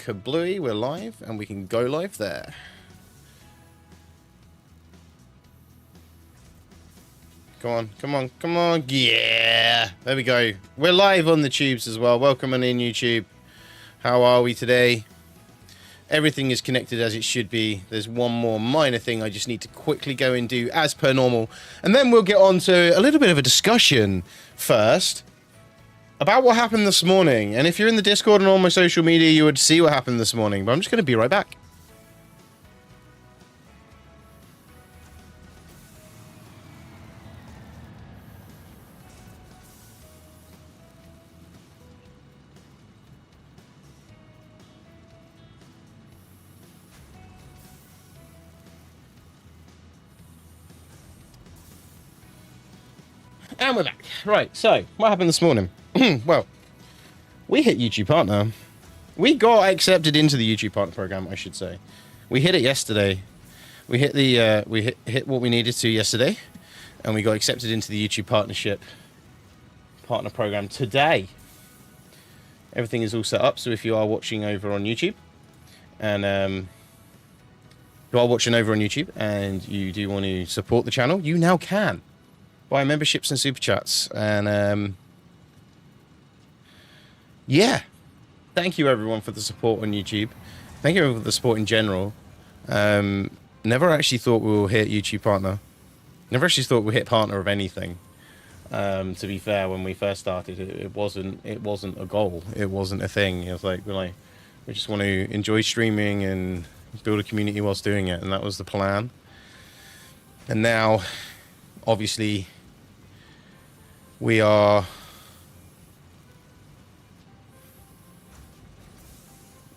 Kablooey, we're live, and we can go live there. Come on, come on, come on. Yeah, there we go. We're live on the tubes as well. Welcome on in, YouTube. How are we today? Everything is connected as it should be. There's one more minor thing I just need to quickly go and do as per normal. And then we'll get on to a little bit of a discussion first about what happened this morning. And if you're in the Discord and all my social media, you would see what happened this morning. But I'm just going to be right back. And we're back. Right, so, what happened this morning? Well, we hit YouTube Partner. We got accepted into the YouTube Partner program, I should say. We hit it yesterday. We hit the we hit what we needed to yesterday, and we got accepted into the YouTube Partner program today. Everything is all set up, so if you are watching over on YouTube, and you do want to support the channel, you now can. Buy memberships and super chats, and yeah, thank you everyone for the support on YouTube. Thank you everyone for the support in general. Never actually thought we will hit YouTube Partner. Never actually thought we'd hit partner of anything. To be fair, when we first started, it wasn't a goal. It wasn't a thing. It was like we just want to enjoy streaming and build a community whilst doing it, and that was the plan. And now, obviously, we are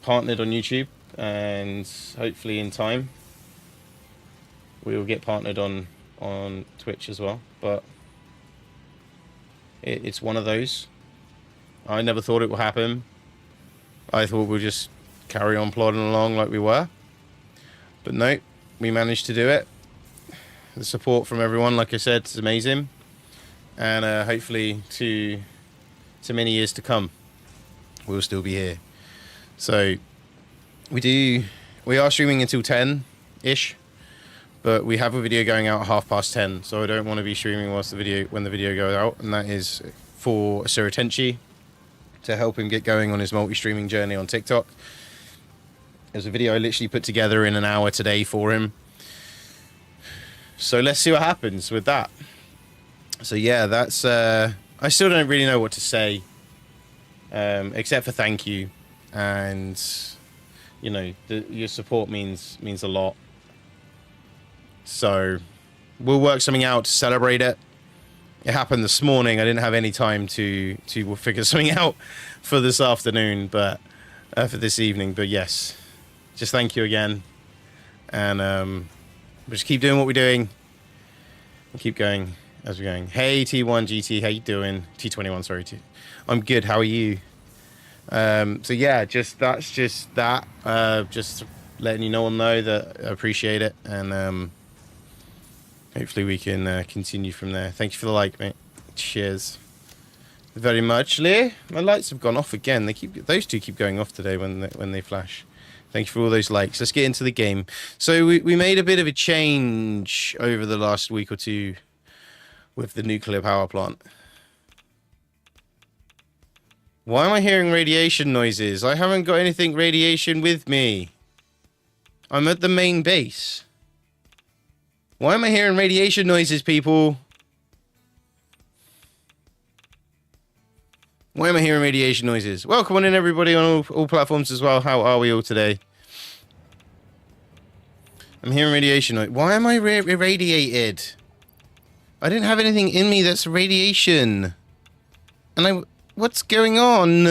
partnered on YouTube, and hopefully in time we will get partnered on Twitch as well. But it's one of those. I never thought it would happen. I thought we'd just carry on plodding along like we were. But no, we managed to do it. The support from everyone, like I said, is amazing. And hopefully to many years to come, we'll still be here. So we are streaming until 10-ish, but we have a video going out at 10:30. So I don't want to be streaming when the video goes out, and that is for Suratenchi to help him get going on his multi-streaming journey on TikTok. There's a video I literally put together in an hour today for him. So let's see what happens with that. So yeah, that's I still don't really know what to say, except for thank you, and you know, your support means a lot. So we'll work something out to celebrate it. It happened this morning. I didn't have any time to figure something out for this afternoon, but for this evening. But yes, just thank you again, and we'll just keep doing what we're doing and keep going as we're going. Hey T1 GT, how you doing? T21, sorry. I'm good. How are you? So yeah, just letting you all know that I appreciate it, and hopefully we can continue from there. Thank you for the like, mate. Cheers very much. Leah, my lights have gone off again. Those two keep going off today when they flash. Thank you for all those likes. Let's get into the game. So we made a bit of a change over the last week or two with the nuclear power plant. Why am I hearing radiation noises? I haven't got anything radiation with me. I'm at the main base. Why am I hearing radiation noises, people? Why am I hearing radiation noises? Welcome on in, everybody, on all platforms as well. How are we all today? I'm hearing radiation noise. Why am I irradiated? I didn't have anything in me that's radiation. And what's going on?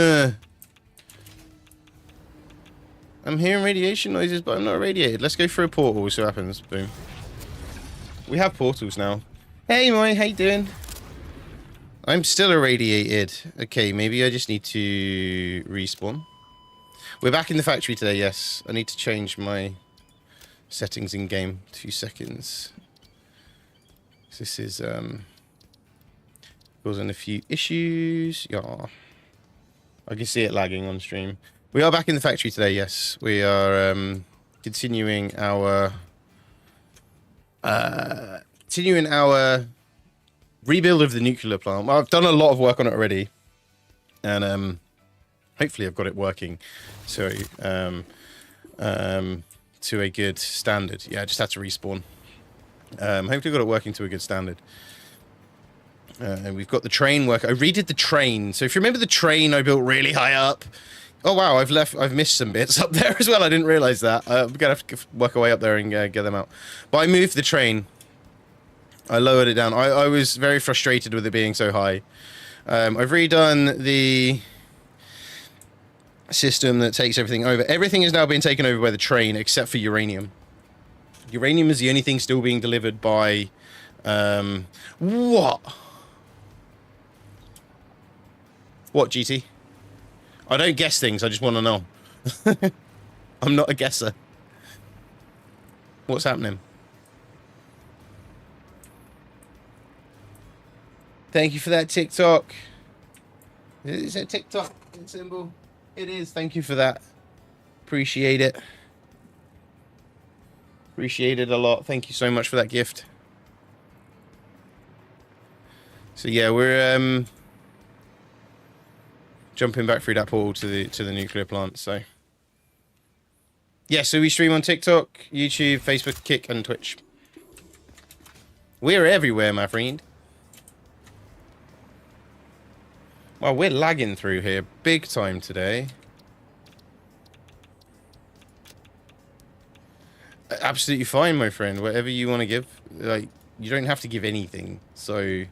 I'm hearing radiation noises, but I'm not irradiated. Let's go through a portal, see what happens. Boom. We have portals now. Hey, Moy, how you doing? I'm still irradiated. Okay, maybe I just need to respawn. We're back in the factory today, yes. I need to change my settings in game. 2 seconds. This is causing a few issues. Yeah. I can see it lagging on stream. We are back in the factory today, yes. We are continuing our rebuild of the nuclear plant. Well, I've done a lot of work on it already, and hopefully I've got it working so to a good standard. Yeah, I just had to respawn. Hopefully got it working to a good standard. And we've got the train work. I redid the train. So if you remember the train I built really high up. Oh wow, I've missed some bits up there as well. I didn't realize that. I'm gonna have to work our way up there and get them out. But I moved the train. I lowered it down. I was very frustrated with it being so high. I've redone the system that takes everything over. Everything is now being taken over by the train except for uranium. Uranium is the only thing still being delivered by what? What, GT? I don't guess things, I just want to know. I'm not a guesser. What's happening? Thank you for that TikTok. Is it TikTok symbol? It is. Thank you for that. Appreciate it. Appreciate it a lot. Thank you so much for that gift. So yeah, we're jumping back through that portal to the nuclear plant. So yeah, so we stream on TikTok, YouTube, Facebook, Kick, and Twitch. We're everywhere, my friend. Well, we're lagging through here big time today. Absolutely fine, my friend. Whatever you want to give, like, you don't have to give anything. So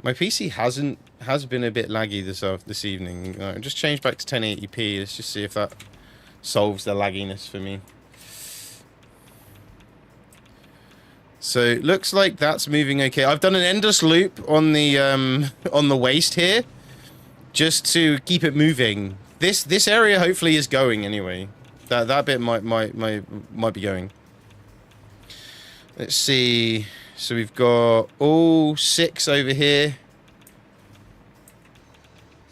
my PC has been a bit laggy this evening. I just changed back to 1080p. Let's just see if that solves the lagginess for me. So it looks like that's moving okay. I've done an endless loop on the waste here, just to keep it moving. This area hopefully is going anyway. That bit might be going. Let's see. So we've got all 6 over here.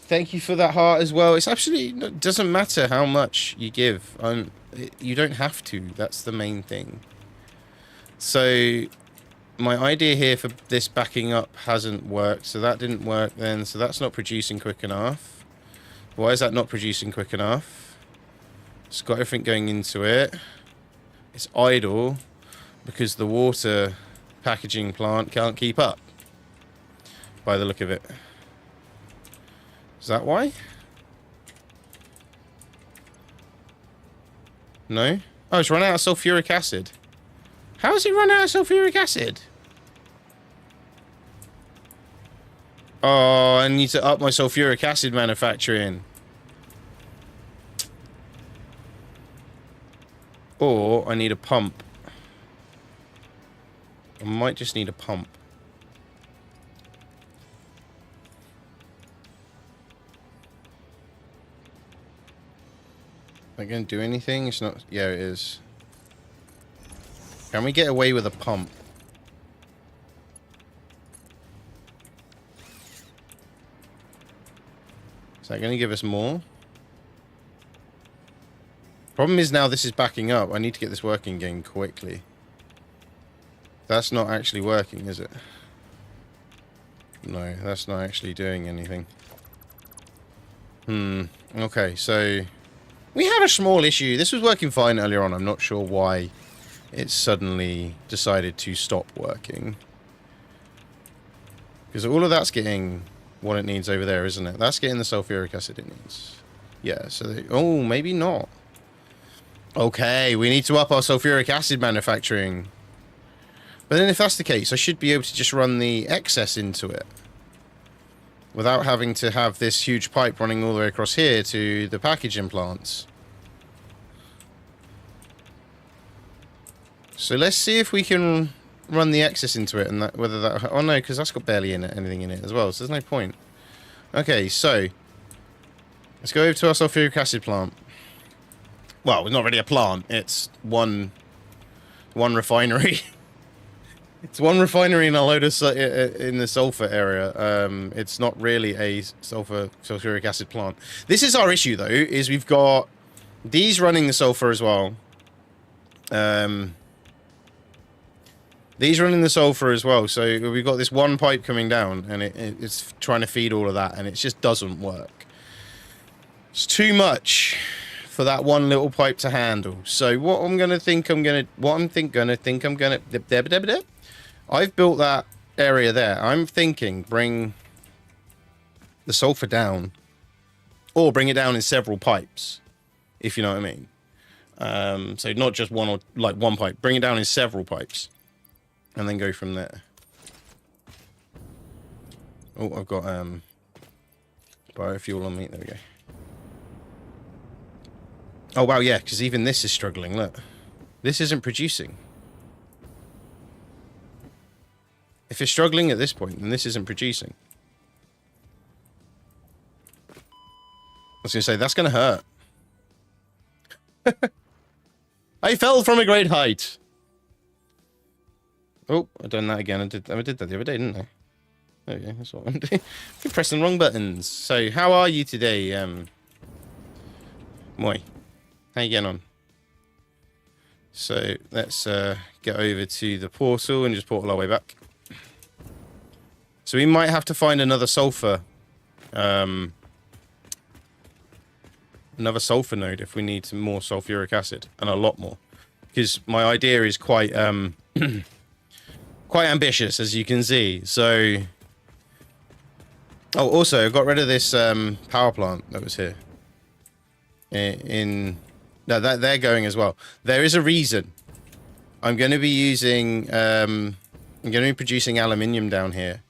Thank you for that heart as well. It's absolutely, it doesn't matter how much you give. You don't have to. That's the main thing. So my idea here for this backing up hasn't worked. So that didn't work then. So that's not producing quick enough. Why is that not producing quick enough? It's got everything going into it. It's idle because the water packaging plant can't keep up, by the look of it. Is that why? No? Oh, it's run out of sulfuric acid. How has it run out of sulfuric acid? Oh, I need to up my sulfuric acid manufacturing. Or I need a pump. I might just need a pump. Am I going to do anything? It's not... Yeah, it is. Can we get away with a pump? Is that going to give us more? Problem is now this is backing up. I need to get this working again quickly. That's not actually working, is it? No, that's not actually doing anything. Okay, so... we have a small issue. This was working fine earlier on. I'm not sure why it suddenly decided to stop working. Because all of that's getting what it needs over there, isn't it? That's getting the sulfuric acid it needs. Yeah, so they... oh, maybe not. Okay, we need to up our sulfuric acid manufacturing. But then if that's the case, I should be able to just run the excess into it. Without having to have this huge pipe running all the way across here to the packaging plants. So let's see if we can run the excess into it and that, whether that... oh no, because that's got barely anything in it as well, so there's no point. Okay, so let's go over to our sulfuric acid plant. Well, it's not really a plant, it's one refinery. It's one refinery and a load of in the sulfur area. It's not really a sulfuric acid plant. This is our issue, though, is we've got these running the sulfur as well. These running the sulfur as well. So we've got this one pipe coming down, and it's trying to feed all of that, and it just doesn't work. It's too much for that one little pipe to handle. So what I'm gonna think I'm gonna I've built that area there. I'm thinking bring the sulfur down, or bring it down in several pipes, if you know what I mean. So not just one or like one pipe. Bring it down in several pipes, and then go from there. Oh, I've got biofuel on me. There we go. Oh wow, yeah, because even this is struggling. Look, this isn't producing. If it's struggling at this point, then this isn't producing. I was going to say, that's going to hurt. I fell from a great height. Oh, I've done that again. I did that the other day, didn't I? There we go, that's what I'm doing. You're pressing the wrong buttons. So, how are you today, Moi? How you getting on? So, let's get over to the portal and just portal our way back. So we might have to find another sulfur, another sulfur node if we need some more sulfuric acid, and a lot more, because my idea is quite quite ambitious, as you can see. So, oh, also I got rid of this power plant that was here. No, that they're going as well. There is a reason. I'm going to be using I'm going to be producing aluminium down here.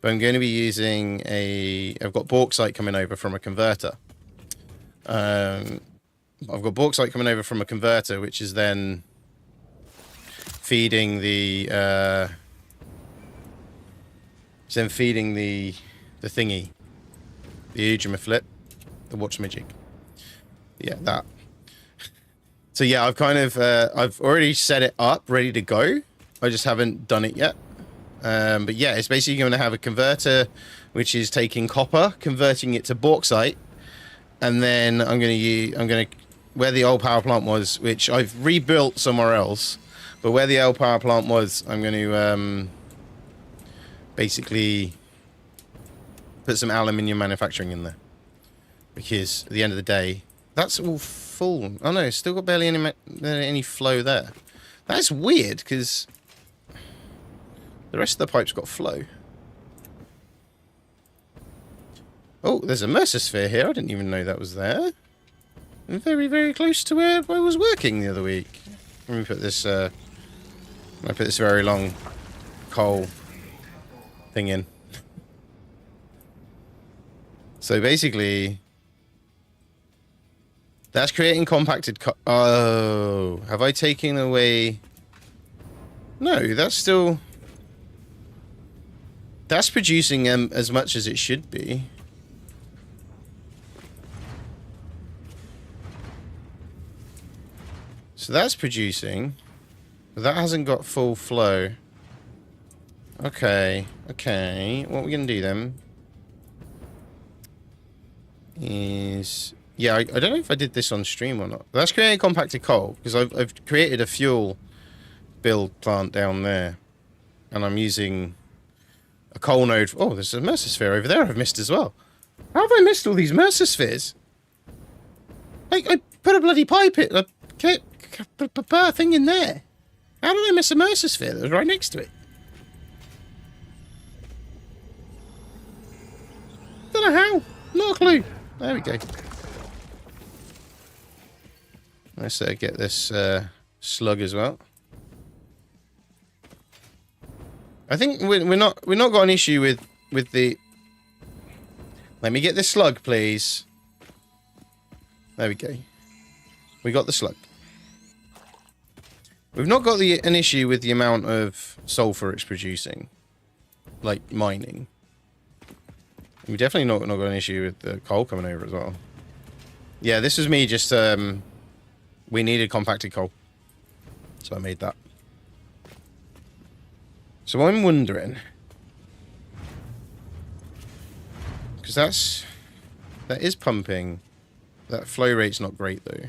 But I'm going to be using I've got bauxite coming over from a converter. I've got bauxite coming over from a converter, which is then feeding the thingy, the flip, the watchmagic. Yeah, that. So yeah, I've kind of I've already set it up, ready to go. I just haven't done it yet. But yeah, it's basically going to have a converter, which is taking copper, converting it to bauxite, and then I'm going to where the old power plant was, which I've rebuilt somewhere else, but where the old power plant was, I'm going to basically put some aluminium manufacturing in there, because at the end of the day, that's all full. Oh no, it's still got barely any flow there. That's weird, because the rest of the pipe's got flow. Oh, there's a mercer here. I didn't even know that was there. Very, very close to where I was working the other week. Let me put this, very long coal thing in. So basically, that's creating compacted oh, have I taken away? No, that's still... That's producing as much as it should be. So that's producing. But that hasn't got full flow. Okay. Okay. What we're going to do then is... Yeah, I don't know if I did this on stream or not. That's creating compacted coal, because I've created a fuel build plant down there. And I'm using... a coal node. Oh, there's a mercer over there I've missed as well. How have I missed all these mercer spheres? I put a bloody pipe in, a thing in there. How did I miss a mercer sphere that was right next to it? Don't know how. Not a clue. There we go. Let's get this slug as well. I think we're not got an issue with the. Let me get this slug, please. There we go. We got the slug. We've not got an issue with the amount of sulfur it's producing, like mining. We definitely not got an issue with the coal coming over as well. Yeah, this was me just we needed compacted coal, so I made that. So I'm wondering, because that is pumping. That flow rate's not great though.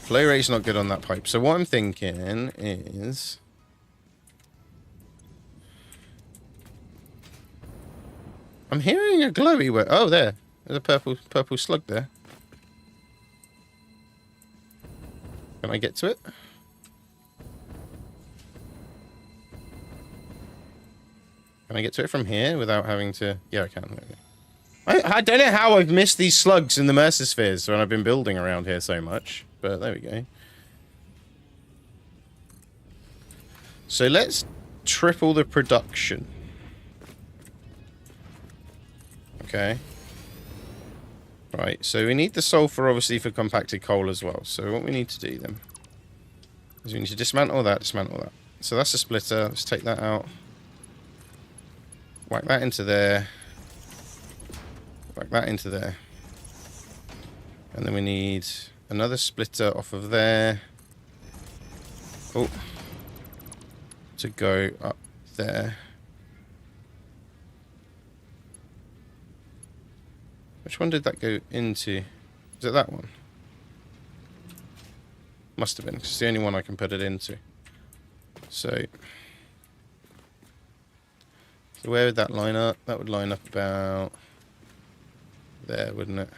Flow rate's not good on that pipe. So what I'm thinking is, I'm hearing a glowy word. Oh, there's a purple slug there. Can I get to it? Can I get to it from here without having to... Yeah, I can. I don't know how I've missed these slugs in the Mercispheres when I've been building around here so much. But there we go. So let's triple the production. Okay. Right, so we need the sulfur obviously for compacted coal as well. So what we need to do then is we need to dismantle that, dismantle that. So that's a splitter. Let's take that out. Whack that into there. Whack that into there. And then we need another splitter off of there. Oh. To go up there. Which one did that go into? Is it that one? Must have been, because it's the only one I can put it into. So where would that line up? That would line up about there, wouldn't it?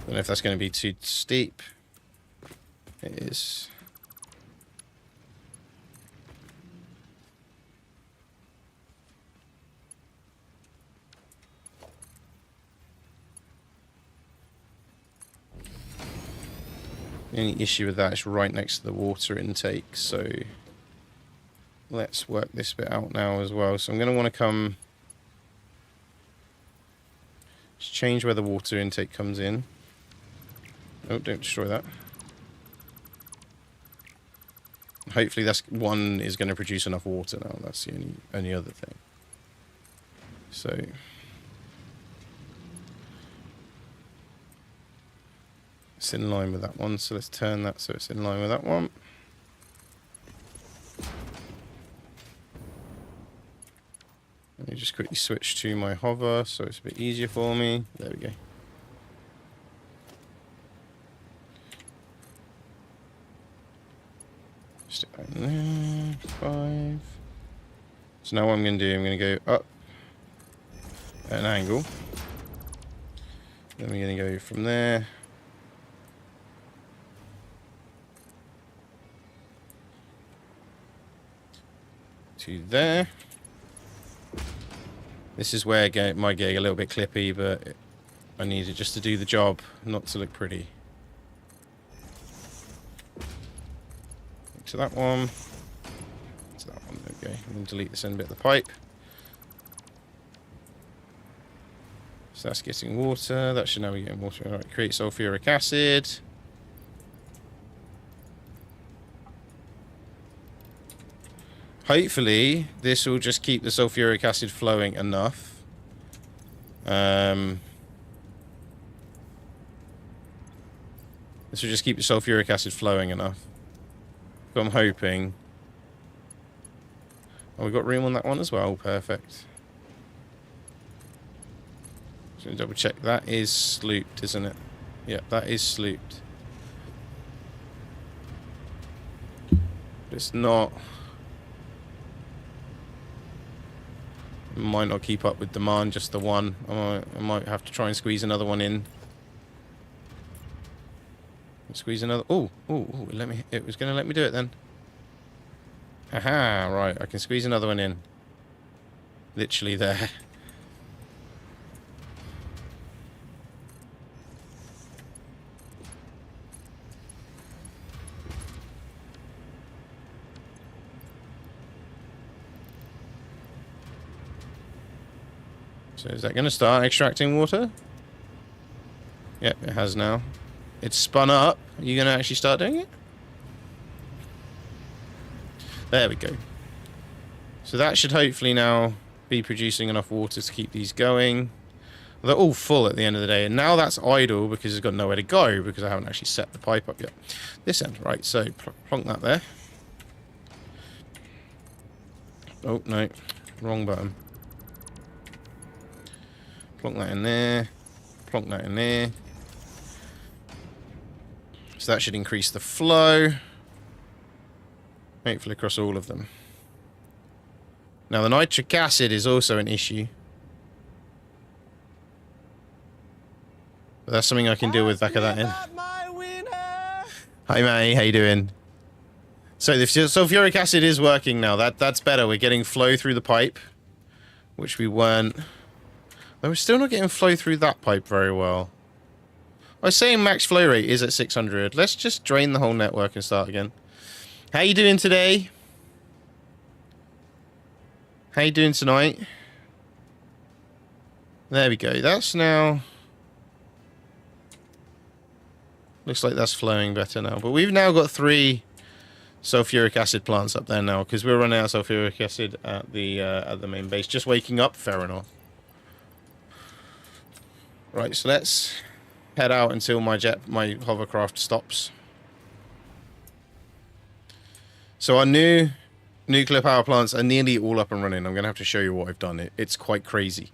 Don't know if that's going to be too steep. It is. The only issue with that is right next to the water intake, so let's work this bit out now as well. So I'm going to want to come... Just change where the water intake comes in. Oh, don't destroy that. Hopefully that's one is going to produce enough water now. That's the only other thing. So... It's in line with that one, so let's turn that so it's in line with that one. Let me just quickly switch to my hover so it's a bit easier for me. There we go. Stick that in there. 5. So now what I'm going to do, I'm going to go up at an angle. Then we're going to go from there to there. This is where it might get a little bit clippy, but I need it just to do the job, not to look pretty. To that one. To that one. Okay. I'm going to delete this end bit of the pipe. So that's getting water. That should now be getting water. Alright, create sulfuric acid. Hopefully, this will just keep the sulfuric acid flowing enough. This will just keep the sulfuric acid flowing enough. But I'm hoping. Oh, we've got room on that one as well. Perfect. Just going to double check. That is slooped, isn't it? Yeah, that is slooped. It's not... Might not keep up with demand, just the one. I might have to try and squeeze another one in. Squeeze another. Oh, let me. It was going to let me do it then. Aha! Right, I can squeeze another one in. Literally there. So is that going to start extracting water? Yep, it has now. It's spun up. Are you going to actually start doing it? There we go. So that should hopefully now be producing enough water to keep these going. They're all full at the end of the day, and now that's idle because it's got nowhere to go because I haven't actually set the pipe up yet. This end, right, so plonk that there. Oh, no, wrong button. Plonk that in there. Plonk that in there. So that should increase the flow. Hopefully across all of them. Now the nitric acid is also an issue. But that's something I can deal with back of that end. Hi May, how you doing? So the sulfuric acid is working now. That's better. We're getting flow through the pipe, which we weren't. But we're still not getting flow through that pipe very well. I was saying max flow rate is at 600. Let's just drain the whole network and start again. How you doing today? How you doing tonight? There we go. That's now... Looks like that's flowing better now. But we've now got 3 sulfuric acid plants up there now because we're running out of sulfuric acid at the main base. Just waking up, fair enough. Right, so let's head out until my hovercraft stops. So our new nuclear power plants are nearly all up and running. I'm going to have to show you what I've done. It's quite crazy.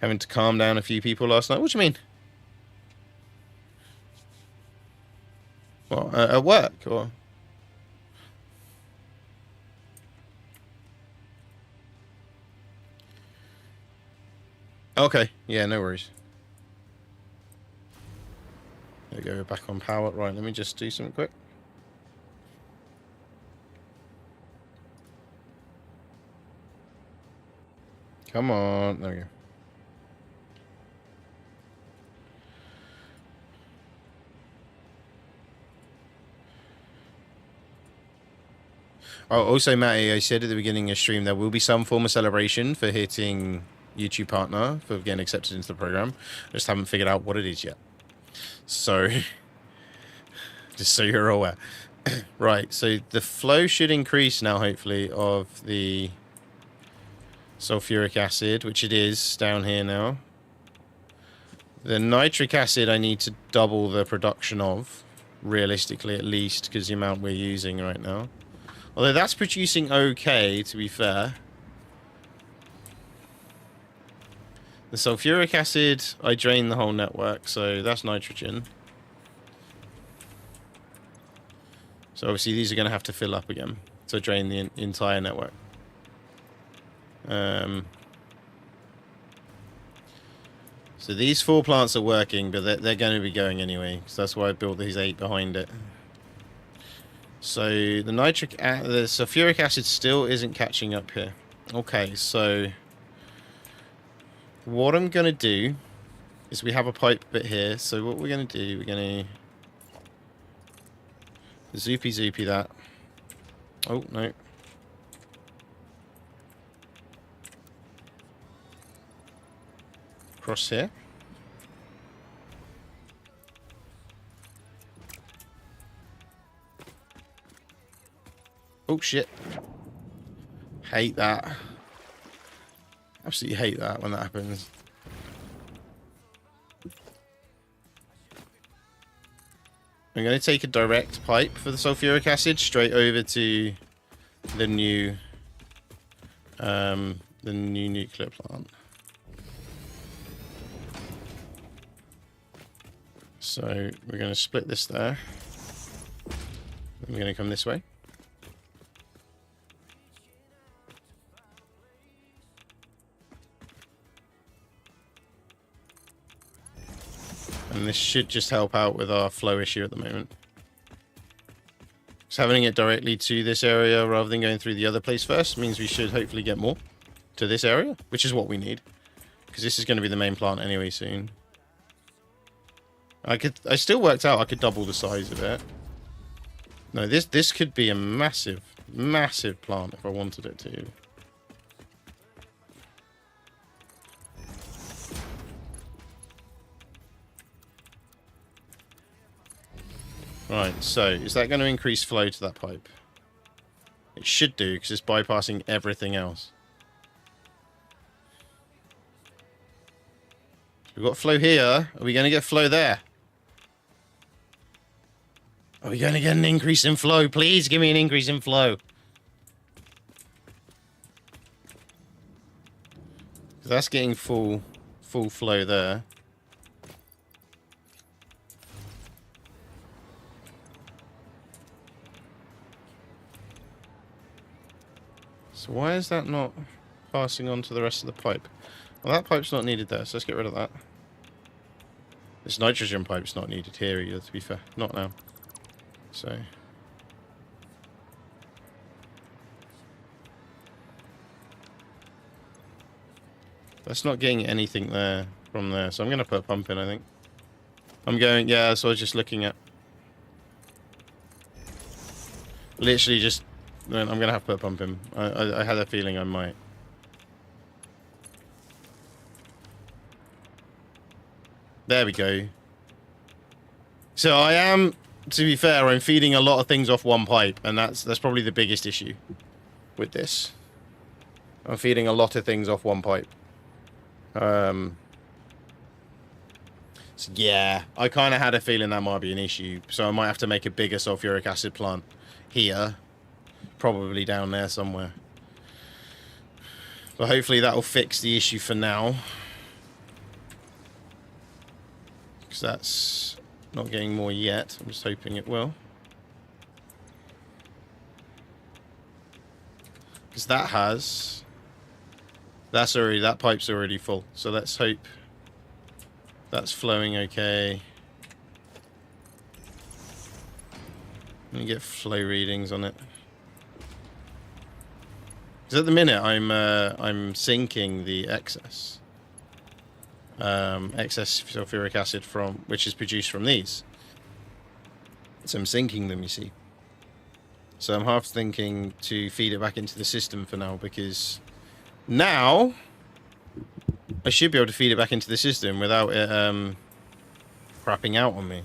Having to calm down a few people last night. What do you mean? Well, at work or... Okay, yeah, no worries. There we go, we're back on power. Right, let me just do something quick. Come on, there we go. Oh, also, Matty, I said at the beginning of the stream there will be some form of celebration for hitting YouTube partner, for getting accepted into the program. I just haven't figured out what it is yet. So, just so you're aware. Right, so the flow should increase now, hopefully, of the sulfuric acid, which it is down here now. The nitric acid I need to double the production of, realistically at least, because the amount we're using right now. Although that's producing okay, to be fair. The sulfuric acid, I drained the whole network, so that's nitrogen. So obviously these are going to have to fill up again to drain the entire network. So these 4 plants are working, but they're going to be going anyway. So that's why I built these 8 behind it. So the the sulfuric acid still isn't catching up here. Okay, so what I'm going to do is we have a pipe bit here. So what we're going to do, we're going to zoopy that. Oh, no. Cross here. Oh, shit. Hate that. Absolutely hate that when that happens. I'm going to take a direct pipe for the sulfuric acid straight over to the new nuclear plant. So we're going to split this there. Then we're going to come this way. And this should just help out with our flow issue at the moment. So having it directly to this area rather than going through the other place first means we should hopefully get more to this area, which is what we need. Because this is going to be the main plant anyway soon. I still worked out I could double the size of it. No, this could be a massive, massive plant if I wanted it to. Right, so is that going to increase flow to that pipe? It should do, because it's bypassing everything else. We've got flow here. Are we going to get flow there? Are we going to get an increase in flow? Please give me an increase in flow. That's getting full flow there. So why is that not passing on to the rest of the pipe? Well, that pipe's not needed there, so let's get rid of that. This nitrogen pipe's not needed here either, to be fair. Not now. So... that's not getting anything there from there, so I'm going to put a pump in, I think. I'm going... yeah, so I was just looking at... literally just... I'm going to have to put a pump in. I had a feeling I might. There we go. So I am, to be fair, I'm feeding a lot of things off one pipe, and that's probably the biggest issue with this. I'm feeding a lot of things off one pipe. So yeah, I kind of had a feeling that might be an issue, so I might have to make a bigger sulfuric acid plant here, probably down there somewhere. But hopefully that will fix the issue for now. Because that's not getting more yet. I'm just hoping it will. Because that pipe's already full. So let's hope that's flowing okay. Let me get flow readings on it. Because at the minute I'm sinking the excess. Excess sulfuric acid which is produced from these. So I'm sinking them, you see. So I'm half thinking to feed it back into the system for now, because now I should be able to feed it back into the system without it crapping out on me.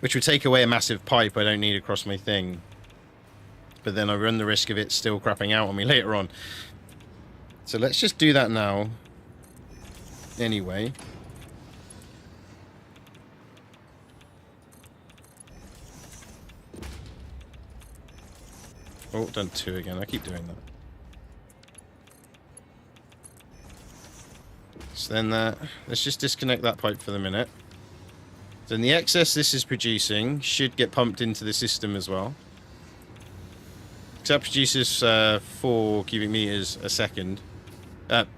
Which would take away a massive pipe I don't need across my thing. But then I run the risk of it still crapping out on me later on. So let's just do that now. Anyway. Oh, done 2 again. I keep doing that. So then let's just disconnect that pipe for the minute. Then the excess this is producing should get pumped into the system as well. That produces 4 cubic meters a second.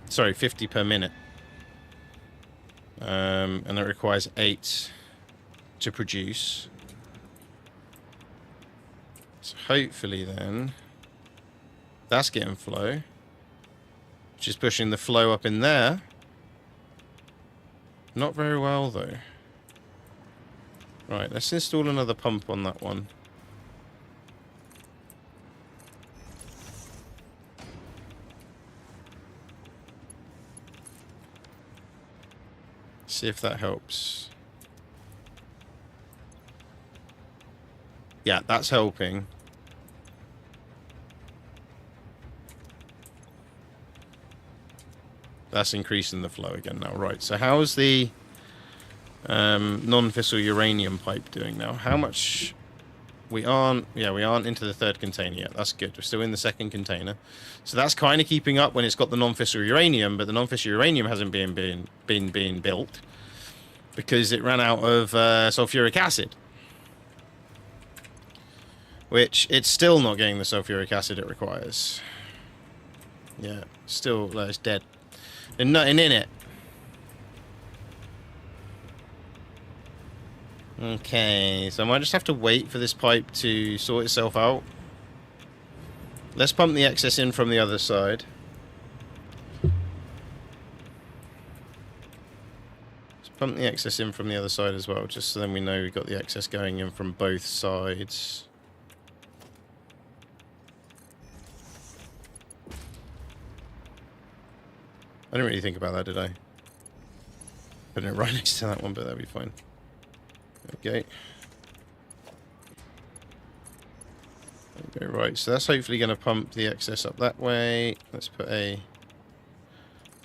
Sorry, 50 per minute. And it requires 8 to produce. So hopefully then, that's getting flow. Which is pushing the flow up in there. Not very well though. Right, let's install another pump on that one. See if that helps. Yeah, that's helping. That's increasing the flow again now. Right, so how's the non-fissile uranium pipe doing now? How much... we aren't into the 3rd container yet. That's good. We're still in the 2nd container. So that's kind of keeping up when it's got the non-fissile uranium, but the non-fissile uranium hasn't been built because it ran out of sulfuric acid. Which, it's still not getting the sulfuric acid it requires. Yeah, still, it's dead. There's nothing in it. Okay, so I might just have to wait for this pipe to sort itself out. Let's pump the excess in from the other side. Let's pump the excess in from the other side as well, just so then we know we've got the excess going in from both sides. I didn't really think about that, did I? Putting it right next to that one, but that'll be fine. Okay. Okay, right, so that's hopefully going to pump the excess up that way. Let's put a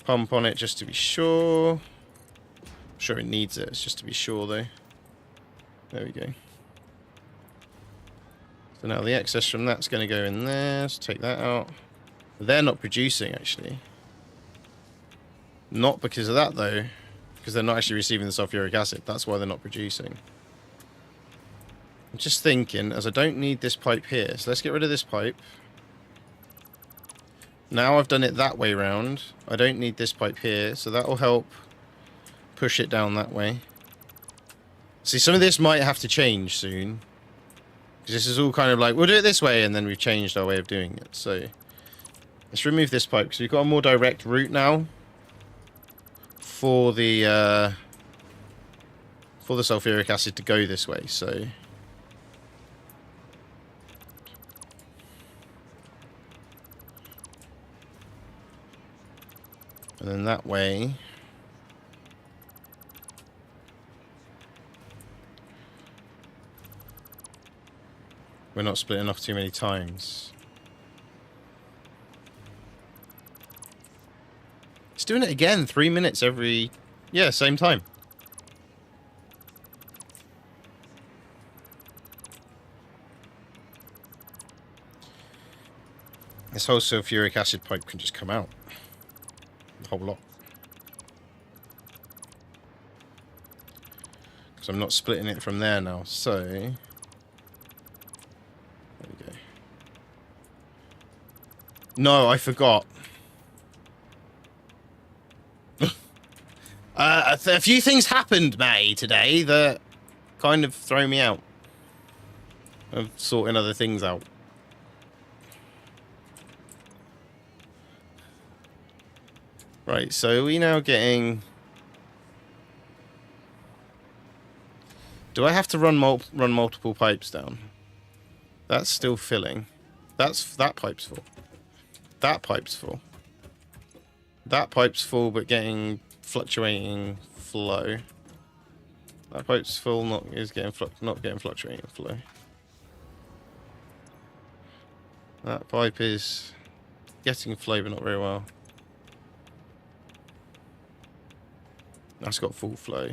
Pump on it just to be sure. I'm sure it needs it. It's just to be sure, though. There we go. So now the excess from that's going to go in there. Let's take that out. They're not producing, actually. Not because of that, though. Because they're not actually receiving the sulfuric acid. That's why they're not producing. I'm just thinking, as I don't need this pipe here. So let's get rid of this pipe. Now I've done it that way round. I don't need this pipe here. So that will help push it down that way. See, some of this might have to change soon. Because this is all kind of like, we'll do it this way, and then we've changed our way of doing it. So let's remove this pipe, because we've got a more direct route now for the sulfuric acid to go this way. So and then that way we're not splitting off too many times. It's doing it again, 3 minutes every... Yeah, same time. This whole sulfuric acid pipe can just come out. The whole lot. Because I'm not splitting it from there now, so... There we go. No, I forgot. A few things happened, May, today that kind of throw me out of sorting other things out. Right, so are we now getting... Do I have to run multiple pipes down? That's still filling. That pipe's full. That pipe's full. That pipe's full, but getting fluctuating flow. That pipe's full, not getting fluctuating flow. That pipe is getting flow, but not very well. That's got full flow.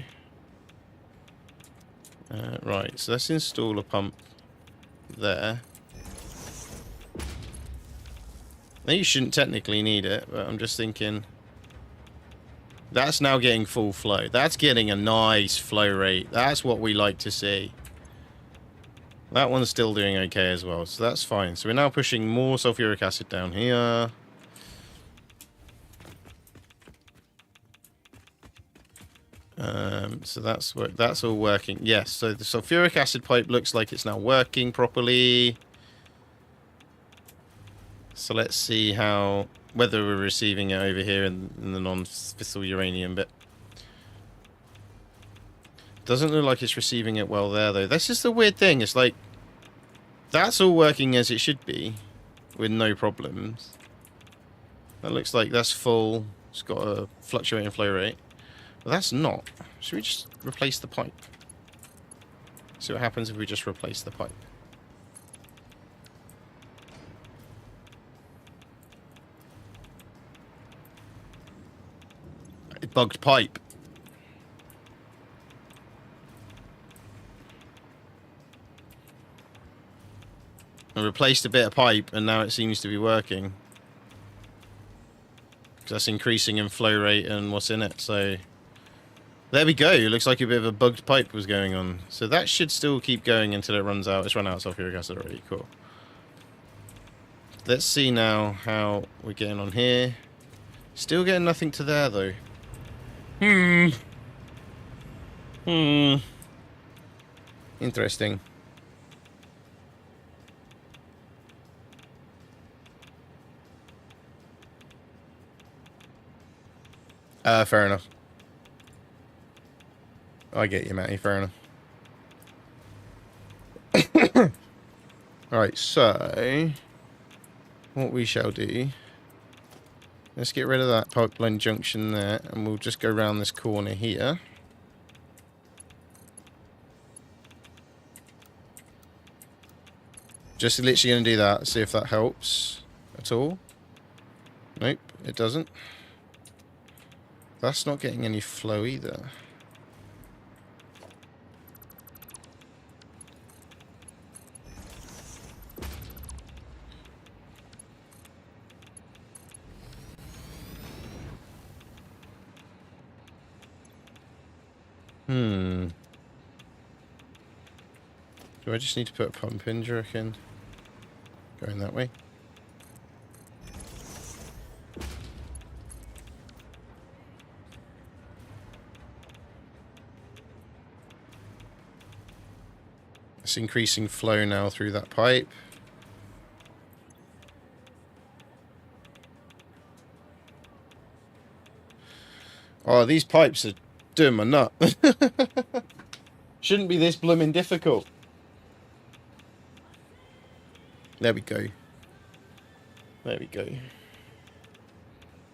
Right, so let's install a pump there. Now you shouldn't technically need it, but I'm just thinking... That's now getting full flow. That's getting a nice flow rate. That's what we like to see. That one's still doing okay as well, so that's fine. So we're now pushing more sulfuric acid down here. So that's all working. Yes, so the sulfuric acid pipe looks like it's now working properly. So let's see whether we're receiving it over here in the non-fissile uranium bit. Doesn't look like it's receiving it well there, though. This is the weird thing. It's like, that's all working as it should be, with no problems. That looks like that's full. It's got a fluctuating flow rate. But that's not. Should we just replace the pipe? See what happens if we just replace the pipe. It bugged pipe. I replaced a bit of pipe and now it seems to be working. Because that's increasing in flow rate and what's in it, so... There we go. It looks like a bit of a bugged pipe was going on. So that should still keep going until it runs out. It's run out of sulfuric acid already. Cool. Let's see now how we're getting on here. Still getting nothing to there, though. Interesting. Fair enough. I get you, Matty. Fair enough. Alright, so... What we shall do... Let's get rid of that pipeline junction there, and we'll just go around this corner here. Just literally going to do that, see if that helps at all. Nope, it doesn't. That's not getting any flow either. Do I just need to put a pump in, do you reckon? Going that way. It's increasing flow now through that pipe. Oh, these pipes are doing my nut. Shouldn't be this blooming difficult. There we go. There we go.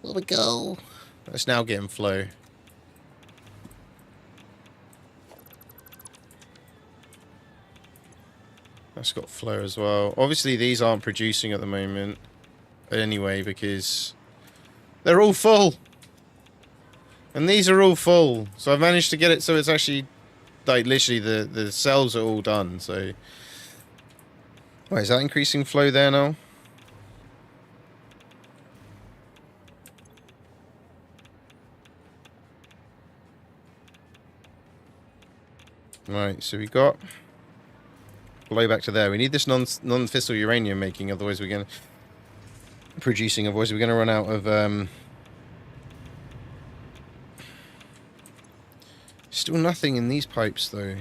There we go. That's now getting flow. That's got flow as well. Obviously, these aren't producing at the moment. Anyway, because they're all full. And these are all full. So I've managed to get it so it's actually, like, literally the cells are all done. So, wait, is that increasing flow there now? Right, so we got flow back to there. We need this non-fissile uranium making, otherwise we're going to... producing, otherwise we're going to run out of... Still nothing in these pipes, though.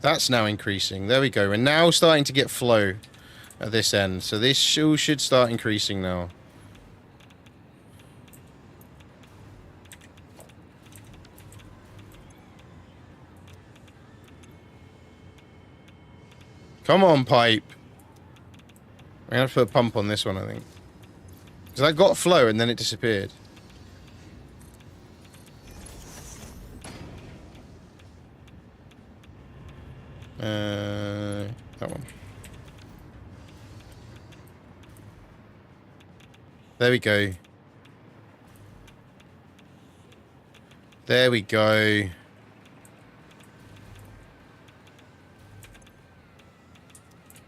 That's now increasing. There we go. We're now starting to get flow at this end. So this should start increasing now. Come on, pipe. I'm going to have to put a pump on this one, I think. Because I got flow and then it disappeared. That one. There we go. There we go.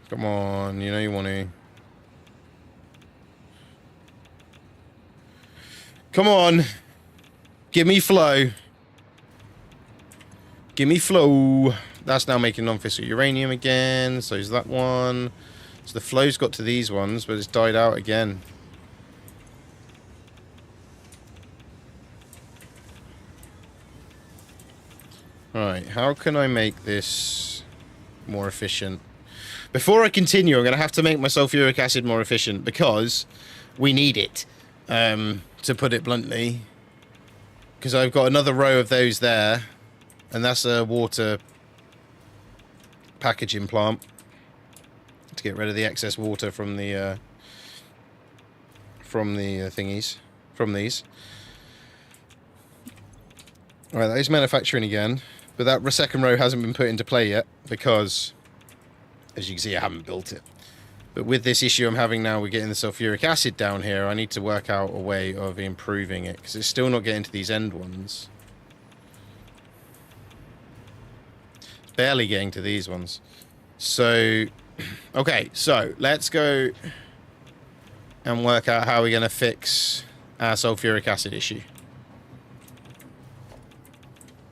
Come on, you know you want to. Come on. Give me flow. Give me flow. That's now making non-fissile uranium again. So is that one. So the flow's got to these ones, but it's died out again. Right, how can I make this more efficient? Before I continue, I'm going to have to make my sulfuric acid more efficient because we need it, to put it bluntly. Because I've got another row of those there, and that's a water packaging plant to get rid of the excess water from the thingies, from these. Alright, that is manufacturing again, but that second row hasn't been put into play yet because, as you can see, I haven't built it. But with this issue I'm having now, we're getting the sulfuric acid down here. I need to work out a way of improving it because it's still not getting to these end ones. Barely getting to these ones. So, okay, so let's go and work out how we're going to fix our sulfuric acid issue.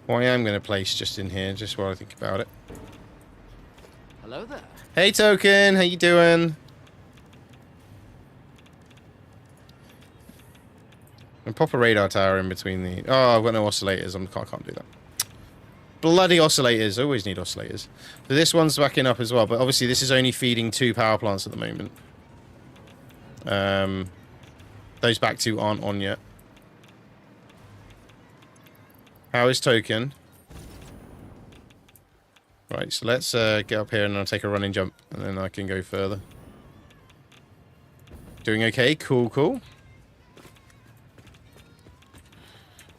Well, I am going to place just in here, just while I think about it. Hello there. Hey, Token, how you doing? And pop a radar tower in between the... Oh, I've got no oscillators. I can't do that. Bloody oscillators. I always need oscillators. So this one's backing up as well, but obviously this is only feeding 2 power plants at the moment. Those back 2 aren't on yet. How is Token? Right, so let's get up here and I'll take a running jump, and then I can go further. Doing okay? Cool, cool.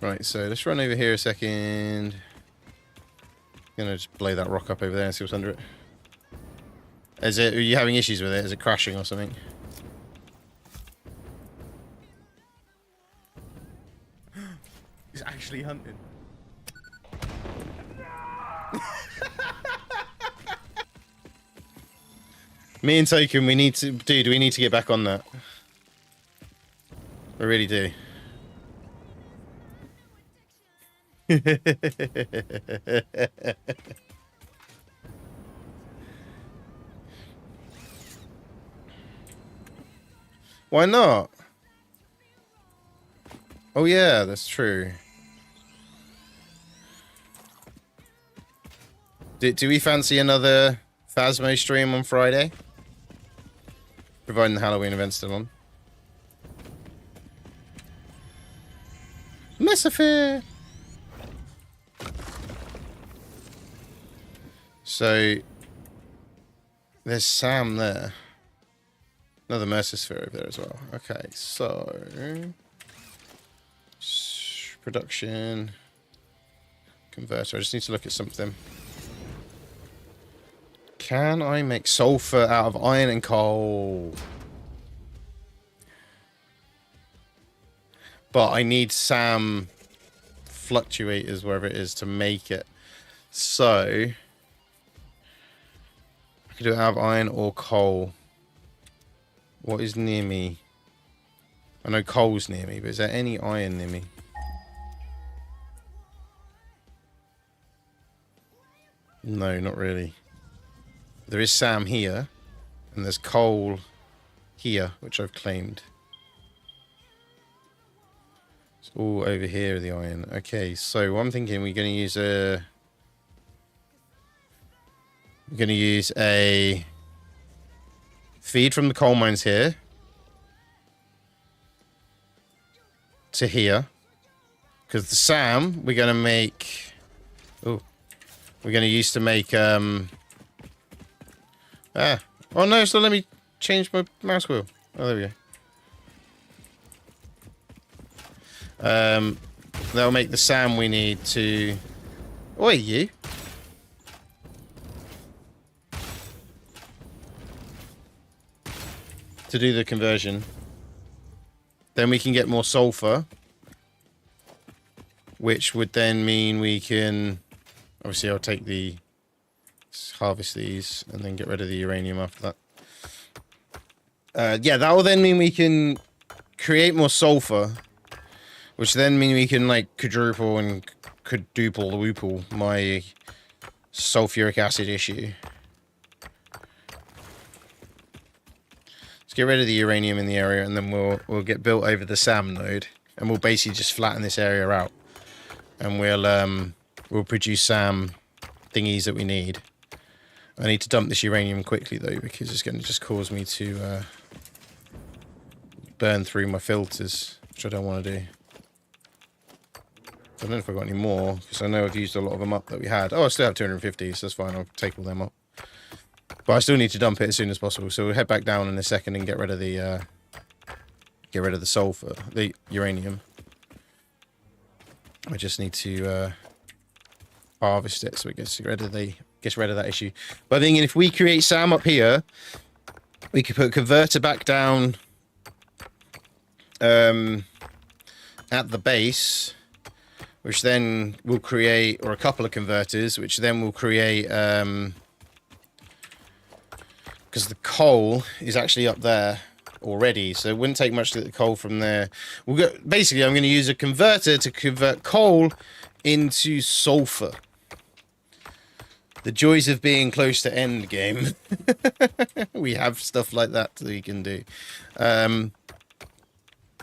Right, so let's run over here a second. Gonna just blow that rock up over there and see what's under it. Are you having issues with it? Is it crashing or something? He's actually hunting. Me and Token, we need to get back on that. I really do. Why not? Oh yeah, that's true. Do we fancy another Phasmo stream on Friday? Providing the Halloween event's still on. Messifair! So, there's Sam there. Another Mercisphere over there as well. Okay, so... production... Converter. I just need to look at something. Can I make sulfur out of iron and coal? But I need SAM fluctuators, wherever it is, to make it. So... I could do it out of iron or coal. What is near me? I know coal's near me, but is there any iron near me? No, not really. There is SAM here, and there's coal here, which I've claimed. It's all over here, the iron. Okay, so what I'm thinking, we're going to use a... We're going to use a feed from the coal mines here to here, because the SAM we're going to make. Oh, we're going to use to make. Oh no! So let me change my mouse wheel. Oh, there we go. That'll make the SAM we need to. Oi, you. To do the conversion. Then we can get more sulfur, which would then mean we can... Obviously, I'll take the... harvest these and then get rid of the uranium after that. Yeah, that will then mean we can create more sulfur, which then mean we can, like, quadruple and quadruple the whoople my sulfuric acid issue. Let's get rid of the uranium in the area, and then we'll get built over the SAM node, and we'll basically just flatten this area out, and we'll produce SAM thingies that we need. I need to dump this uranium quickly though, because it's going to just cause me to burn through my filters, which I don't want to do. I don't know if I've got any more, because I know I've used a lot of them up that we had. Oh, I still have 250, so that's fine. I'll take all them up. But I still need to dump it as soon as possible, so we'll head back down in a second and get rid of the sulfur, the uranium. I just need to harvest it so it gets rid of that issue. But I think if we create SAM up here, we could put a converter back down at the base, which then will create, or a couple of converters, which then will create because the coal is actually up there already, so it wouldn't take much to get the coal from there. Basically, I'm going to use a converter to convert coal into sulfur. The joys of being close to end game. We have stuff like that we can do.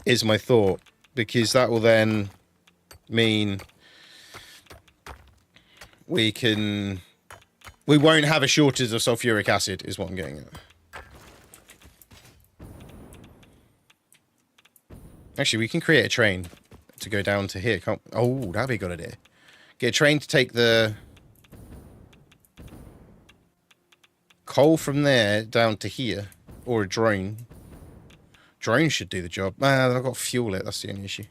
Is my thought, because that will then mean we won't have a shortage of sulfuric acid, is what I'm getting at. Actually, we can create a train to go down to here. Can't... Oh, that'd be a good idea. Get a train to take the coal from there down to here. Or a drone. Drone should do the job. Ah, I've got to fuel it. That's the only issue.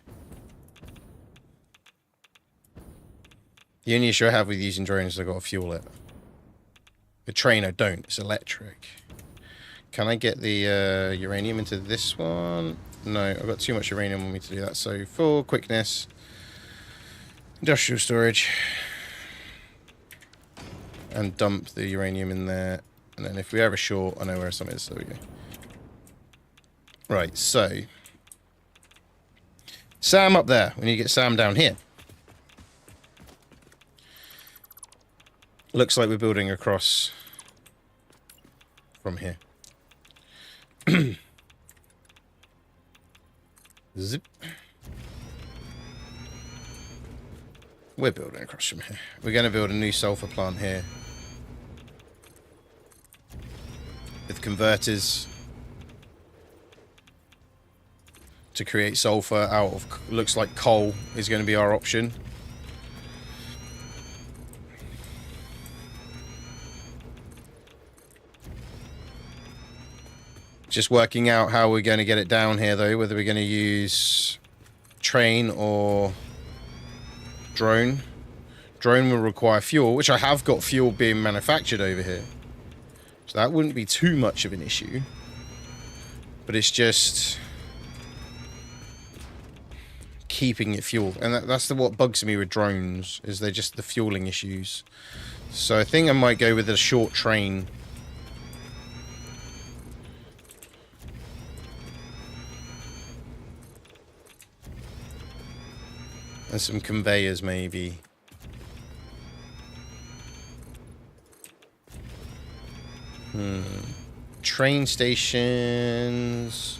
The only issue I have with using drones is I've got to fuel it. The train I don't. It's electric. Can I get the uranium into this one? No, I've got too much uranium on me to do that. So for quickness, industrial storage, and dump the uranium in there. And then if we have a short, I know where some is. So there we go. Right, so Sam up there. We need to get Sam down here. Looks like we're building across from here. Zip. We're building across from here. We're going to build a new sulfur plant here. With converters. To create sulfur out of... Looks like coal is going to be our option. Just working out how we're going to get it down here, though. Whether we're going to use train or drone. Drone will require fuel, which I have got fuel being manufactured over here. So that wouldn't be too much of an issue. But it's just keeping it fueled. And that's what bugs me with drones, is they're just the fueling issues. So I think I might go with a short train. And some conveyors, maybe. Train stations.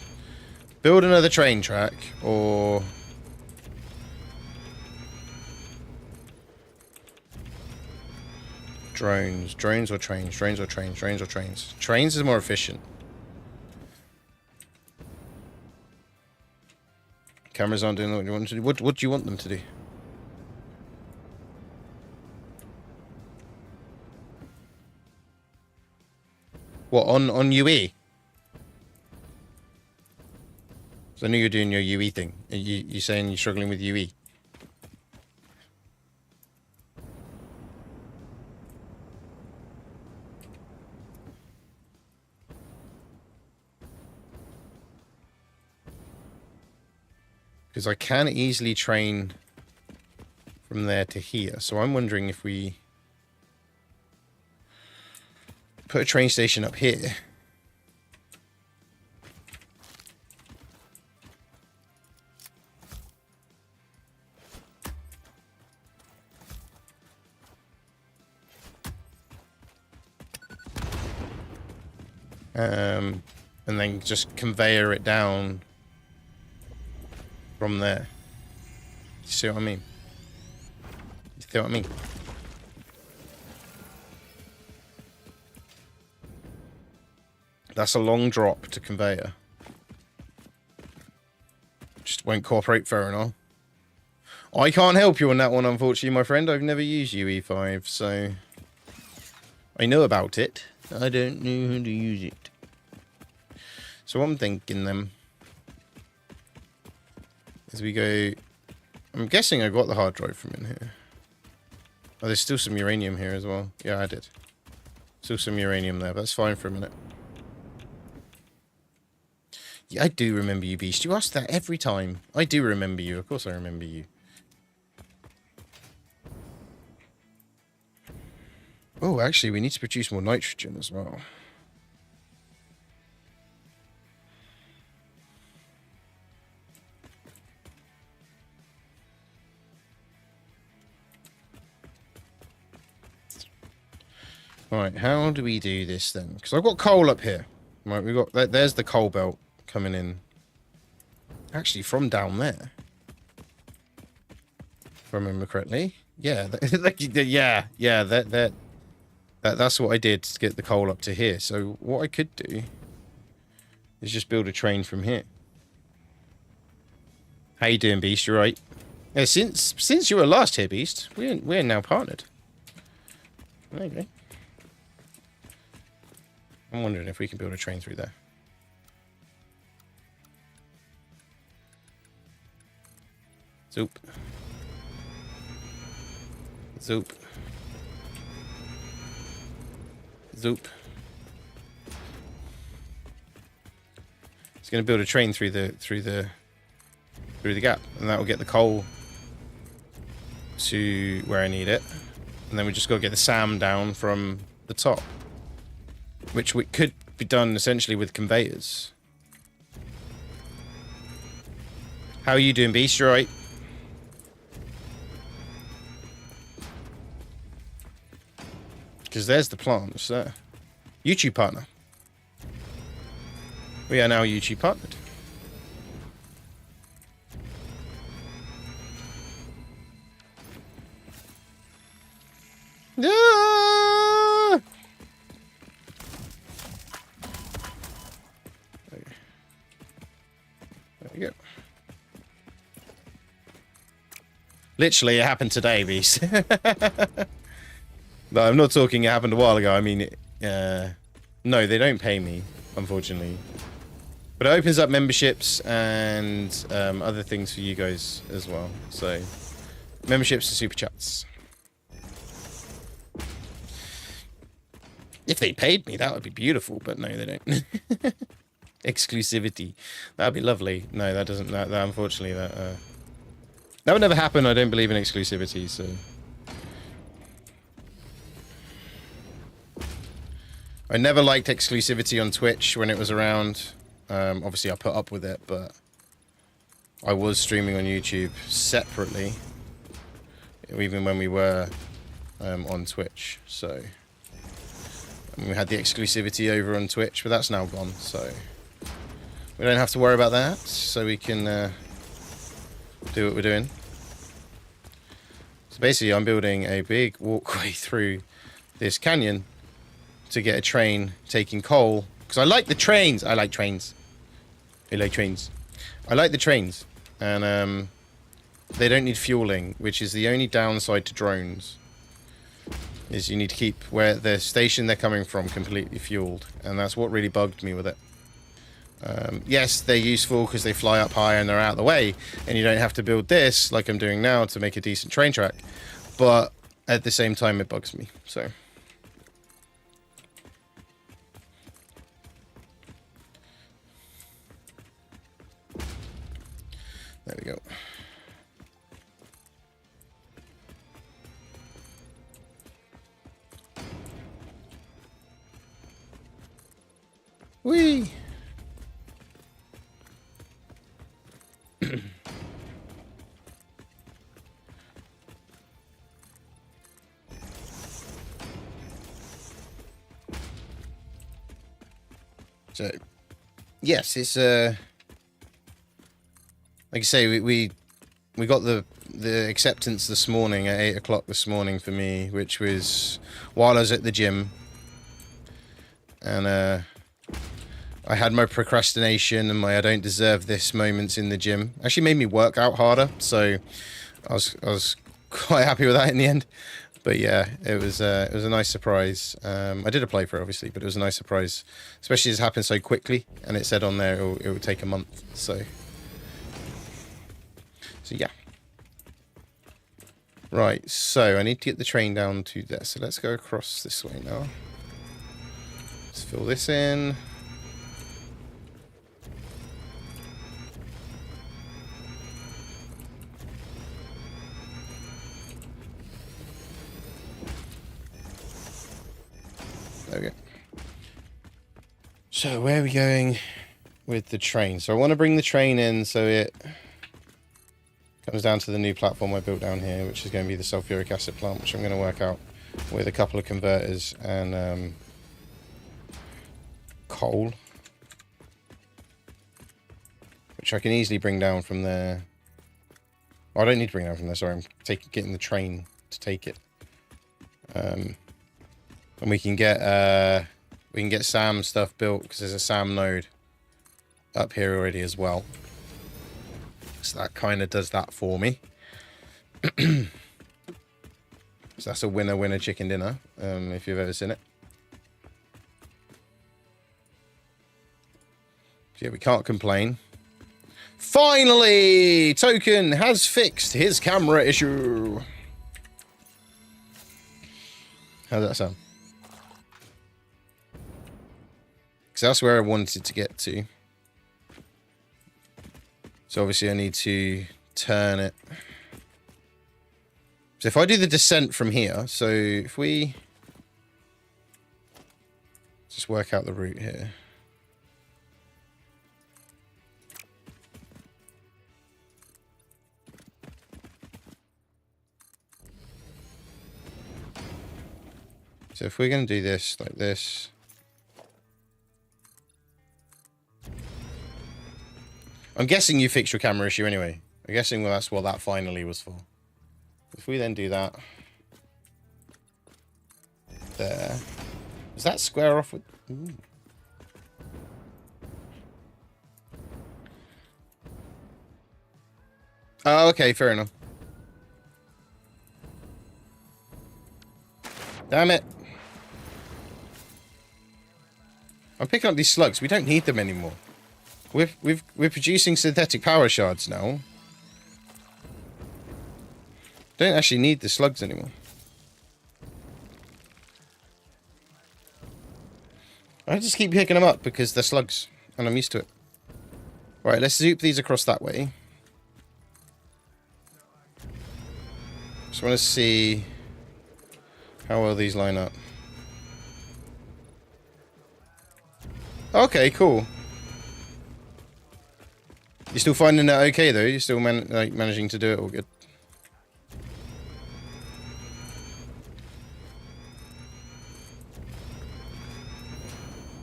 Build another train track, or... Drones. Drones or trains? Drones or trains? Drones or trains? Trains is more efficient. Cameras aren't doing what you want them to do. What do you want them to do? What, on UE? So I knew you were doing your UE thing. You saying you're struggling with UE? Because I can easily train from there to here. So I'm wondering if we put a train station up here. And then just conveyor it down from there. You see what I mean? You see what I mean? That's a long drop to conveyor. Just won't cooperate very enough. I can't help you on that one, unfortunately, my friend. I've never used UE5, so I know about it. I don't know how to use it. So what I'm thinking then is we go... I'm guessing I got the hard drive from in here. Oh, there's still some uranium here as well. Yeah, I did. Still some uranium there, but that's fine for a minute. Yeah, I do remember you, Beast. You ask that every time. I do remember you. Of course I remember you. Oh, actually, we need to produce more nitrogen as well. Right, how do we do this then? Because I've got coal up here. Right, we got there's the coal belt coming in. Actually, from down there, if I remember correctly. Yeah, yeah. That's what I did to get the coal up to here. So what I could do is just build a train from here. How you doing, Beast? You're right. Yeah, since you were last here, Beast, we're now partnered. There you go. I'm wondering if we can build a train through there. Soup. Zoop. Zoop. It's going to build a train through the gap, and that will get the coal to where I need it, and then we just got to get the SAM down from the top, which could be done essentially with conveyors. How are you doing, Beast? You alright? Because there's the plants there. YouTube partner. We are now YouTube partnered. Ah! There you go. Literally, it happened today, Beast. No, I'm not talking it happened a while ago. I mean, no, they don't pay me, unfortunately. But it opens up memberships and other things for you guys as well. So, memberships and super chats. If they paid me, that would be beautiful. But no, they don't. Exclusivity. That would be lovely. No, that doesn't. That unfortunately, that would never happen. I don't believe in exclusivity. So. I never liked exclusivity on Twitch when it was around. Obviously, I put up with it, but I was streaming on YouTube separately, even when we were on Twitch. So we had the exclusivity over on Twitch, but that's now gone. So we don't have to worry about that. So we can do what we're doing. So basically, I'm building a big walkway through this canyon to get a train taking coal, because I like the trains. I like trains. I like trains. I like the trains, and they don't need fueling, which is the only downside to drones. Is you need to keep where the station they're coming from completely fueled, and that's what really bugged me with it. Yes, they're useful because they fly up high and they're out of the way, and you don't have to build this like I'm doing now to make a decent train track. But at the same time, it bugs me. So. There we go. Whee! So, yes, it's like I say, we got the acceptance this morning at 8 o'clock this morning for me, which was while I was at the gym, and I had my procrastination and my I don't deserve this moments in the gym. Actually made me work out harder, so I was quite happy with that in the end. But yeah, it was a nice surprise. I did a playthrough obviously, but it was a nice surprise, especially as it happened so quickly, and it said on there it would take a month. So yeah. Right, so I need to get the train down to there. So let's go across this way now. Let's fill this in. There we go. So where are we going with the train? So I want to bring the train in so it comes down to the new platform I built down here, which is going to be the sulfuric acid plant, which I'm going to work out with a couple of converters and coal, which I can easily bring down from there. Oh, I don't need to bring it down from there, sorry, I'm getting the train to take it. And we can get SAM stuff built because there's a SAM node up here already as well. So that kind of does that for me. So that's a winner chicken dinner, if you've ever seen it. So yeah, we can't complain. Finally, Token has fixed his camera issue. How does that sound? Because that's where I wanted to get to. So obviously I need to turn it. So if I do the descent from here, so if we just work out the route here. So if we're going to do this like this. I'm guessing you fixed your camera issue anyway. I'm guessing well, that's what that finally was for. If we then do that. There. Does that square off with... Ooh. Oh, okay, fair enough. Damn it. I'm picking up these slugs. We don't need them anymore. We're producing synthetic power shards now. Don't actually need the slugs anymore. I just keep picking them up because they're slugs. And I'm used to it. Right, let's zoop these across that way. Just want to see how well these line up. Okay, cool. You're still finding it okay, though? You're still managing to do it all good?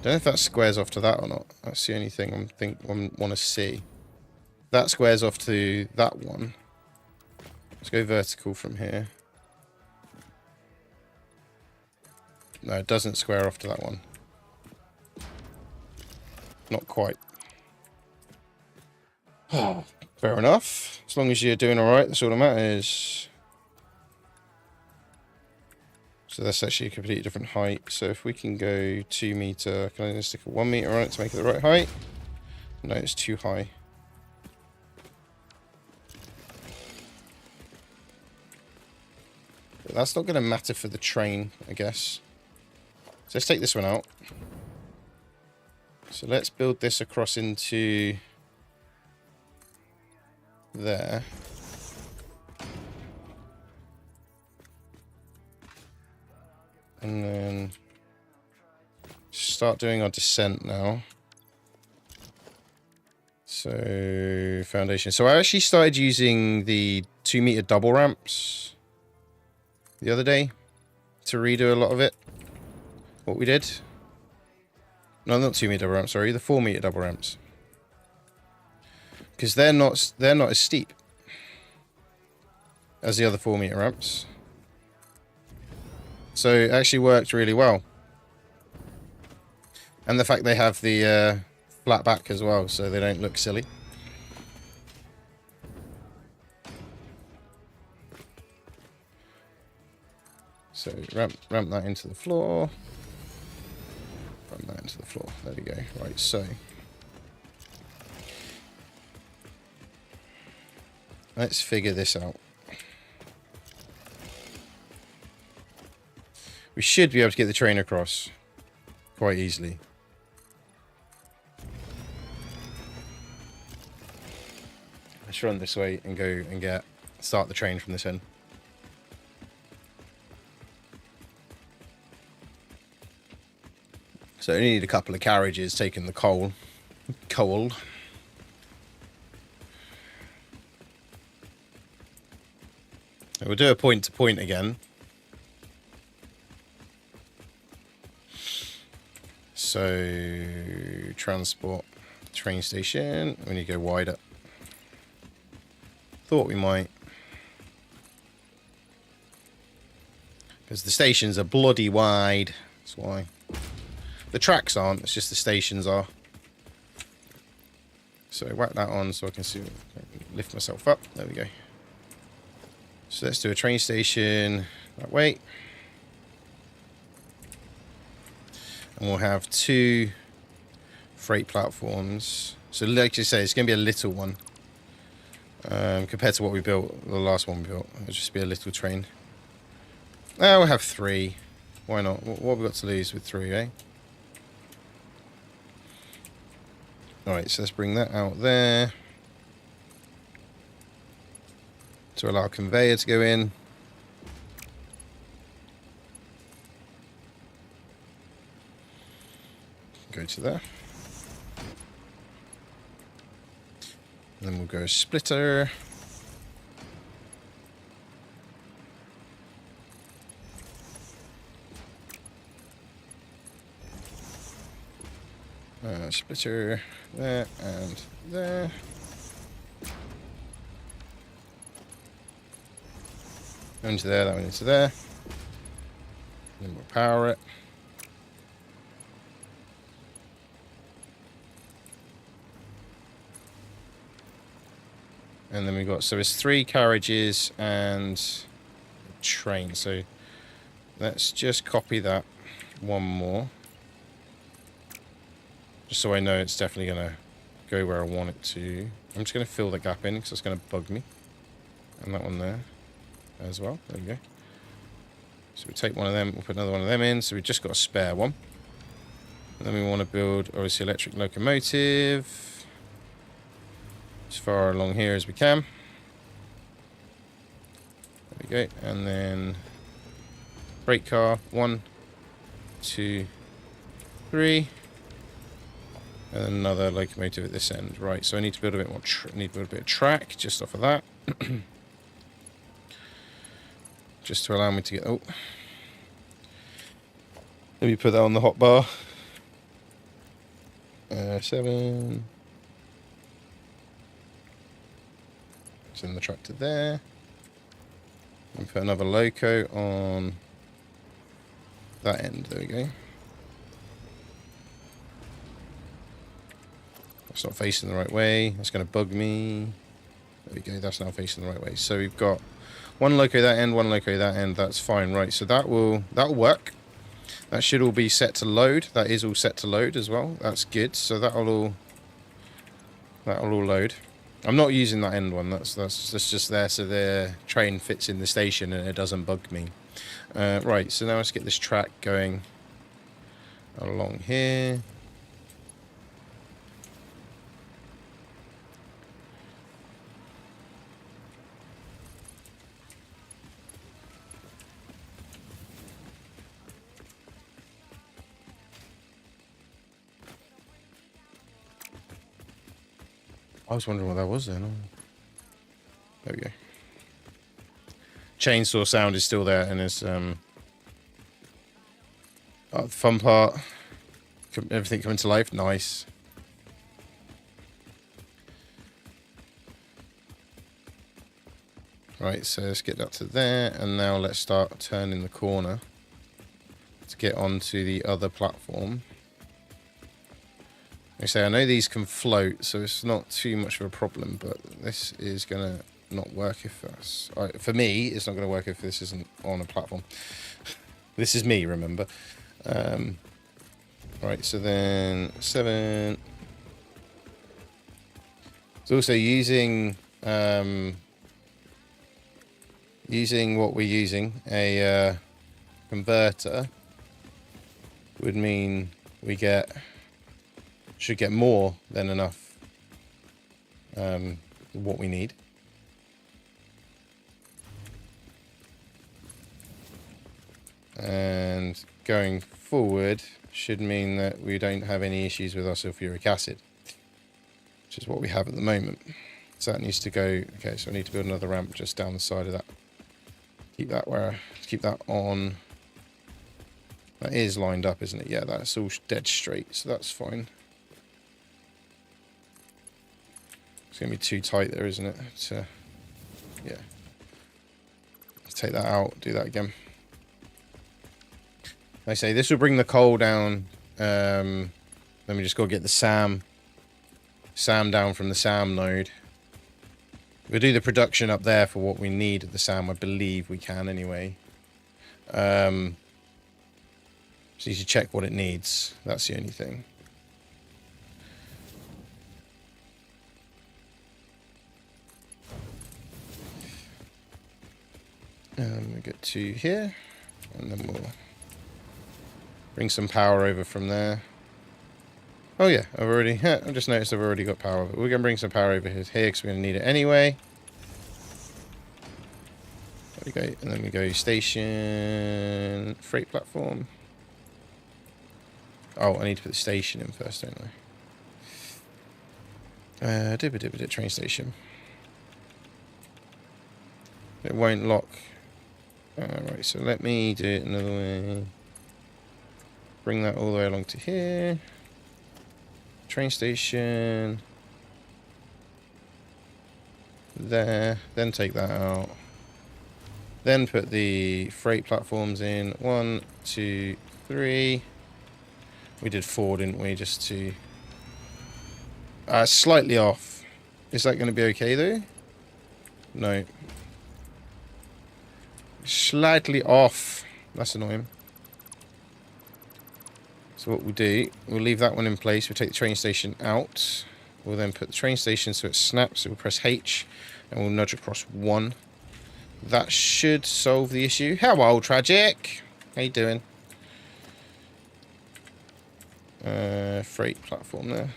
Don't know if that squares off to that or not. That's the only thing I want to see. That squares off to that one. Let's go vertical from here. No, it doesn't square off to that one. Not quite. Oh, fair enough. As long as you're doing alright, that's all that matters. So that's actually a completely different height. So if we can go 2 meter, can I just stick a 1 meter on it to make it the right height? No, it's too high. But that's not going to matter for the train, I guess. So let's take this one out. So let's build this across into there. And then start doing our descent now. So foundation. So I actually started using the 2 meter double ramps the other day to redo a lot of it. What we did. No, not 2 meter double ramps, sorry, the 4 meter double ramps. Because they're not as steep as the other 4 meter ramps. So it actually worked really well. And the fact they have the flat back as well, so they don't look silly. So ramp that into the floor. Ramp that into the floor. There we go. Right, so let's figure this out. We should be able to get the train across quite easily. Let's run this way and go and start the train from this end. So I only need a couple of carriages taking the coal. And we'll do a point to point again. So, transport, train station. We need to go wider. Thought we might. Because the stations are bloody wide. That's why. The tracks aren't, it's just the stations are. So, whack that on so I can see, lift myself up. There we go. So, let's do a train station that way. And we'll have 2 freight platforms. So like you say, it's going to be a little one. Compared to what we built, the last one we built. It'll just be a little train. We'll have 3. Why not? What have we got to lose with 3, eh? Alright, so let's bring that out there. To allow conveyor to go in. Go to there. And then we'll go splitter. Splitter there and there. That one into there, that one into there. Then we'll power it. And then we've got, so it's 3 carriages and a train. So let's just copy that one more. Just so I know it's definitely going to go where I want it to. I'm just going to fill the gap in because it's going to bug me. And that one there as well. There we go. So we take one of them, we'll put another one of them in. So we've just got a spare one. And then we want to build, obviously, electric locomotive. As far along here as we can. There we go. And then brake car. 1, 2, 3. And then another locomotive at this end. Right, so I need to build a bit more. Need to build a bit of track just off of that. Just to allow me to get. Oh, let me put that on the hotbar. 7. Send the tractor there. And put another loco on that end. There we go. That's not facing the right way. That's going to bug me. There we go. That's now facing the right way. So we've got one loco that end, one loco that end. That's fine, right? So that'll work. That should all be set to load. That is all set to load as well. That's good. So that'll all load. I'm not using that end one. That's just there so the train fits in the station and it doesn't bug me. Right. So now let's get this track going along here. I was wondering what that was then. Oh. There we go. Chainsaw sound is still there, and it's the fun part. Everything coming to life. Nice. Right, so let's get that to there, and now let's start turning the corner to get onto the other platform. Like I say, I know these can float, so it's not too much of a problem, but this is going to not work if that's... for me, it's not going to work if this isn't on a platform. This is me, remember. Right, so then 7... It's also using what we're using, a converter, would mean we should get more than enough what we need. And going forward should mean that we don't have any issues with our sulfuric acid, which is what we have at the moment. So that needs to go. Okay, so I need to build another ramp just down the side of that. Keep that on. That is lined up, isn't it? Yeah, that's all dead straight, so that's fine. It's going to be too tight there, isn't it? Yeah. Let's take that out, do that again. Like I say, this will bring the coal down. Then we just got to get the SAM down from the SAM node. We'll do the production up there for what we need at the SAM. I believe we can anyway. So you should check what it needs. That's the only thing. We get to here, and then we'll Bring some power over from there. Oh yeah, I just noticed I've already got power. But we're going to bring some power over here because we're going to need it anyway. There we go. And then we go station, freight platform. Oh, I need to put the station in first, don't I? Train station. It won't lock. Right, so let me do it another way. Bring that all the way along to here. Train station. There. Then take that out. Then put the freight platforms in. 1, 2, 3. We did 4, didn't we? Just to... slightly off. Is that going to be okay, though? No. Slightly off. That's annoying. So what we'll do, we'll leave that one in place. We'll take the train station out. We'll then put the train station so it snaps. So we'll press H and we'll nudge across 1. That should solve the issue. Hello, Tragic. How you doing? Freight platform there.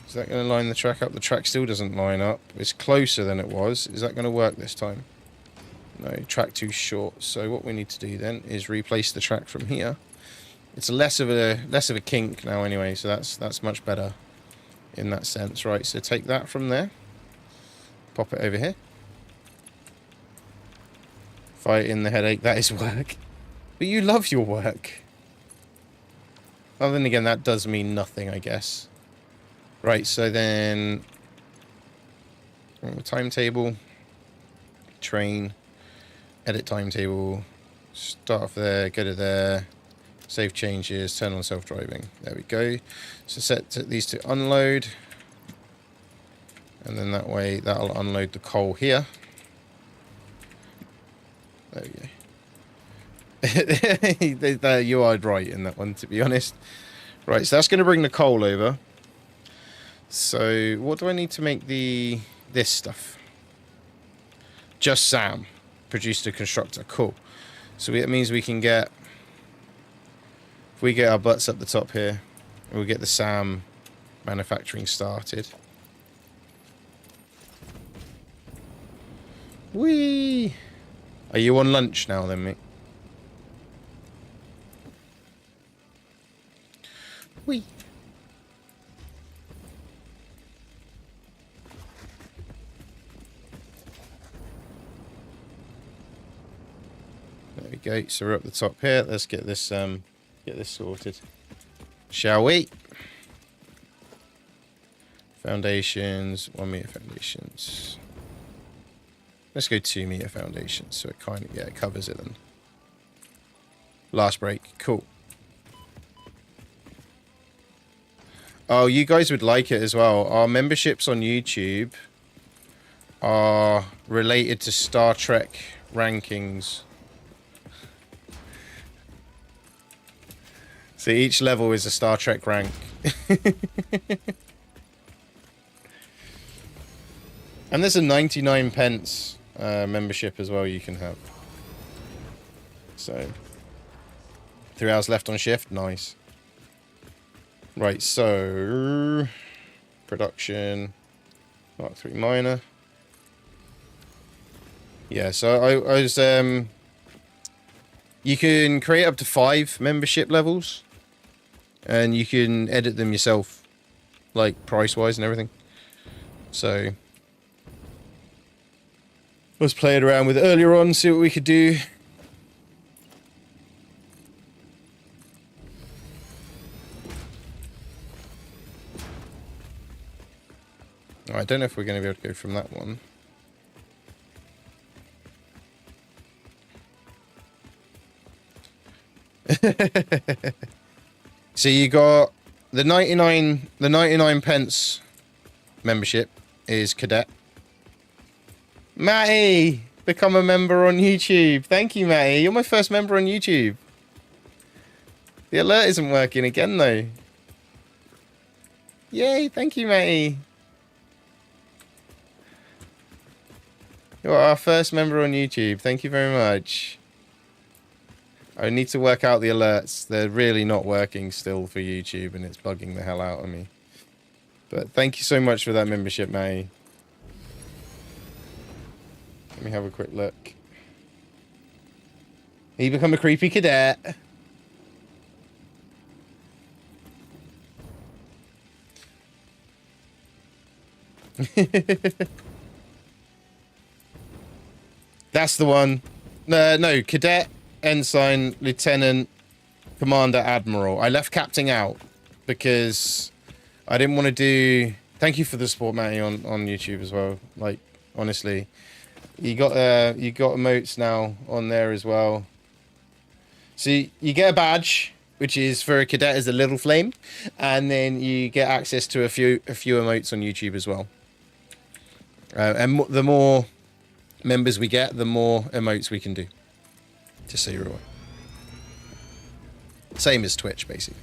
Is that going to line the track up? The track still doesn't line up. It's closer than it was. Is that going to work this time? No, track too short. So what we need to do then is replace the track from here. It's less of a kink now anyway, so that's much better in that sense. Right, so take that from there. Pop it over here. Fight in the headache. That is work. But you love your work. Well, then again, that does mean nothing, I guess. Right, so then timetable, train, edit timetable, start off there, go to there, save changes, turn on self-driving. There we go. So set these to unload, and then that way that'll unload the coal here. There we go. You are right in that one, to be honest. Right, so that's going to bring the coal over. So, what do I need to make this stuff? Just SAM. Produced a constructor. Cool. So, it means we can get... If we get our butts up the top here, we'll get the SAM manufacturing started. Whee! Are you on lunch now then, mate? Whee! There we go. So we're up the top here. Let's get this sorted, shall we? Foundations, 1 meter foundations. Let's go 2 meter foundations. So it kind of it covers it then. Last break, cool. Oh, you guys would like it as well. Our memberships on YouTube are related to Star Trek rankings. So each level is a Star Trek rank. And there's a 99 pence membership as well you can have. So 3 hours left on shift. Nice. Right, so production Mark 3 minor. Yeah, so I was you can create up to 5 membership levels. And you can edit them yourself, like price-wise and everything. So I was playing around with it earlier on, see what we could do. I don't know if we're going to be able to go from that one. So you got the 99 pence membership is cadet. Matty, become a member on YouTube. Thank you, Matty. You're my first member on YouTube. The alert isn't working again though. Yay, thank you, Matty. You're our first member on YouTube. Thank you very much. I need to work out the alerts. They're really not working still for YouTube, and it's bugging the hell out of me. But thank you so much for that membership, May. Let me have a quick look. You become a creepy cadet. That's the one. No, cadet, ensign, lieutenant, commander, admiral. I left captain out because I didn't want to do... Thank you for the support, Matty, on YouTube as well. Like, honestly. You got emotes now on there as well. So you get a badge, which is for a cadet as a little flame, and then you get access to a few emotes on YouTube as well. And the more members we get, the more emotes we can do. Just so you're aware. Same as Twitch, basically.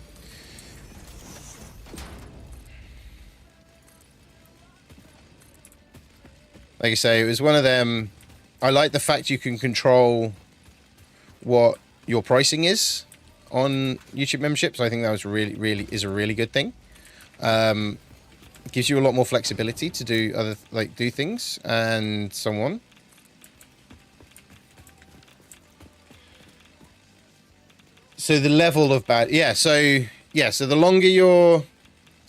Like I say, it was one of them. I like the fact you can control what your pricing is on YouTube memberships. I think that was really is a really good thing. It gives you a lot more flexibility to do do things and so on. So the level of so the longer you're...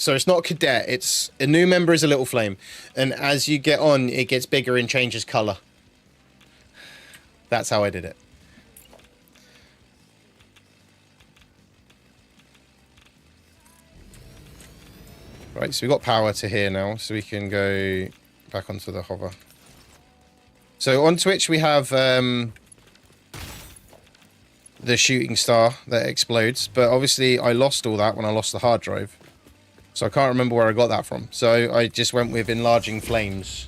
So it's not cadet, it's a new member is a little flame. And as you get on, it gets bigger and changes color. That's how I did it. Right, so we've got power to here now, so we can go back onto the hover. So on Twitch, we have the shooting star that explodes. But obviously, I lost all that when I lost the hard drive. So I can't remember where I got that from. So I just went with enlarging flames,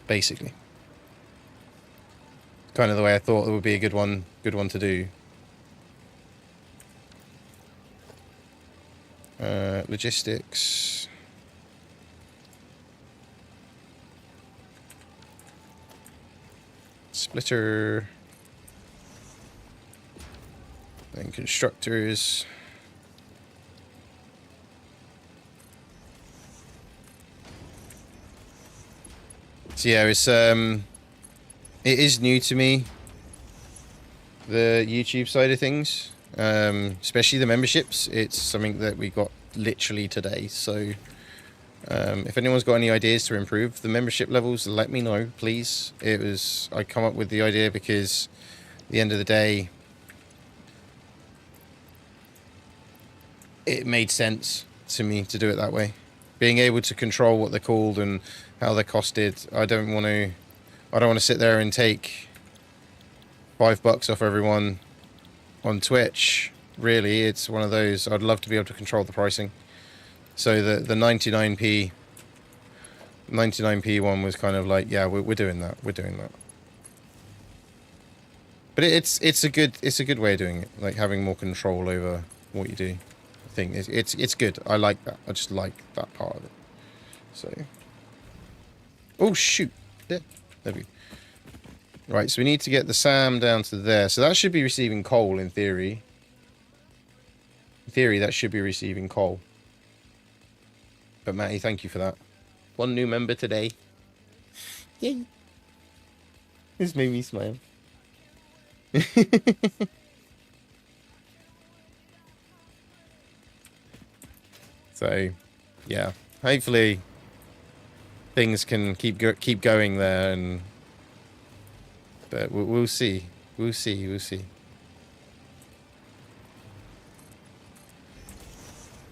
basically. Kind of the way I thought it would be a good one to do. Logistics. Splitter. Then constructors. So yeah, it is new to me, the YouTube side of things, especially the memberships. It's something that we got literally today. So if anyone's got any ideas to improve the membership levels, let me know, please. I come up with the idea because at the end of the day, it made sense to me to do it that way. Being able to control what they're called and how they're costed. I don't want to sit there and take $5 off everyone on Twitch. Really, it's one of those. I'd love to be able to control the pricing. So the 99p one was kind of like, yeah, we're doing that. We're doing that. But it's a good way of doing it. Like having more control over what you do. I think it's good. I like that. I just like that part of it. So. Oh shoot! There we go. Right, so we need to get the SAM down to there. So that should be receiving coal in theory. In theory, that should be receiving coal. But Matty, thank you for that. One new member today. Yay! This made me smile. So, yeah. Hopefully, things can keep going there, but we'll see. We'll see.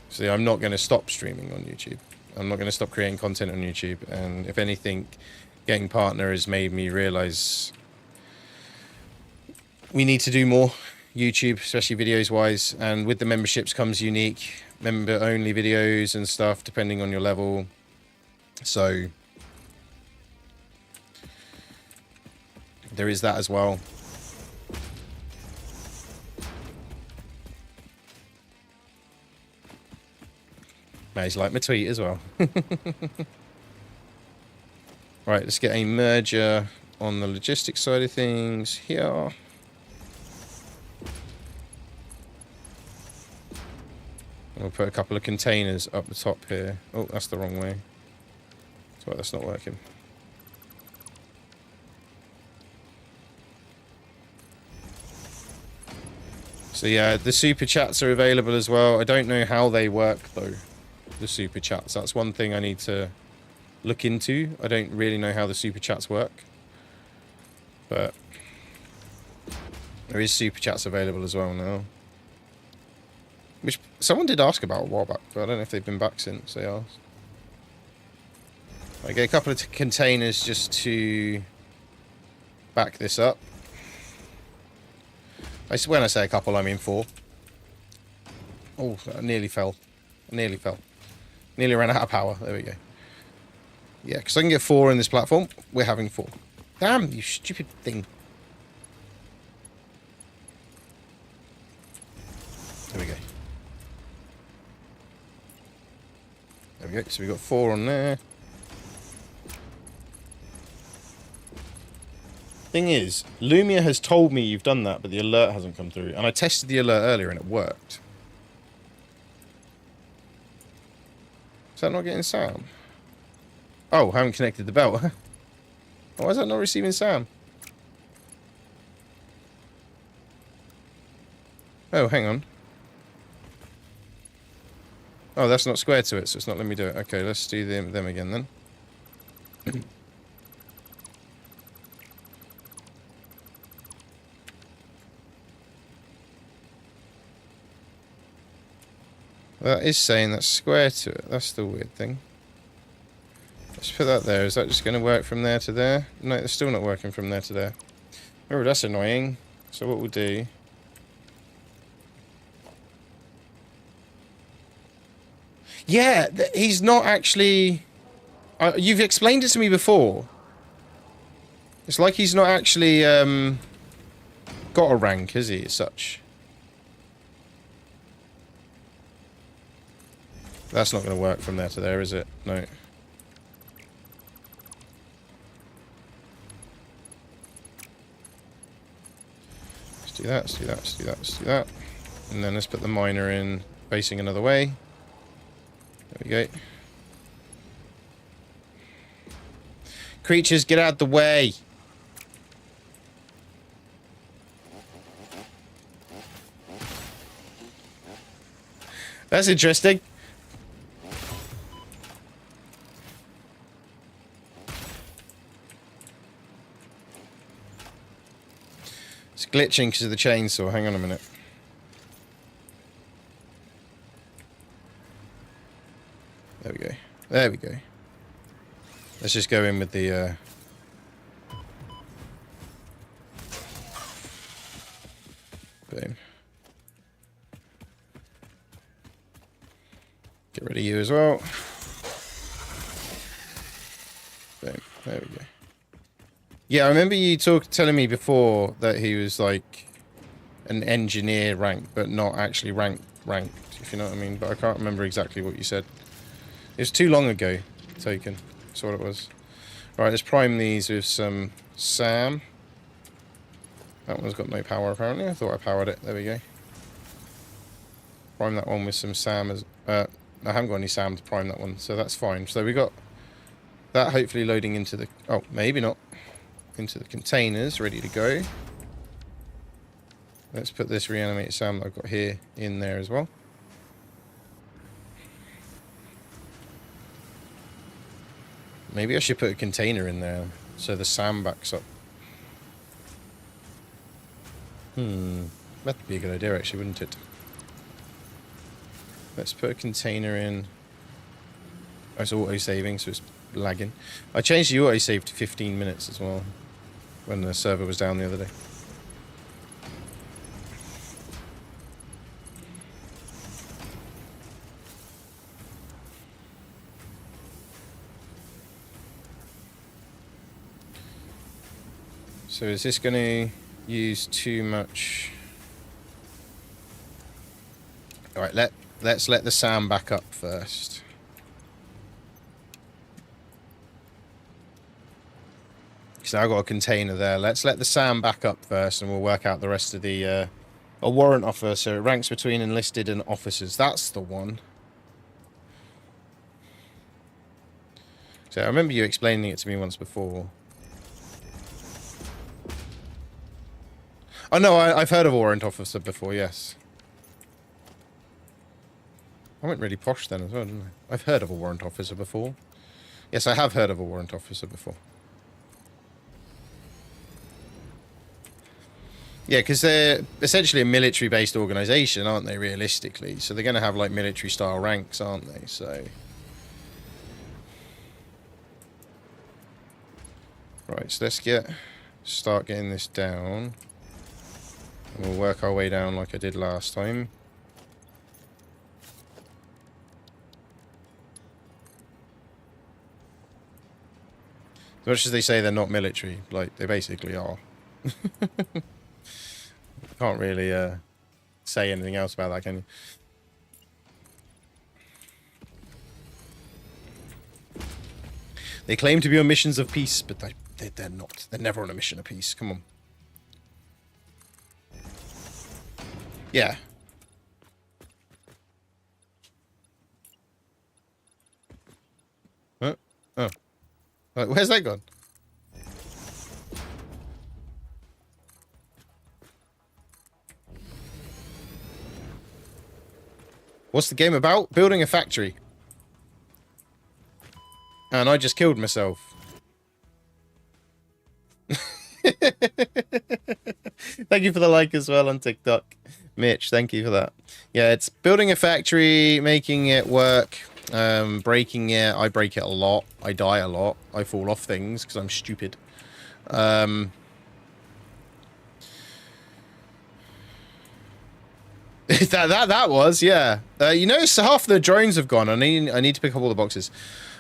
So I'm not going to stop streaming on YouTube. I'm not going to stop creating content on YouTube. And if anything, getting partner has made me realize we need to do more YouTube, especially videos wise. And with the memberships comes unique member only videos and stuff, depending on your level. So there is that as well. Nice, like my tweet as well. Right, let's get a merger on the logistics side of things here. We'll put a couple of containers up the top here. Oh, that's the wrong way. Sorry, that's not working. So yeah, the super chats are available as well. I don't know how they work though, the super chats. That's one thing I need to look into. I don't really know how the super chats work. But there is super chats available as well now. Which someone did ask about a while back, but I don't know if they've been back since they asked. I get a couple of containers just to back this up. When I say a couple, I mean 4. Oh, I nearly fell. Nearly ran out of power. There we go. Yeah, because I can get 4 in this platform. We're having 4. Damn, you stupid thing. There we go. There we go. So we got 4 on there. Thing is, Lumia has told me you've done that, but the alert hasn't come through. And I tested the alert earlier and it worked. Is that not getting Sam? Oh, I haven't connected the belt. Why is that not receiving Sam? Oh, hang on. Oh, that's not square to it, so it's not letting me do it. Okay, let's do them again then. That is saying that's square to it. That's the weird thing. Let's put that there. Is that just going to work from there to there? No, it's still not working from there to there. Oh, that's annoying. So what we'll do... Yeah, he's not actually... you've explained it to me before. It's like he's not actually got a rank, is he, as such? That's not going to work from there to there, is it? No. Let's do that, let's do that, let's do that, let's do that. And then let's put the miner in, facing another way. There we go. Creatures, get out the way! That's interesting. It's glitching because of the chainsaw. Hang on a minute. There we go. There we go. Let's just go in with the... Boom. Get rid of you as well. Boom. There we go. Yeah, I remember you telling me before that he was like an engineer rank, but not actually ranked, if you know what I mean. But I can't remember exactly what you said. It was too long ago, Token. That's what it was. Right, let's prime these with some SAM. That one's got no power apparently. I thought I powered it. There we go. Prime that one with some SAM. I haven't got any SAM to prime that one, so that's fine. So we got that hopefully loading into the... Oh, maybe not. Into the containers, ready to go. Let's put this reanimated SAM that I've got here in there as well. Maybe I should put a container in there so the SAM backs up. That'd be a good idea actually, wouldn't it? Let's put a container in. Oh, it's auto-saving, so it's lagging. I changed the auto-save to 15 minutes as well when the server was down the other day. So is this going to use too much? Alright, let's let the SAM back up first. So I've got a container there. Let's let the SAM back up first, and we'll work out the rest of the... a warrant officer. It ranks between enlisted and officers. That's the one. So I remember you explaining it to me once before. Oh, no, I've heard of a warrant officer before, yes. I went really posh then as well, didn't I? I've heard of a warrant officer before. Yes, I have heard of a warrant officer before. Yeah, because they're essentially a military-based organization, aren't they, realistically? So they're going to have, like, military-style ranks, aren't they? So... Right, so let's start getting this down. And we'll work our way down like I did last time. As much as they say they're not military, like, they basically are. Can't really say anything else about that, can you? They claim to be on missions of peace, but they're not. They're never on a mission of peace. Come on. Yeah. Huh? Oh. Where's that gone? What's the game about? Building a factory. And I just killed myself. Thank you for the like as well on TikTok. Mitch, thank you for that. Yeah, it's building a factory, making it work, breaking it. I break it a lot. I die a lot. I fall off things because I'm stupid. That was, yeah. You notice half the drones have gone. I need to pick up all the boxes.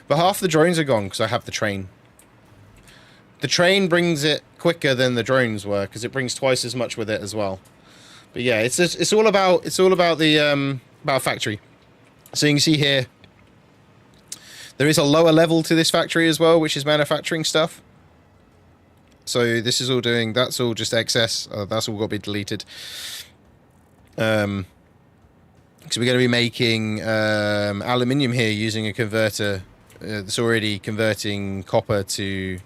But half the drones are gone because I have the train. The train brings it quicker than the drones were because it brings twice as much with it as well. But yeah, it's all about the about factory. So you can see here there is a lower level to this factory as well, which is manufacturing stuff. So this is all doing, that's all just excess. That's all got to be deleted. So we're going to be making aluminium here using a converter that's already converting copper to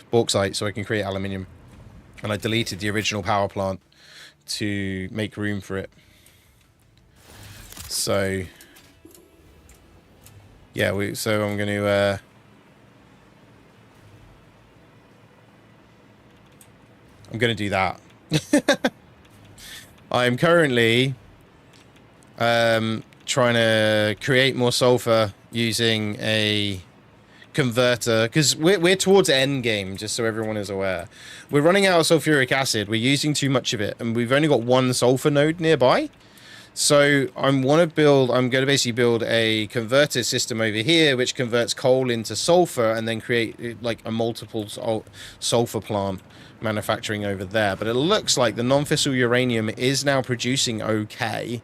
bauxite, so I can create aluminium. And I deleted the original power plant to make room for it. So yeah, so I'm going to do that. I'm currently trying to create more sulfur using a converter, because we're towards end game, just so everyone is aware. We're running out of sulfuric acid. We're using too much of it, and we've only got one sulfur node nearby. So I'm going to basically build a converter system over here, which converts coal into sulfur, and then create like a multiple sulfur plant manufacturing over there. But it looks like the non-fissile uranium is now producing okay,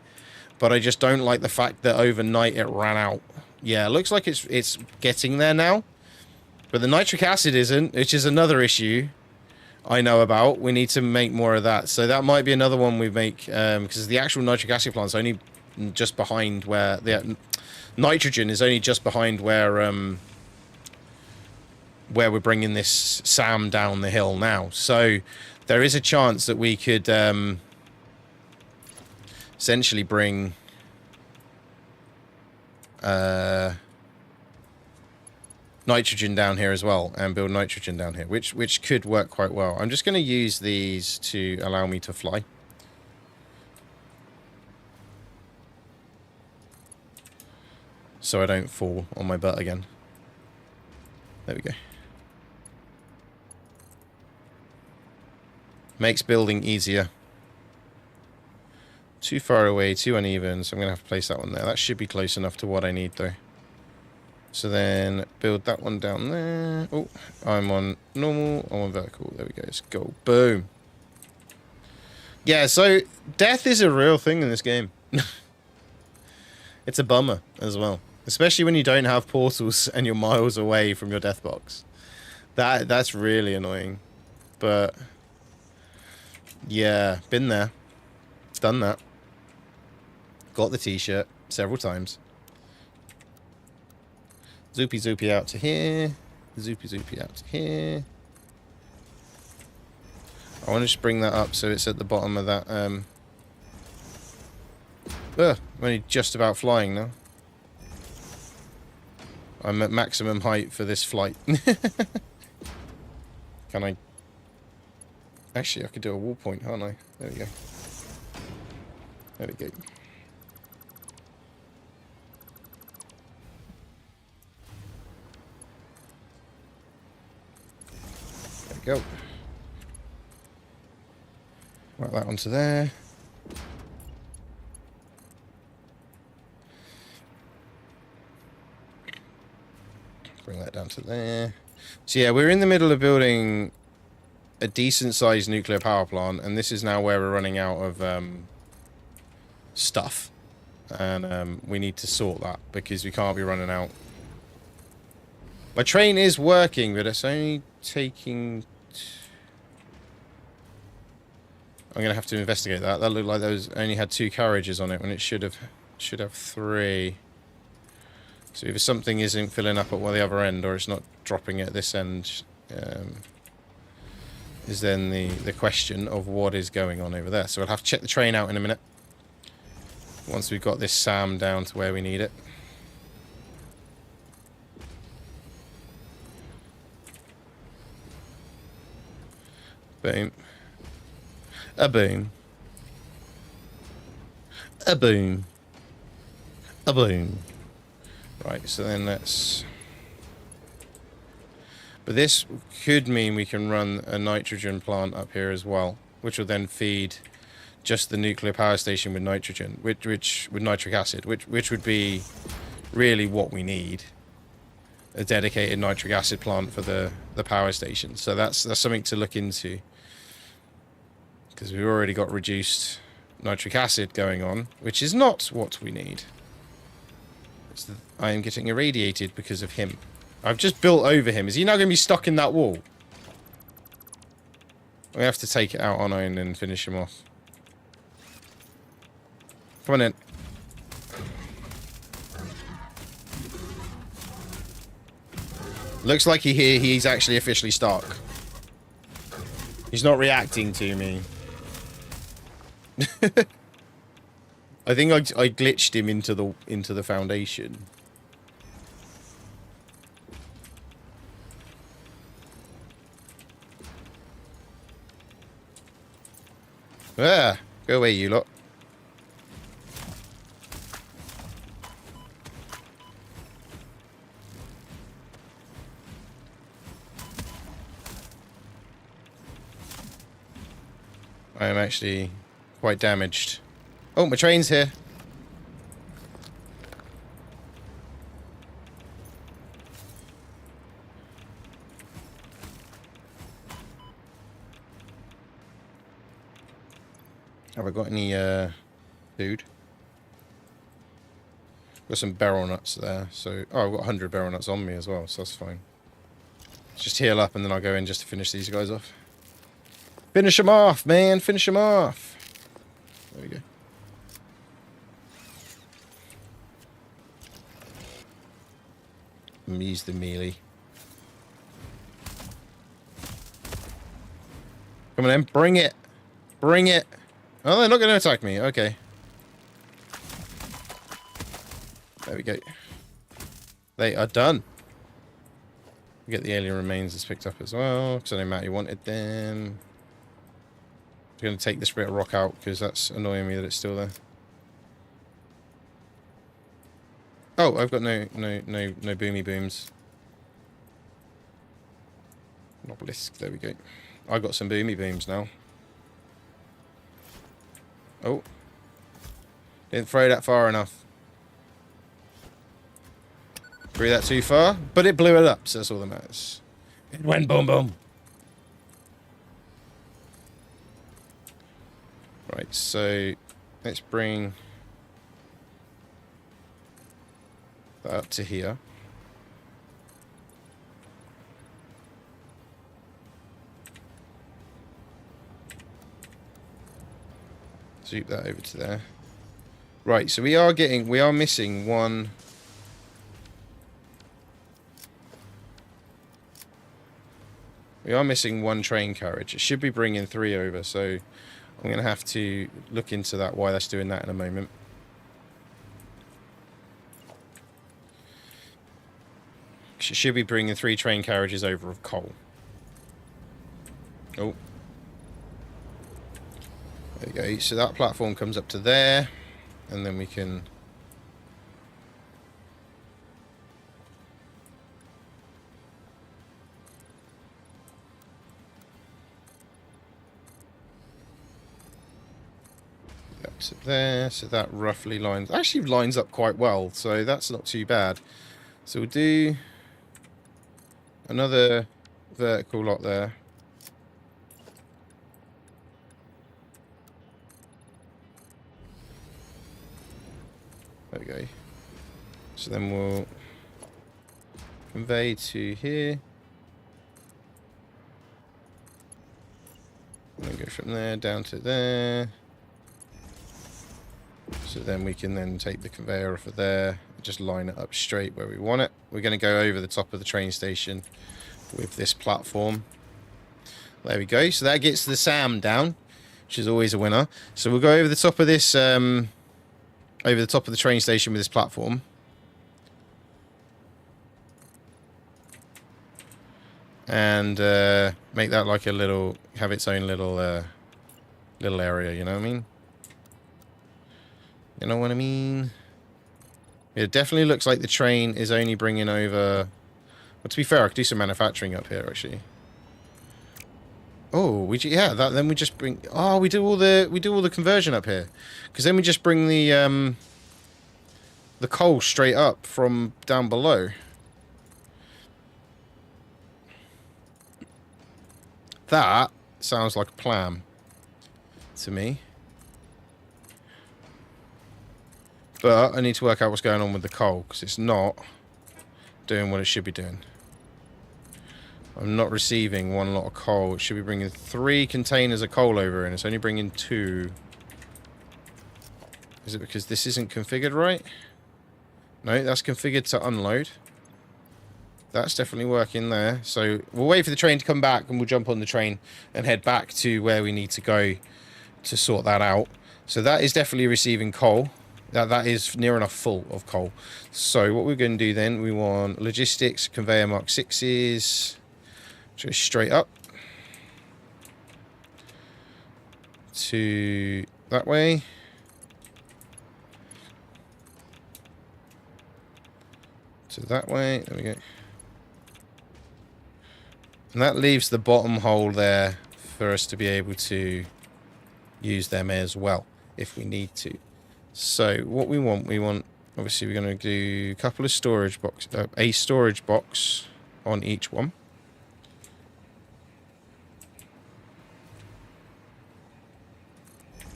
but I just don't like the fact that overnight it ran out. Yeah, it looks like it's getting there now, but the nitric acid isn't, which is another issue I know about. We need to make more of that, so that might be another one we make, because the actual nitric acid plant's only just behind where the nitrogen is only just behind where we're bringing this SAM down the hill now. So there is a chance that we could essentially bring nitrogen down here as well, and build nitrogen down here, which could work quite well. I'm just going to use these to allow me to fly. So I don't fall on my butt again. There we go. Makes building easier. Too far away, too uneven, so I'm going to have to place that one there. That should be close enough to what I need, though. So then build that one down there. Oh, I'm on normal, I'm on vertical. There we go. Let's go. Boom. Yeah, so death is a real thing in this game. It's a bummer as well. Especially when you don't have portals and you're miles away from your death box. That's really annoying. but yeah, been there, done that. Got the t-shirt several times. Zoopy zoopy out to here. Zoopy zoopy out to here. I want to just bring that up so it's at the bottom of that. I'm only just about flying now. I'm at maximum height for this flight. Can I? Actually, I could do a wall point, can't I? There we go. There we go. There we go. Write that onto there. Bring that down to there. So yeah, we're in the middle of building a decent-sized nuclear power plant, and this is now where we're running out of stuff. And we need to sort that, because we can't be running out. My train is working, but it's only taking... I'm going to have to investigate that. That looked like those only had 2 carriages on it, when it should have 3. So if something isn't filling up at the other end, or it's not dropping at this end, is then the question of what is going on over there. So we'll have to check the train out in a minute. Once we've got this SAM down to where we need it. Boom. A boom. A boom. A boom. Right, so then let's... But this could mean we can run a nitrogen plant up here as well, which will then feed just the nuclear power station with nitrogen, which with nitric acid, which would be really what we need. A dedicated nitric acid plant for the power station. So that's something to look into. Because we've already got reduced nitric acid going on, which is not what we need. I am getting irradiated because of him. I've just built over him. Is he now going to be stuck in that wall? We have to take it out on and then finish him off. Come on in. Looks like he's actually officially stuck. He's not reacting to me. I think I glitched him into the foundation. Ah, go away, you lot. I am actually quite damaged. Oh, my train's here. Have I got any food? Got some barrel nuts there. So, oh, I've got 100 barrel nuts on me as well, so that's fine. Just heal up and then I'll go in just to finish these guys off. Finish them off, man! Finish them off! There we go. Use the melee. Come on in, bring it! Bring it! Oh, they're not going to attack me. Okay. There we go. They are done. We get the alien remains that's picked up as well, because I know Matty wanted them. I'm going to take this bit of rock out, because that's annoying me that it's still there. Oh, I've got no boomy booms. Obelisk, there we go. I've got some boomy booms now. Oh. Didn't throw that far enough. Threw that too far, but it blew it up, so that's all that matters. It went boom boom. Right, so let's bring that up to here. Zoop that over to there. Right, so we are missing one. We are missing one train carriage. It should be bringing 3 over, so I'm going to have to look into that, why that's doing that in a moment. It should be bringing 3 train carriages over of coal. Oh. There you go. So that platform comes up to there, and then we can... up to there, so that roughly actually lines up quite well, so that's not too bad. So we'll do another vertical lot there. There we go. So then we'll convey to here. And then go from there down to there. So then we can then take the conveyor off of there, just line it up straight where we want it. We're going to go over the top of the train station with this platform. There we go. So that gets the SAM down, which is always a winner. So we'll go over the top of this, over the top of the train station with this platform. And make that like a little, have its own little area, you know what I mean? You know what I mean? It definitely looks like the train is only bringing over... Well, to be fair, I could do some manufacturing up here, actually. Oh, then we just bring... Oh, we do all the conversion up here. Because then we just bring the coal straight up from down below. That sounds like a plan to me. But I need to work out what's going on with the coal, because it's not doing what it should be doing. I'm not receiving one lot of coal. It should be bringing 3 containers of coal over, and it's only bringing 2. Is it because this isn't configured right? No, that's configured to unload. That's definitely working there. So we'll wait for the train to come back, and we'll jump on the train and head back to where we need to go to sort that out. So that is definitely receiving coal. That is near enough full of coal. So what we're going to do then, we want logistics, conveyor mark 6s, go straight up to that way. To that way, there we go. And that leaves the bottom hole there for us to be able to use them as well, if we need to. So what we want, obviously we're going to do a couple of storage boxes, a storage box on each one.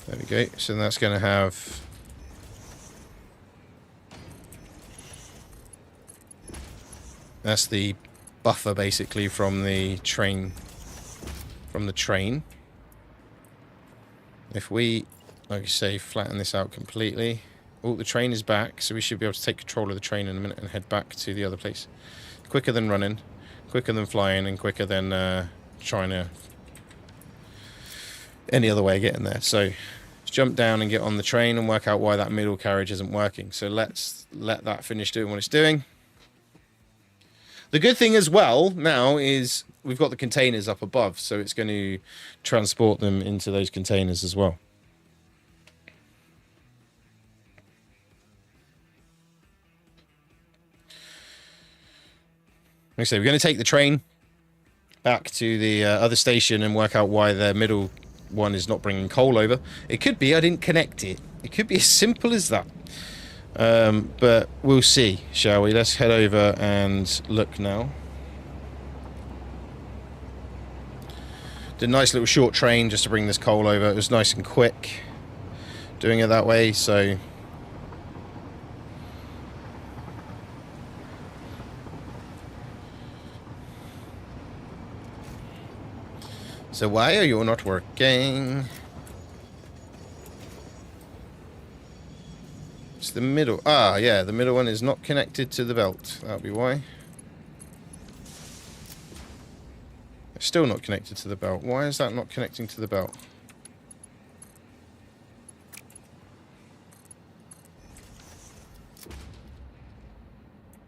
There we go. So that's going to have that's the buffer basically from the train. If we, like I say, flatten this out completely. Oh, the train is back, so we should be able to take control of the train in a minute and head back to the other place. Quicker than running, quicker than flying, and quicker than trying to any other way of getting there. So let's jump down and get on the train and work out why that middle carriage isn't working. So let's let that finish doing what it's doing. The good thing as well now is we've got the containers up above, so it's going to transport them into those containers as well. Like I say, we're going to take the train back to the other station and work out why the middle one is not bringing coal over. It could be I didn't connect it. It could be as simple as that. But we'll see, shall we? Let's head over and look now. Did a nice little short train just to bring this coal over. It was nice and quick doing it that way, so... So why are you not working? the middle. Ah, yeah, the middle one is not connected to the belt. That'll be why. It's still not connected to the belt. Why is that not connecting to the belt?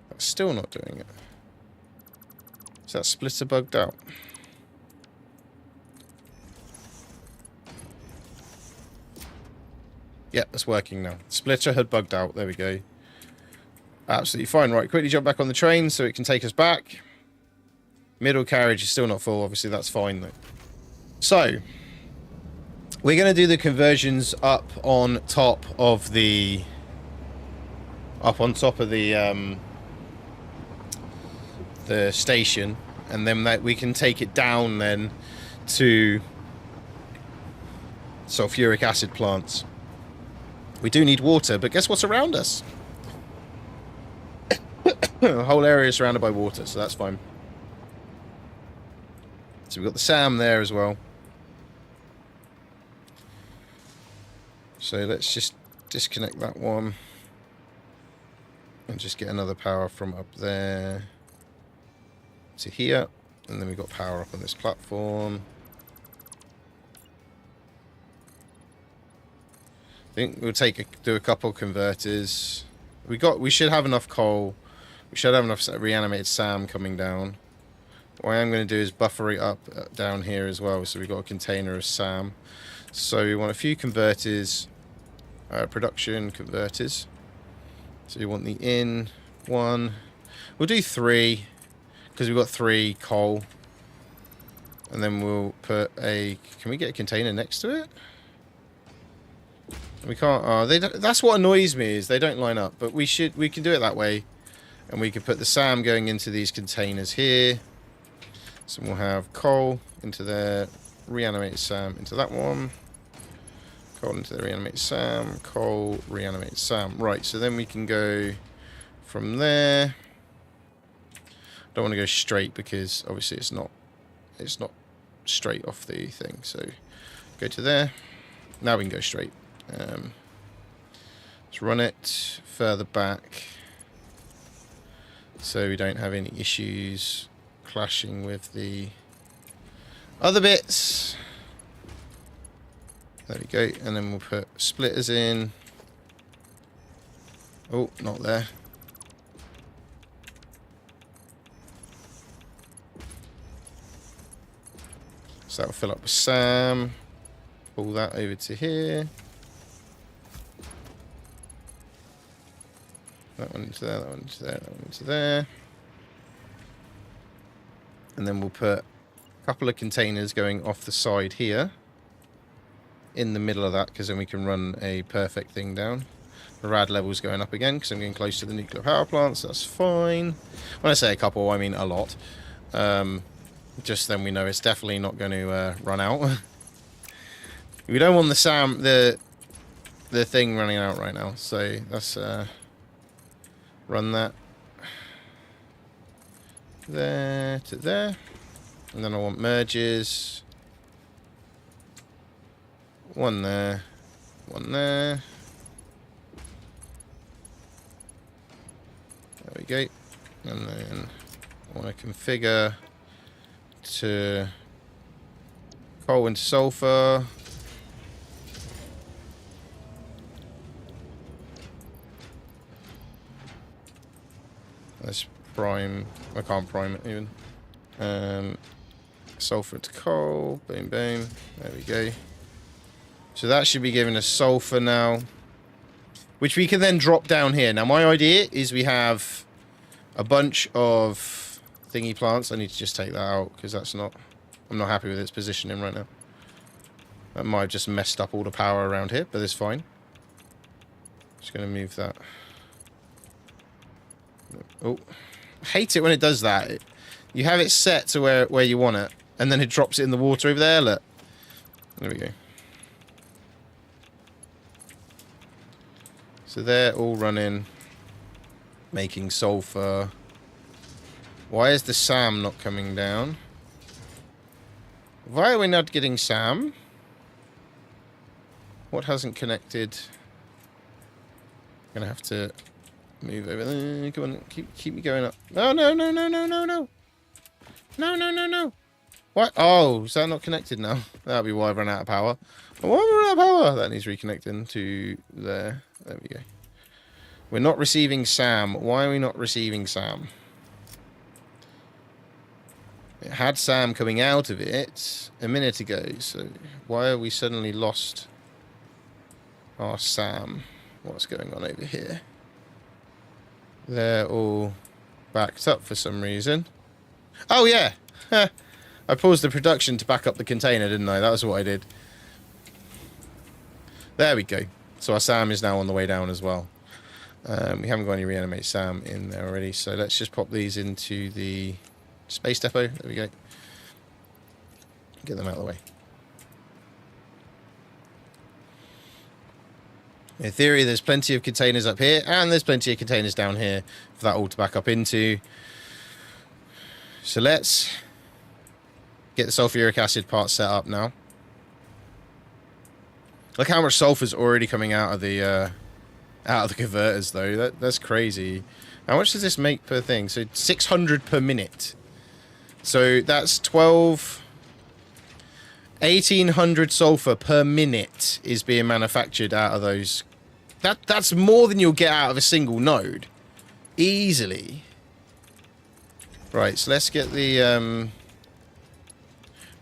That's still not doing it. Is that splitter bugged out? Yeah, it's working now. Splitter had bugged out. There we go. Absolutely fine. Right, quickly jump back on the train so it can take us back. Middle carriage is still not full. Obviously, that's fine, though. So, we're going to do the conversions up on top of the... the station. And then that we can take it down then to sulfuric acid plants. We do need water, but guess what's around us? The whole area is surrounded by water, so that's fine. So we've got the SAM there as well. So let's just disconnect that one. And just get another power from up there to here. And then we've got power up on this platform. I think we'll do a couple converters. We should have enough coal. We should have enough reanimated SAM coming down. What I am going to do is buffer it up down here as well. So we've got a container of SAM. So we want a few converters, production converters. So we want the in one. We'll do 3 because we've got 3 coal. And then we'll put a. Can we get a container next to it? We can't. Oh, that's what annoys me is they don't line up. But we can do it that way, and we can put the SAM going into these containers here. So we'll have coal into there, reanimated SAM into that one, coal into the reanimated SAM, coal, reanimated SAM. Right. So then we can go from there. Don't want to go straight because obviously it's not straight off the thing. So go to there. Now we can go straight. Let's run it further back so we don't have any issues clashing with the other bits. There we go, and then we'll put splitters in. Oh, not there. So that'll fill up with SAM. Pull that over to here. That one into there, that one into there, that one into there. And then we'll put a couple of containers going off the side here. In the middle of that, because then we can run a perfect thing down. The rad level's going up again, because I'm getting close to the nuclear power plants. So that's fine. When I say a couple, I mean a lot. Just then we know it's definitely not going to run out. We don't want the SAM, the thing running out right now. So that's... run that there to there, and then I want merges. One there, one there. There we go. And then I want to configure to coal into sulfur. Let's prime. I can't prime it even. Sulfur to coal. Boom, boom. There we go. So that should be giving us sulfur now, which we can then drop down here. Now, my idea is we have a bunch of thingy plants. I need to just take that out because that's not... I'm not happy with its positioning right now. That might have just messed up all the power around here, but it's fine. Just going to move that. Oh, I hate it when it does that. You have it set to where you want it, and then it drops it in the water over there. Look. There we go. So they're all running, making sulfur. Why is the SAM not coming down? Why are we not getting SAM? What hasn't connected? Gonna have to move over there. Come on, keep me going up. Oh no no no no no no no no no no. What? Oh, is that not connected now? That'll be why I've run out of power. Why have I run out of power? That needs reconnecting to there. There we go. We're not receiving Sam. Why are we not receiving Sam? It had Sam coming out of it a minute ago, so why are we suddenly lost our Sam? What's going on over here? They're all backed up for some reason. Oh, yeah. I paused the production to back up the container, didn't I? That was what I did. There we go. So our Sam is now on the way down as well. We haven't got any reanimate Sam in there already, so let's just pop these into the space depot. There we go. Get them out of the way. In theory, there's plenty of containers up here, and there's plenty of containers down here for that all to back up into. So let's get the sulfuric acid part set up now. Look how much sulfur's already coming out of the converters, though. That's crazy. How much does this make per thing? So 600 per minute. So that's 1,800 sulfur per minute is being manufactured out of those. That's more than you'll get out of a single node. Easily. Right, so let's get the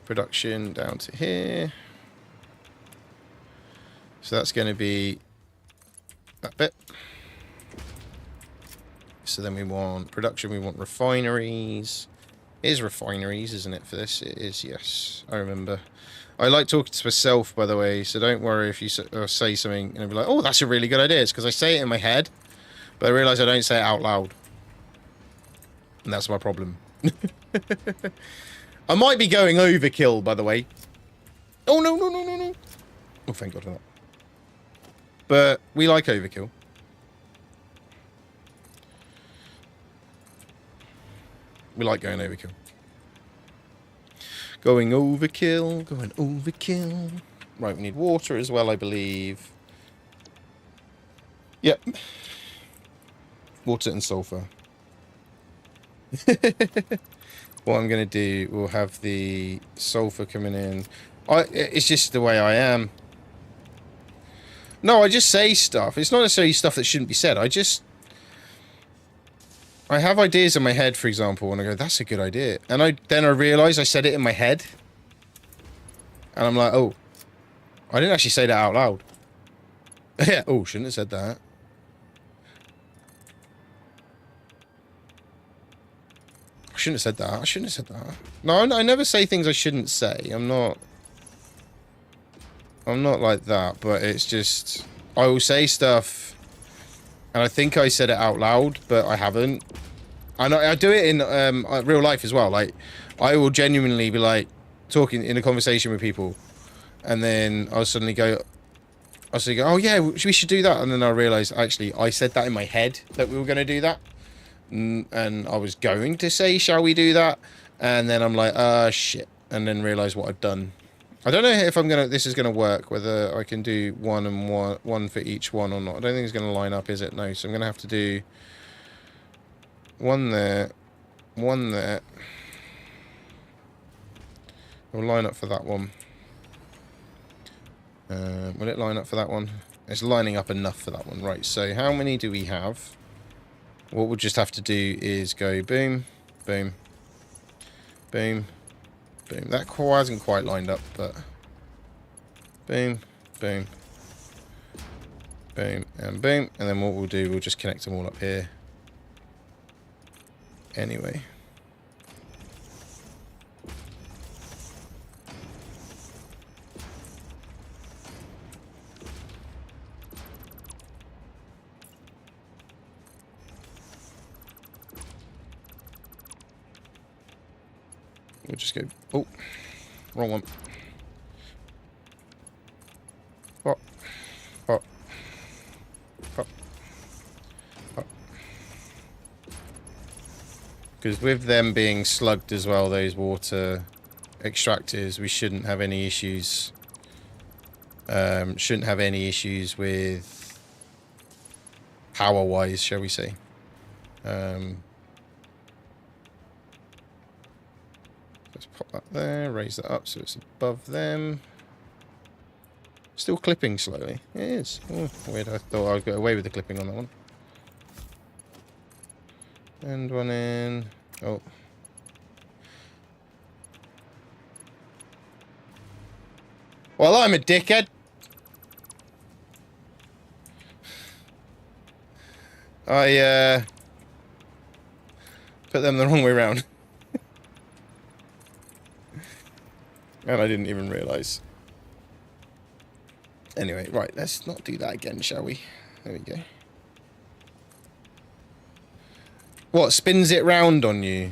production down to here. So that's going to be that bit. So then we want production, we want refineries. It is refineries, isn't it, for this? It is, yes. I remember. I like talking to myself, by the way, so don't worry if you say something and I'll be like, oh, that's a really good idea. It's because I say it in my head, but I realise I don't say it out loud. And that's my problem. I might be going overkill, by the way. Oh, no, no, no, no, no. Oh, thank God for that. But we like overkill. We like going overkill. Going overkill, going overkill. Right, we need water as well, I believe. Yep. Water and sulfur. What I'm going to do, we'll have the sulfur coming in. It's just the way I am. No, I just say stuff. It's not necessarily stuff that shouldn't be said. I have ideas in my head, for example, and I go, that's a good idea. And then I realise I said it in my head. And I'm like, oh, I didn't actually say that out loud. Yeah, oh, shouldn't have said that. I shouldn't have said that. I shouldn't have said that. No, I never say things I shouldn't say. I'm not like that, but it's just, I will say stuff, and I think I said it out loud, but I haven't. And I do it in real life as well. Like, I will genuinely be like talking in a conversation with people, and then I'll suddenly go, oh yeah, we should do that, and then I realise actually I said that in my head that we were going to do that, and I was going to say, shall we do that? And then I'm like, shit, and then realise what I've done. I don't know if this is gonna work, whether I can do one for each one or not. I don't think it's gonna line up, is it? No, so I'm gonna have to do one there, one there. We'll line up for that one. Will it line up for that one? It's lining up enough for that one, right? So how many do we have? What we'll just have to do is go boom, boom, boom. Boom. That core hasn't quite lined up, but boom, boom, boom, and boom. And then what we'll do, we'll just connect them all up here. Anyway. We'll just go, oh, wrong one. Pop, pop, pop, pop. Because with them being slugged as well, those water extractors, we shouldn't have any issues. Shouldn't have any issues with power-wise, shall we say. Let's pop that there, raise that up so it's above them. Still clipping slowly. It is. Oh, weird. I thought I'd get away with the clipping on that one. And one in. Oh. Well, I'm a dickhead. I put them the wrong way round. And I didn't even realise. Anyway, right, let's not do that again, shall we? There we go. What, spins it round on you?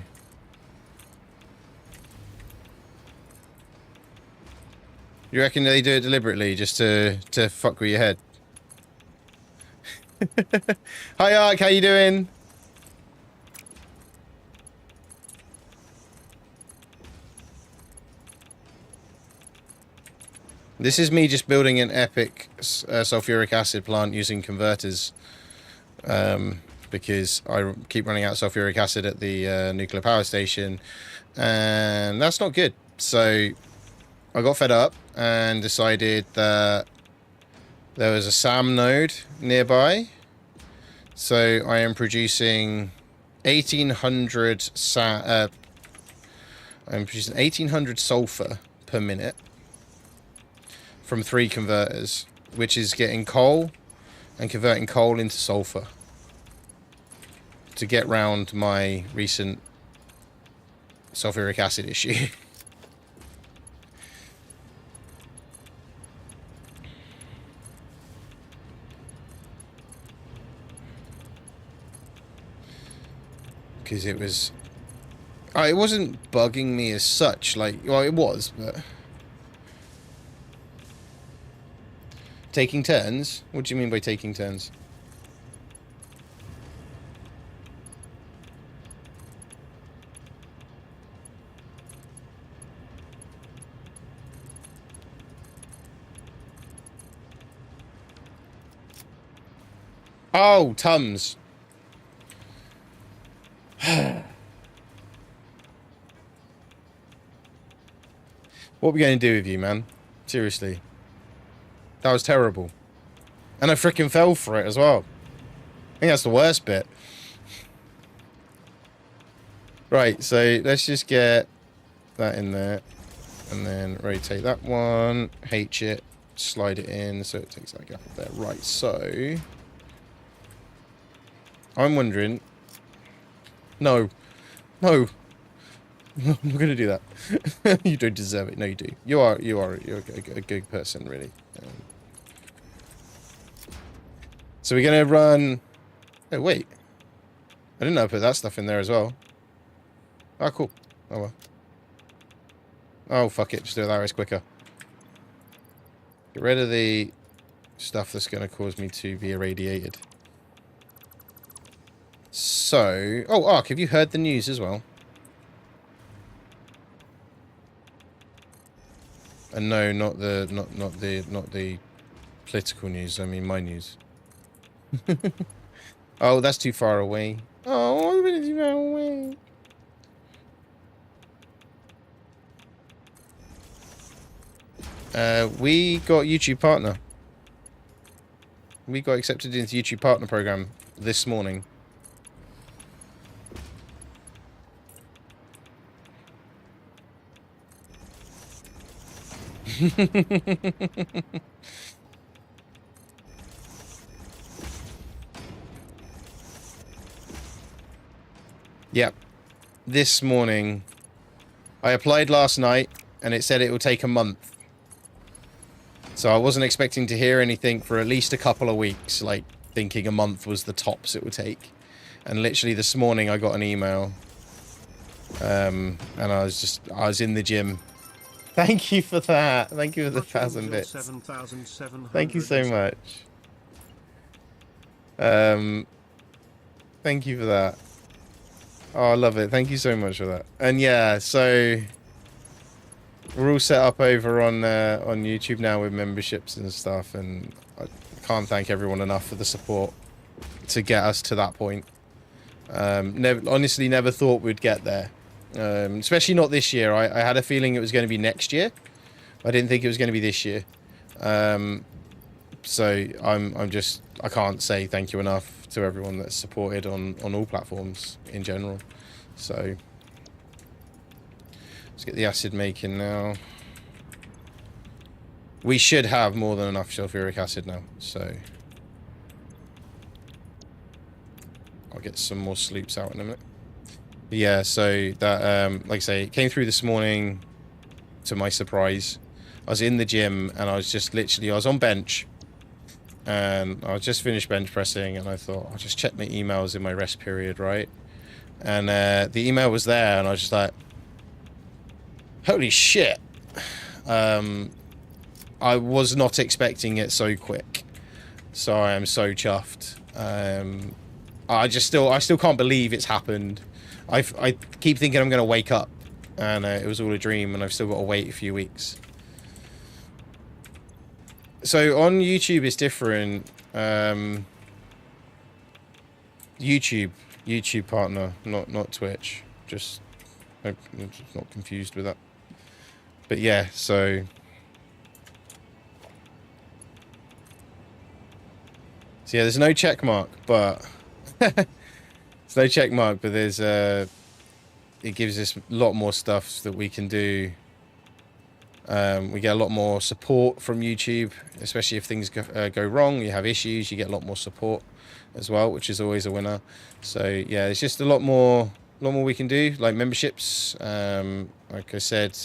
You reckon they do it deliberately just to fuck with your head? Hi Ark, how you doing? This is me just building an epic sulfuric acid plant using converters. Because I keep running out of sulfuric acid at the nuclear power station. And that's not good. So I got fed up and decided that there was a SAM node nearby. So I am producing 1800 I'm producing 1800 sulfur per minute from 3 converters, which is getting coal and converting coal into sulfur to get round my recent sulfuric acid issue. Because it was... it wasn't bugging me as such, like... Well, it was, but... Taking turns? What do you mean by taking turns? Oh, Tums. What are we going to do with you, man? Seriously. That was terrible. And I freaking fell for it as well. I think that's the worst bit. Right, so let's just get that in there. And then rotate that one. H it. Slide it in so it takes that gap up there. Right, so... I'm wondering... No. No. I'm not going to do that. You don't deserve it. No, you do. You're a good person, really. So we're going to run... Oh, wait. I didn't know I put that stuff in there as well. Oh, cool. Oh, well. Oh, fuck it. Just do it that way. It's quicker. Get rid of the stuff that's going to cause me to be irradiated. So... Oh, Ark, have you heard the news as well? And no, not the political news. I mean my news. Oh, that's too far away. Oh, I'm really too far away. We got YouTube partner. We got accepted into YouTube partner program this morning. Yep. This morning. I applied last night and it said it will take a month. So I wasn't expecting to hear anything for at least a couple of weeks, like thinking a month was the tops it would take. And literally this morning I got an email. And I was in the gym. Thank you for that. Thank you for the 1,000 bits. Thank you so much. Thank you for that. Oh, I love it. Thank you so much for that. And yeah, so we're all set up over on YouTube now with memberships and stuff, and I can't thank everyone enough for the support. to get us to that point. Honestly, never thought we'd get there. Especially not this year. I had a feeling it was going to be next year. I didn't think it was going to be this year. So I can't say thank you enough to everyone that's supported on all platforms in general. So let's get the acid making now. We should have more than enough sulfuric acid now, so I'll get some more sloops out in a minute. But yeah, so that like I say, it came through this morning to my surprise. I was in the gym and I was just literally, I was on bench and I just finished bench pressing and I thought I'll just check my emails in my rest period, right? And the email was there and I was just like, holy shit. I was not expecting it so quick, so I am so chuffed. I still can't believe it's happened. I keep thinking I'm gonna wake up and it was all a dream, and I've still got to wait a few weeks. So on YouTube it's different. YouTube partner, not Twitch. I'm just not confused with that. But yeah, so. So yeah, there's no check mark, but there's no check mark, but there's it gives us a lot more stuff that we can do. We get a lot more support from YouTube, especially if things go wrong, you have issues, you get a lot more support as well, which is always a winner. So yeah, there's just a lot more we can do, like memberships. Like I said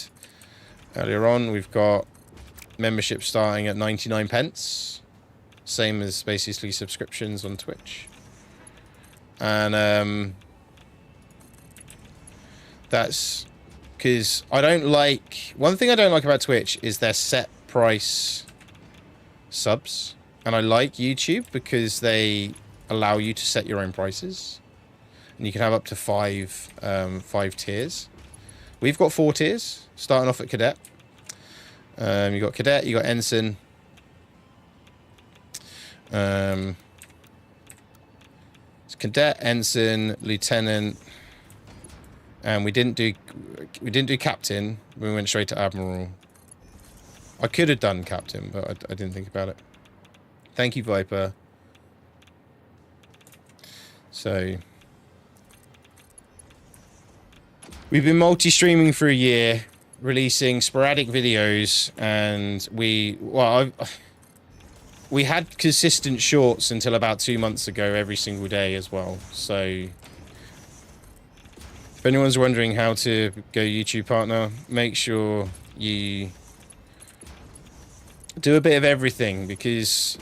earlier on, we've got memberships starting at 99 pence. Same as basically subscriptions on Twitch. And that's because I don't like... One thing I don't like about Twitch is their set price subs. And I like YouTube because they allow you to set your own prices. And you can have up to five tiers. We've got 4 tiers, starting off at Cadet. You got Cadet, you got Ensign. It's Cadet, Ensign, Lieutenant, and we didn't do Captain. We went straight to Admiral. I could have done Captain, but I didn't think about it. Thank you, Viper. So we've been multi-streaming for a year, releasing sporadic videos, and we had consistent shorts until about 2 months ago every single day as well. So if anyone's wondering how to go YouTube partner, make sure you do a bit of everything, because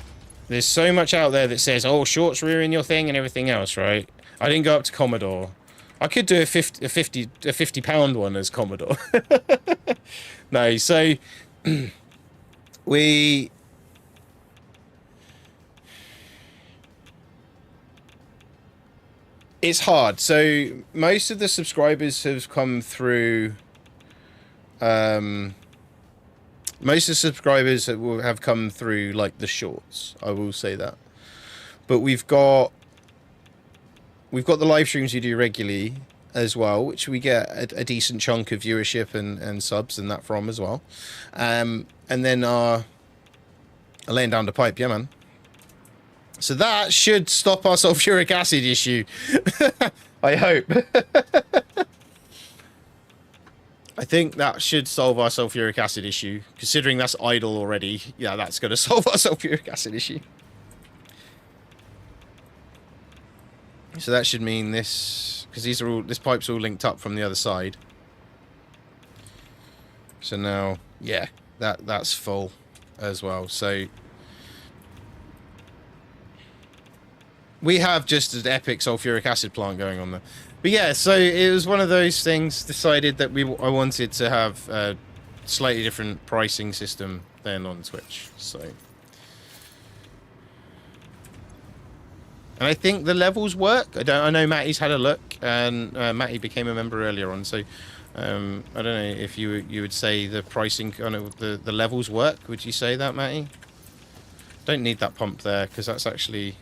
there's so much out there that says, oh, shorts ruin your thing and everything else, right? I didn't go up to Commodore. I could do a 50 pound one as Commodore. No, so it's hard. So most of the subscribers have come through. Most of the subscribers have come through like the shorts. I will say that. But we've got the live streams we do regularly as well, which we get a decent chunk of viewership and subs and that from as well. And then our laying down the pipe, yeah, man. So that should stop our sulfuric acid issue. I hope. I think that should solve our sulfuric acid issue. Considering that's idle already, yeah, that's going to solve our sulfuric acid issue. So that should mean this, because this pipe's all linked up from the other side. So now, yeah, that's full as well. So we have just an epic sulfuric acid plant going on there. But yeah, so it was one of those things, decided that I wanted to have a slightly different pricing system than on Twitch. So, and I think the levels work. I know Matty's had a look, and Matty became a member earlier on. So I don't know if you would say the pricing, the levels work. Would you say that, Matty? Don't need that pump there, because that's actually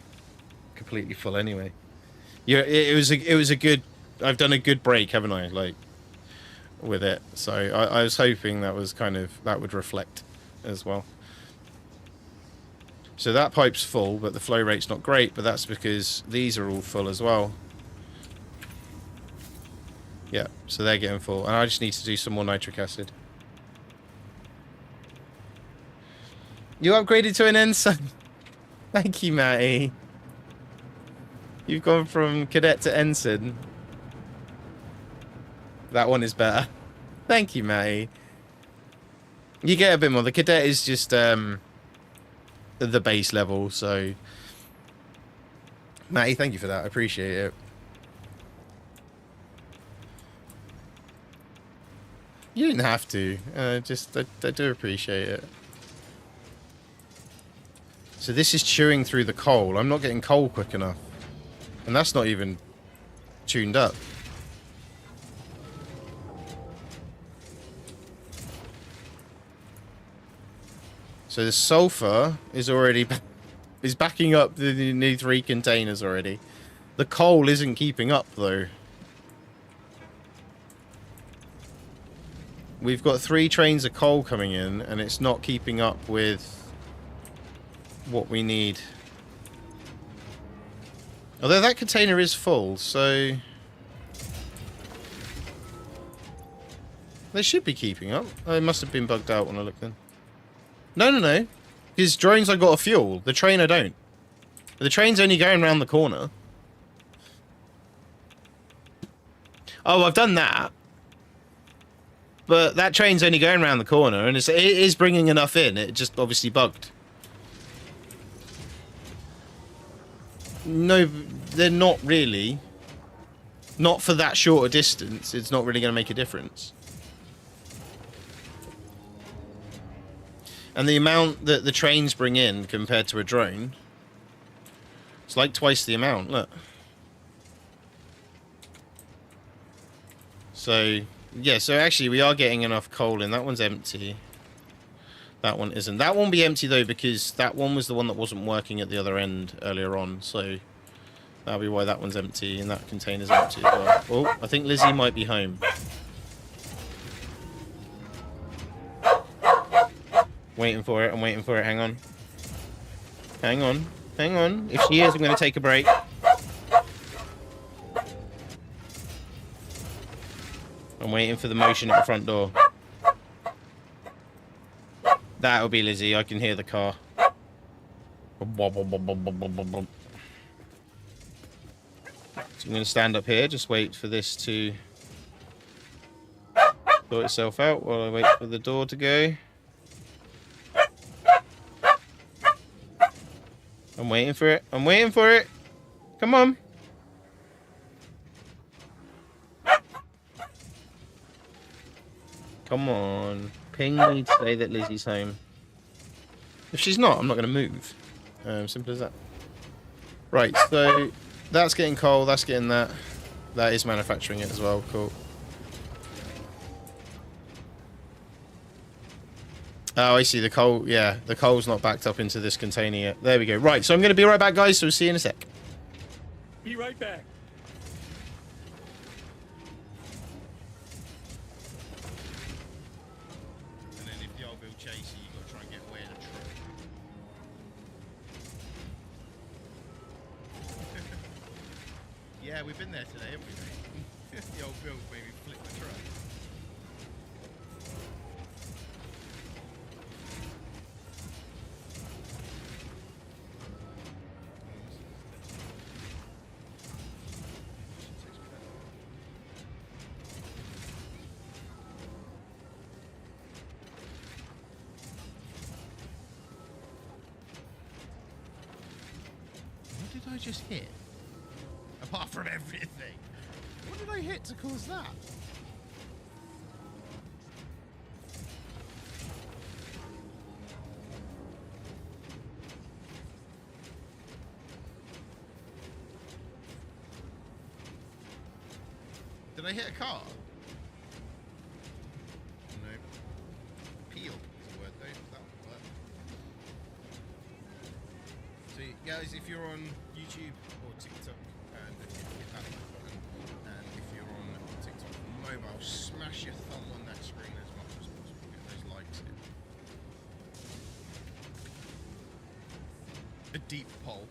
completely full anyway. Yeah, it was a good. I've done a good break, haven't I? Like with it. So I was hoping that was that would reflect as well. So that pipe's full, but the flow rate's not great. But that's because these are all full as well. Yeah, so they're getting full, and I just need to do some more nitric acid. You upgraded to an ensign. Thank you, Matty. You've gone from cadet to ensign. That one is better. Thank you, Matty. You get a bit more. The cadet is just the base level, so Matty, thank you for that. I appreciate it. You didn't have to. I do appreciate it. So this is chewing through the coal. I'm not getting coal quick enough. And that's not even tuned up. So the sulfur is already is backing up the new 3 containers already. The coal isn't keeping up though. We've got 3 trains of coal coming in and it's not keeping up with what we need. Although that container is full, so they should be keeping up. Oh, it must have been bugged out when I looked in. No. Because drones I got a fuel. The train I don't. The train's only going around the corner. Oh, I've done that. But that train's only going around the corner, and it is bringing enough in. It just obviously bugged. No, they're not really. Not for that short a distance. It's not really going to make a difference. And the amount that the trains bring in compared to a drone, it's like twice the amount. Look. So, yeah, so actually we are getting enough coal in. That one's empty. That one isn't. That won't be empty, though, because that one was the one that wasn't working at the other end earlier on. So that'll be why that one's empty, and that container's empty as well. Oh, I think Lizzie might be home. Waiting for it. I'm waiting for it. Hang on. Hang on. Hang on. If she is, I'm going to take a break. I'm waiting for the motion at the front door. That'll be Lizzie. I can hear the car. So I'm going to stand up here. Just wait for this to sort itself out while I wait for the door to go. I'm waiting for it. I'm waiting for it. Come on. Come on. Ping me to say that Lizzie's home. If she's not, I'm not going to move. Simple as that. Right, so that's getting coal. That's getting that. That is manufacturing it as well. Cool. Oh, I see. The coal, yeah, the coal's not backed up into this container yet. There we go. Right, so I'm going to be right back, guys, so we'll see you in a sec. Be right back. And then if the old Bill chases you, you've got to try and get away in a truck. Yeah, we've been there today, haven't we, mate? The old Bill maybe flipped the truck. What did I just hit? Apart from everything. What did I hit to cause that? Did I hit a car? No. Peel is a word though. That would work. So guys, if you're on YouTube TikTok and hit that like button. And if you're on TikTok mobile, smash your thumb on that screen as much as possible. Get those likes in. A deep poll.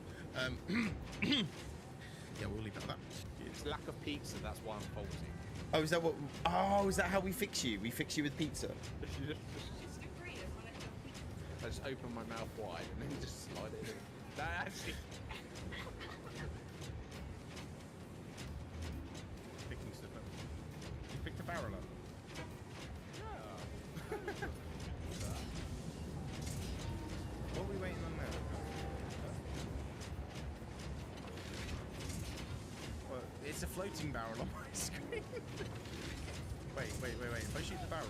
Yeah, we'll leave it at that. It's lack of pizza, that's why I'm faulty. Oh, is that what? Oh, is that how we fix you? We fix you with pizza. I just open my mouth wide and then just slide it in. That actually. Picking stuff up. You picked a barrel up. What are we waiting on now? Well, it's a floating barrel on my screen. Wait. If I shoot the barrel.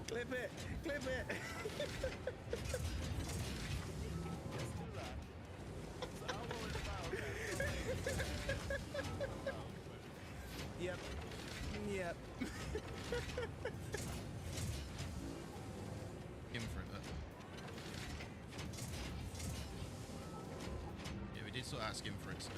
Clip it! Yep. In for it, yeah, we did sort of ask him for it. So.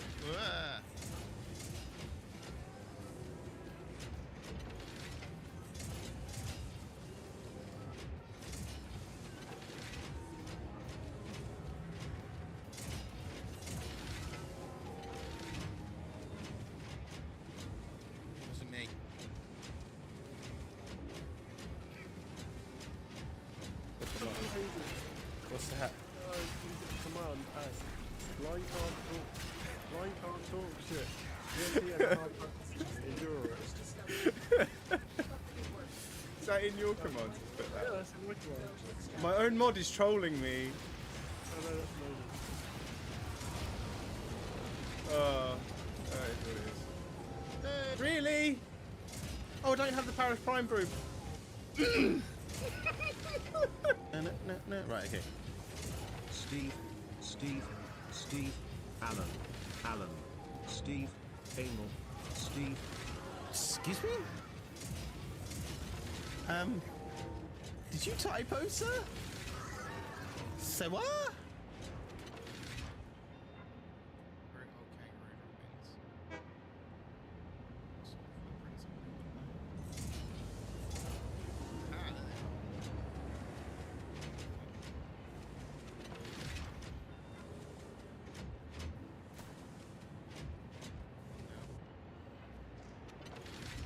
Wasn't me. What's that? Command S. Blind can't talk shit. Is that in your command? Yeah, that's in my command. My own mod is trolling me. Oh, no, that's amazing. That is what it is. Really? Oh, I don't have the Paris Prime group. No. Right, okay. Steve, Alan, Steve, Emil, Steve. Excuse me? Did you typo, sir? Say what?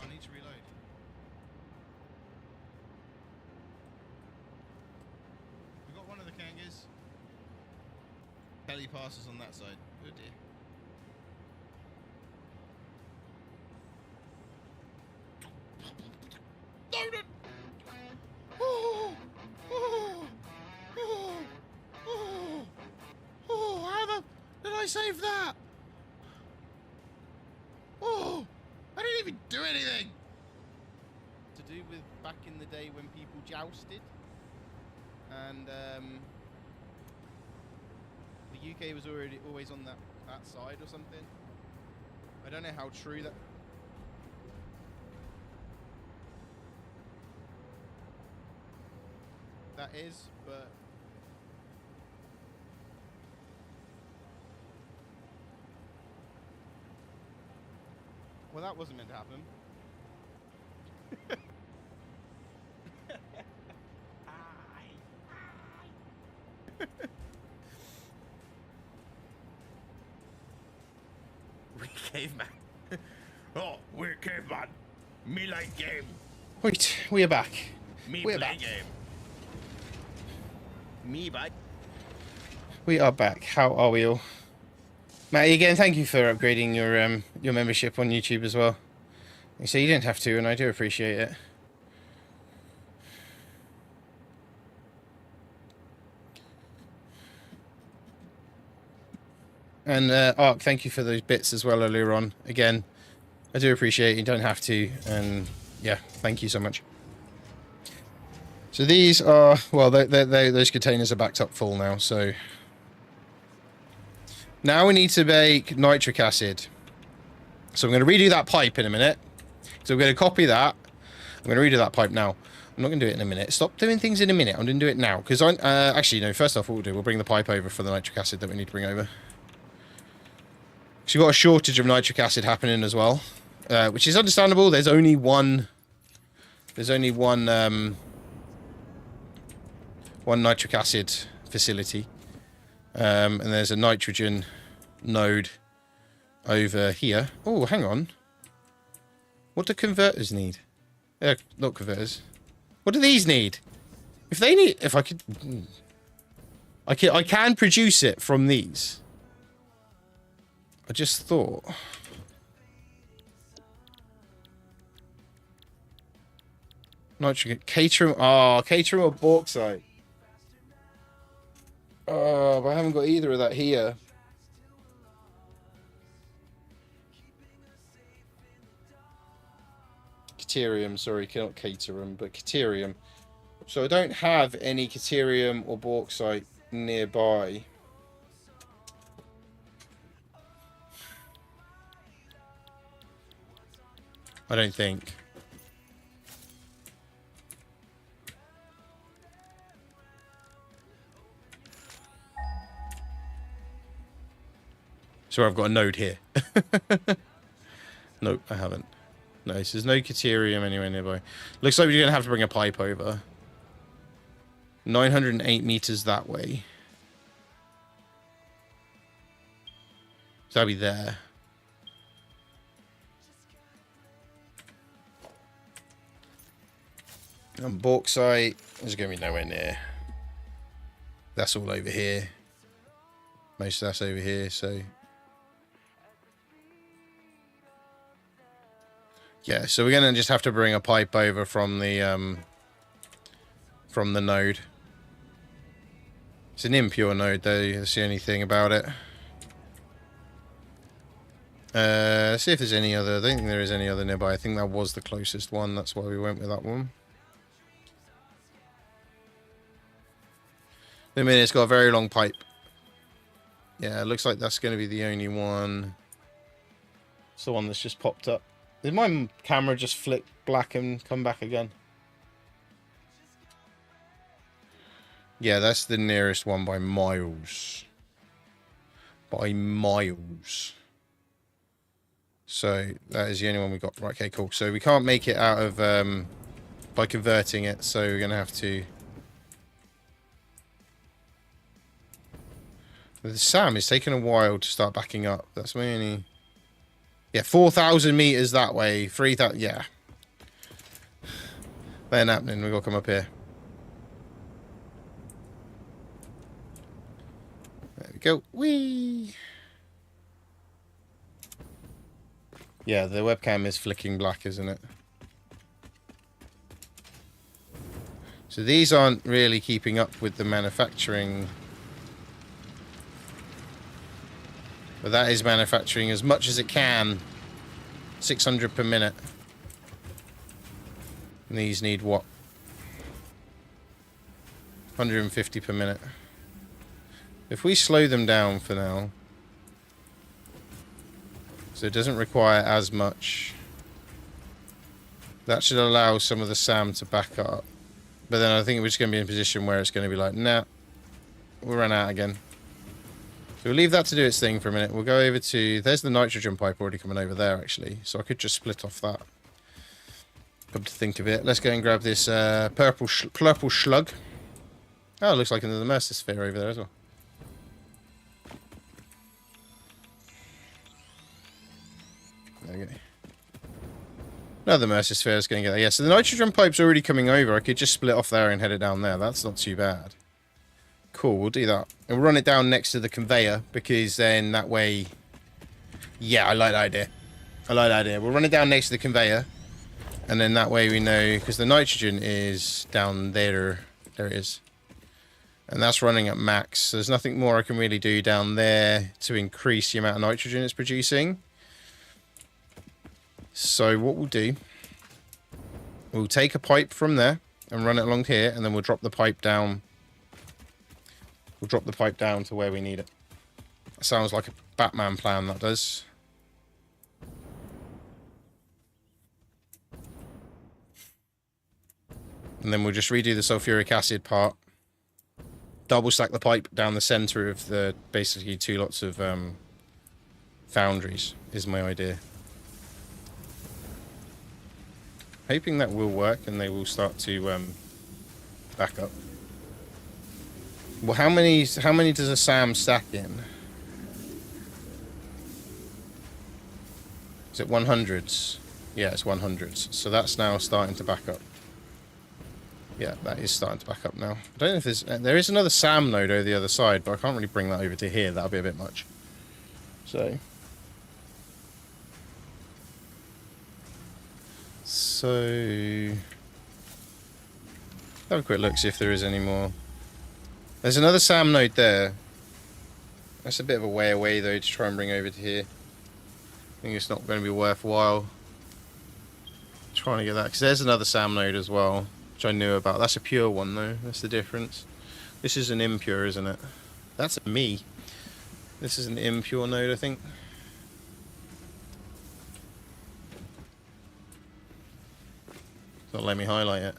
I need to reload. We got one of the Kangas. Belly passes on that side. Oh dear. Loaded! How the did I save that? Oh, I didn't even do anything. To do with back in the day when people jousted, and the UK was always on that side or something. I don't know how true that is, but well, that wasn't meant to happen. We caveman. Oh, we're caveman. Me like game. Wait, we are back. Me We're play back. game. Me bye. We are back. How are we all? Matty, again, thank you for upgrading your membership on YouTube as well. So you didn't have to, and I do appreciate it. And Ark, thank you for those bits as well earlier on. Again, I do appreciate it. You don't have to, and yeah, thank you so much. So these are, well, those containers are backed up full now, so now we need to make nitric acid. So I'm going to redo that pipe in a minute. So I'm going to copy that. I'm going to redo that pipe now. I'm not going to do it in a minute. Stop doing things in a minute. I'm going to do it now. Because I actually, no, first off, what we'll do, we'll bring the pipe over for the nitric acid that we need to bring over. So you've got a shortage of nitric acid happening as well. Which is understandable. There's only one nitric acid facility. And there's a nitrogen node over here. Oh, hang on. What do converters need? Not converters. What do these need? If they need... If I could... I can produce it from these. I just thought... Nitrogen... Caterium... Oh, caterium or bauxite. Oh, but I haven't got either of that here. Caterium, sorry, not caterium, but caterium. So I don't have any caterium or bauxite nearby. I don't think. So I've got a node here. Nope, I haven't. No, so there's no caterium anywhere nearby. Looks like we're going to have to bring a pipe over. 908 meters that way. So that'll be there. And bauxite is going to be nowhere near. That's all over here. Most of that's over here, so... Yeah, so we're going to just have to bring a pipe over from the node. It's an impure node, though. That's the only thing about it. Let's see if there's any other... I don't think there is any other nearby. I think that was the closest one. That's why we went with that one. I mean, it's got a very long pipe. Yeah, it looks like that's going to be the only one. It's the one that's just popped up. Did my camera just flick black and come back again? Yeah, that's the nearest one by miles. By miles. So that is the only one we got. Right, okay, cool. So we can't make it out of by converting it, so we're going to have to... The SAM is taking a while to start backing up. That's my only... Yeah, 4,000 meters that way. 3,000... Yeah. That ain't happening. We've got to come up here. There we go. Whee! Yeah, the webcam is flicking black, isn't it? So these aren't really keeping up with the manufacturing... But that is manufacturing as much as it can. 600 per minute. And these need what? 150 per minute. If we slow them down for now, so it doesn't require as much, that should allow some of the SAM to back up. But then I think we're just going to be in a position where it's going to be like, nah, we'll run out again. So we'll leave that to do its thing for a minute. We'll go over to... There's the nitrogen pipe already coming over there, actually. So I could just split off that. Come to think of it. Let's go and grab this purple slug. Oh, it looks like another immersive sphere over there as well. There we go. Another immersive sphere is going to get there. Yeah, so the nitrogen pipe's already coming over. I could just split off there and head it down there. That's not too bad. Cool, we'll do that. And we'll run it down next to the conveyor, because then that way... Yeah, I like that idea. I like that idea. We'll run it down next to the conveyor, and then that way we know, because the nitrogen is down there. There it is. And that's running at max. So there's nothing more I can really do down there to increase the amount of nitrogen it's producing. So what we'll do, we'll take a pipe from there and run it along here, and then we'll drop the pipe down. We'll drop the pipe down to where we need it. That sounds like a Batman plan, that does. And then we'll just redo the sulfuric acid part. Double stack the pipe down the center of the basically 2 lots of foundries is my idea. Hoping that will work and they will start to back up. Well, how many does a SAM stack in? Is it 100s? Yeah, it's 100s. So that's now starting to back up. Yeah, that is starting to back up now. I don't know if there is another SAM node over the other side, but I can't really bring that over to here. That'll be a bit much. So have a quick look, see if there is any more. There's another SAM node there. That's a bit of a way away though to try and bring over to here. I think it's not going to be worthwhile trying to get that, because there's another SAM node as well, which I knew about. That's a pure one though, that's the difference. This is an impure, isn't it? That's a me. This is an impure node, I think. It's not letting me highlight it,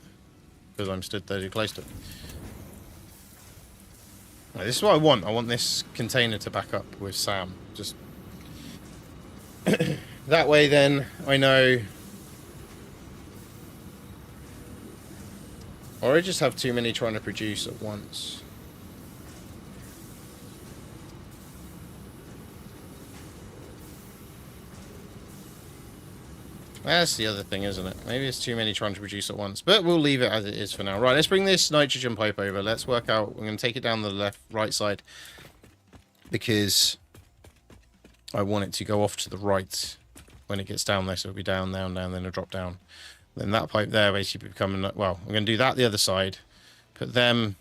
because I'm stood there too close to it. Right, this is what I want. I want this container to back up with SAM. Just that way then I know. Or I just have too many trying to produce at once. That's the other thing, isn't it? Maybe it's too many trying to produce at once. But we'll leave it as it is for now. Right, let's bring this nitrogen pipe over. Let's work out. We're going to take it down the right side. Because I want it to go off to the right when it gets down there. So it'll be down, down, down, then it'll drop down. Then that pipe there basically becoming... Well, I'm going to do that the other side. Put them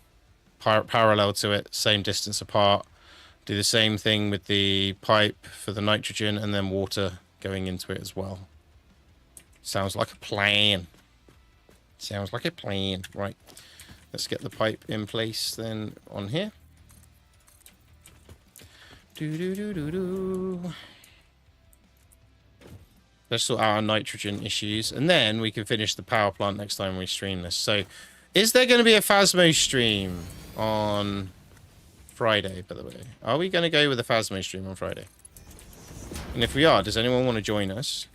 parallel to it, same distance apart. Do the same thing with the pipe for the nitrogen and then water going into it as well. Sounds like a plan. Sounds like a plan. Right. Let's get the pipe in place then on here. Let's sort out our nitrogen issues. And then we can finish the power plant next time we stream this. So, is there going to be a Phasmo stream on Friday, by the way? Are we going to go with a Phasmo stream on Friday? And if we are, does anyone want to join us?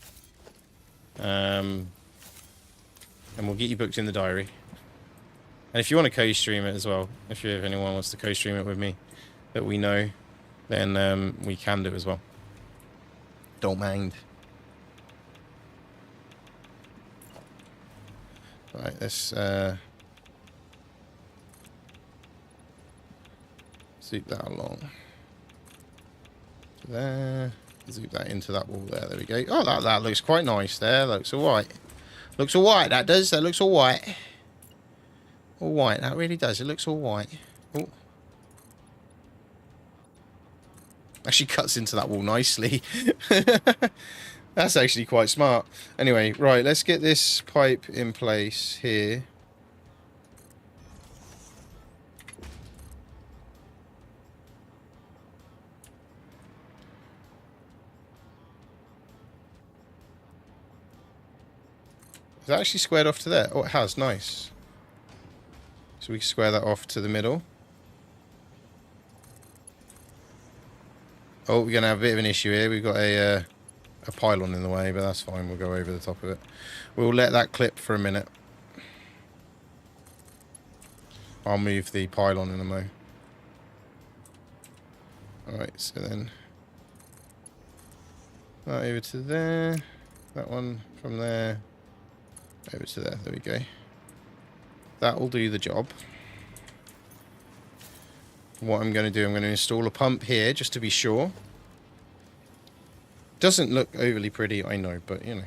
And we'll get you booked in the diary. And if you want to co-stream it as well, if anyone wants to co-stream it with me that we know, then we can do as well. Don't mind. Right, let's zoop that along. There. Zoop that into that wall there. There we go. Oh, that looks quite nice there. Looks alright. Looks alright, that does. That looks alright. Alright, that really does. It looks alright. Oh. Actually cuts into that wall nicely. That's actually quite smart. Anyway, right, let's get this pipe in place here. Is that actually squared off to there? Oh, it has. Nice. So we can square that off to the middle. Oh, we're going to have a bit of an issue here. We've got a pylon in the way, but that's fine. We'll go over the top of it. We'll let that clip for a minute. I'll move the pylon in a mo. Alright, so then... that over to there. That one from there. Over to there. There we go. That will do the job. What I'm going to do, I'm going to install a pump here just to be sure. Doesn't look overly pretty, I know, but you know.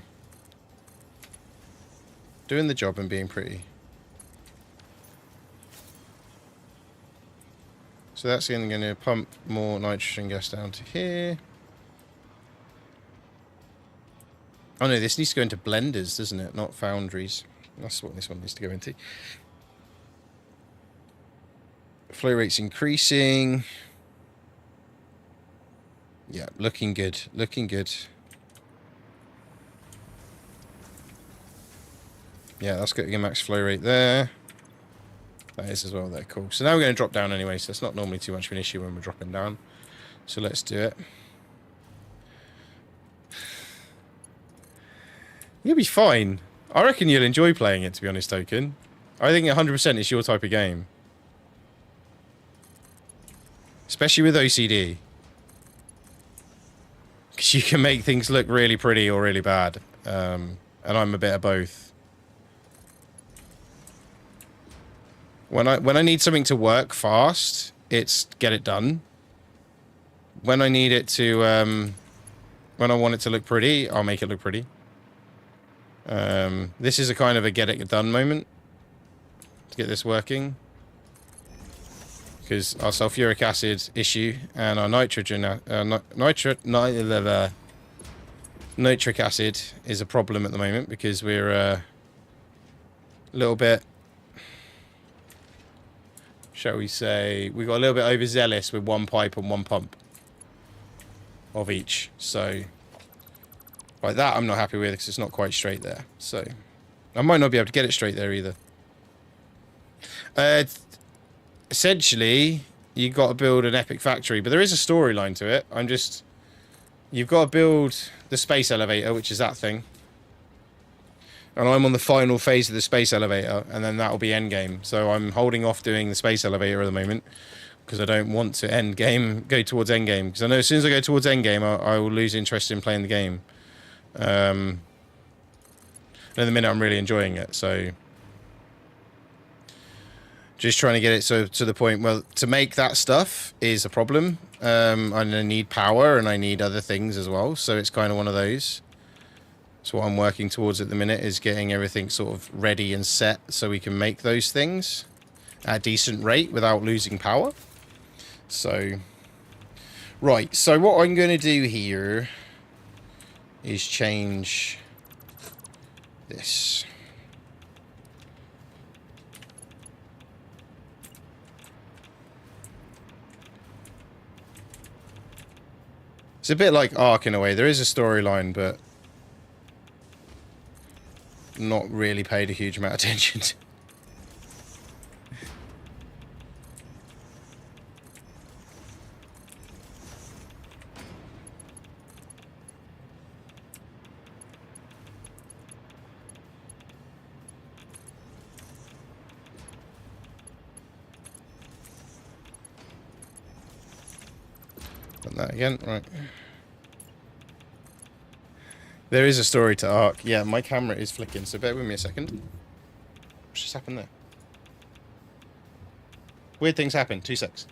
Doing the job and being pretty. So that's going to pump more nitrogen gas down to here. Oh no, this needs to go into blenders, doesn't it? Not foundries. That's what this one needs to go into. Flow rate's increasing. Yeah, looking good. Looking good. Yeah, that's getting a max flow rate there. That is as well there, cool. So now we're going to drop down anyway, so it's not normally too much of an issue when we're dropping down. So let's do it. You'll be fine. I reckon you'll enjoy playing it, to be honest, Token. I think 100% it's your type of game. Especially with OCD. Because you can make things look really pretty or really bad. And I'm a bit of both. When I need something to work fast, it's get it done. When I need it to, when I want it to look pretty, I'll make it look pretty. This is a kind of a get it done moment to get this working. Because our sulfuric acid issue and our nitric acid is a problem at the moment because we're a little bit, shall we say, we got a little bit overzealous with one pipe and one pump of each. So, like that I'm not happy with because it's not quite straight there. So, I might not be able to get it straight there either. Essentially, you got to build an epic factory, but there is a storyline to it. You've got to build the space elevator, which is that thing. And I'm on the final phase of the space elevator, and then that'll be endgame. So I'm holding off doing the space elevator at the moment, because I don't want to go towards endgame. Because I know as soon as I go towards endgame, I will lose interest in playing the game. And at the minute, I'm really enjoying it, so... Just trying to get it so to the point, well, to make that stuff is a problem. And I need power and I need other things as well. So it's kind of one of those. So what I'm working towards at the minute is getting everything sort of ready and set so we can make those things at a decent rate without losing power. So, right. So what I'm going to do here is change this. It's a bit like Ark in a way. There is a storyline, but not really paid a huge amount of attention to. Done that again, right. There is a story to Ark. Yeah, my camera is flicking, so bear with me a second. What's just happened there? Weird things happen. 2 secs.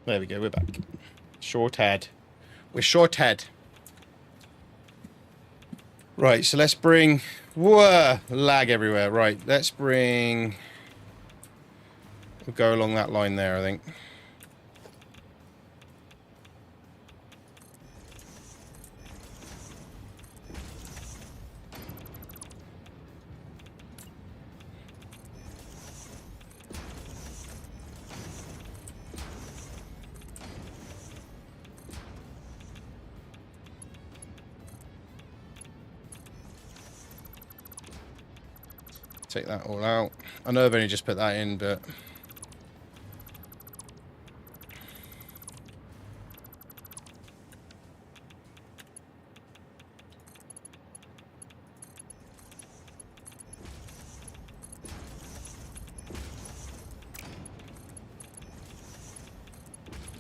There we go, we're back. Short head. We're short head. Right, so let's bring... Whoa! Lag everywhere. Right, let's bring... We'll go along that line there, I think. Take that all out. I know I've only just put that in, but...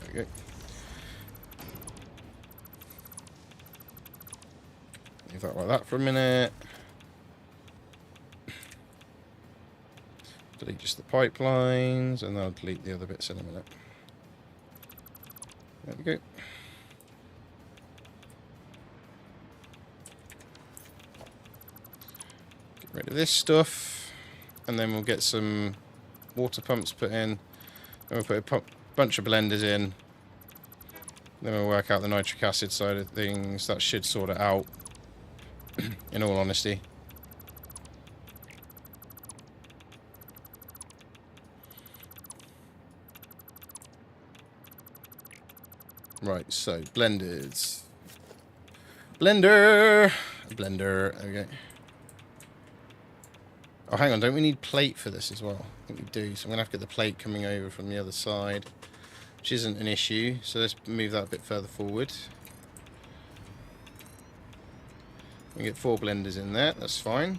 There we go. Leave that like that for a minute. Delete just the pipelines, and then I'll delete the other bits in a minute. There we go. Get rid of this stuff, and then we'll get some water pumps put in. We'll put a bunch of blenders in. Then we'll work out the nitric acid side of things. That should sort it out, in all honesty. Right, so blenders. Blender! Blender, okay. Oh, hang on, don't we need plate for this as well? I think we do, so I'm going to have to get the plate coming over from the other side, which isn't an issue, so let's move that a bit further forward. We get 4 blenders in there, that's fine.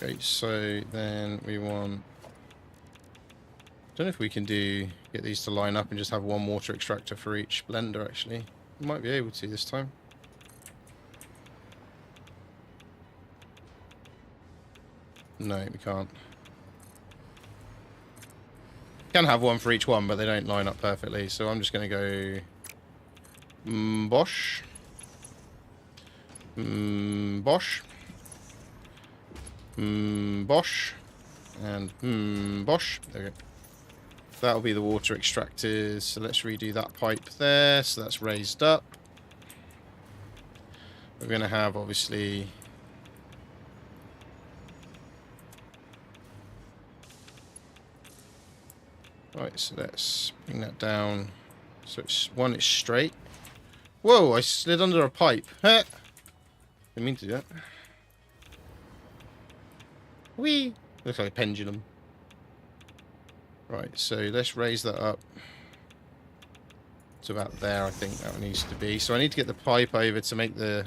Okay, so then we want... Don't know if we can get these to line up and just have one water extractor for each blender, actually. We might be able to this time. No, we can't. Can have one for each one, but they don't line up perfectly, so I'm just going to go... Bosh. Bosh. Bosh. And Bosh. There we go. That'll be the water extractors. So let's redo that pipe there. So that's raised up. We're going to have, obviously... Right, so let's bring that down. So it's straight. Whoa, I slid under a pipe. Huh? Didn't mean to do that. Whee! Looks like a pendulum. Right, so let's raise that up to about there, I think that needs to be. So I need to get the pipe over to make the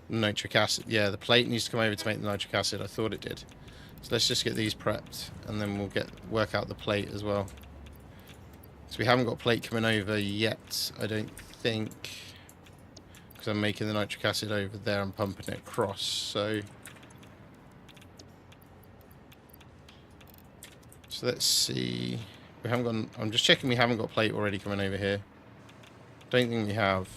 nitric acid. Yeah, the plate needs to come over to make the nitric acid. I thought it did. So let's just get these prepped, and then we'll work out the plate as well. So we haven't got plate coming over yet, I don't think, because I'm making the nitric acid over there and pumping it across. So let's see. We haven't got. I'm just checking we haven't got plate already coming over here. Don't think we have.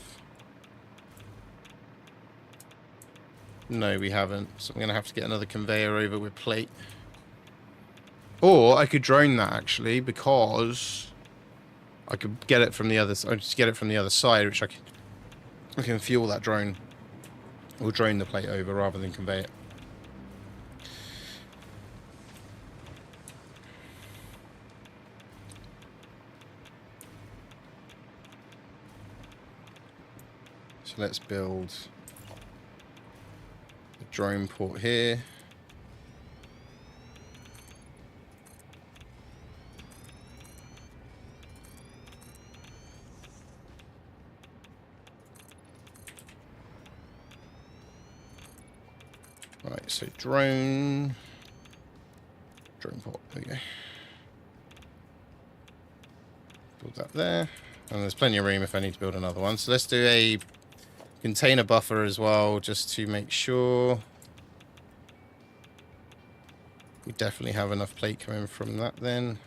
No, we haven't. So I'm going to have to get another conveyor over with plate. Or I could drone that, actually, because I could get it from the other. I just get it from the other side, which I can fuel that drone. Or drone the plate over rather than convey it. So let's build the drone port here. Right, so drone port, there we go. Build that there. And there's plenty of room if I need to build another one. So let's do a container buffer as well, just to make sure we definitely have enough plate coming from that then.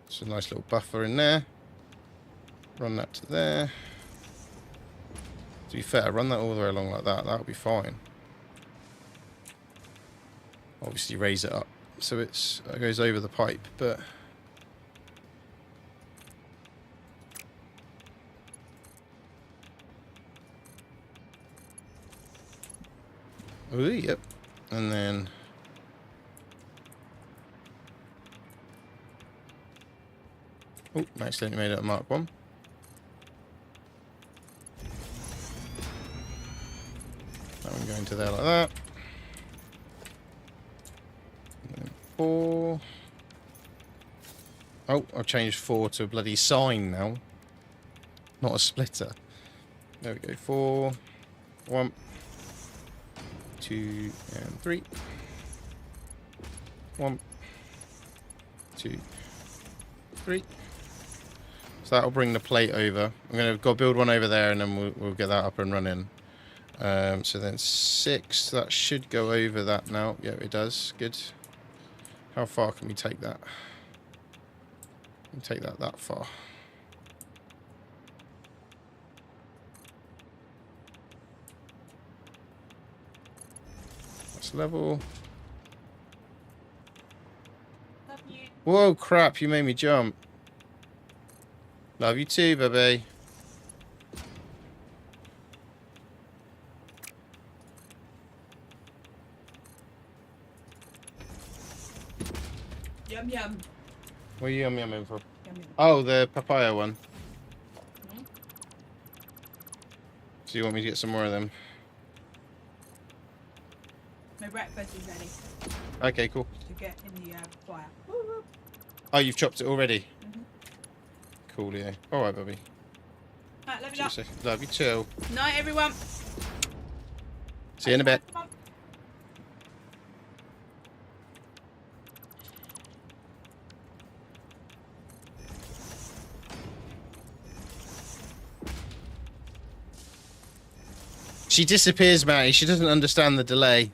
It's a nice little buffer in there. Run that to there. To be fair, run that all the way along like that. That'll be fine. Obviously raise it up so it goes over the pipe, but ooh, yep. And then oh, accidentally made it a Mark 1. That one going to there like that. And then 4. Oh, I've changed 4 to a bloody sign now. Not a splitter. There we go. 4. 1. 2 and 3. 1, 2, 3. So that'll bring the plate over. I'm gonna go build one over there, and then we'll get that up and running. So then 6. That should go over that now. Yeah, it does. Good. How far can we take that? We can take that far. That's level. Love you. Whoa, crap, you made me jump. Love you too, baby. Yum yum. What are you yumming for? Yum yum. Oh, the papaya one. Mhm. So you want me to get some more of them? My breakfast is ready Okay, cool. to get in the fire. Oh, you've chopped it already? Mhm. Cool, yeah. Alright, baby. Right, love you. See you Lot. soon. Love you too. Night, everyone. See you in a bit. Come on. She disappears, Matty. She doesn't understand the delay.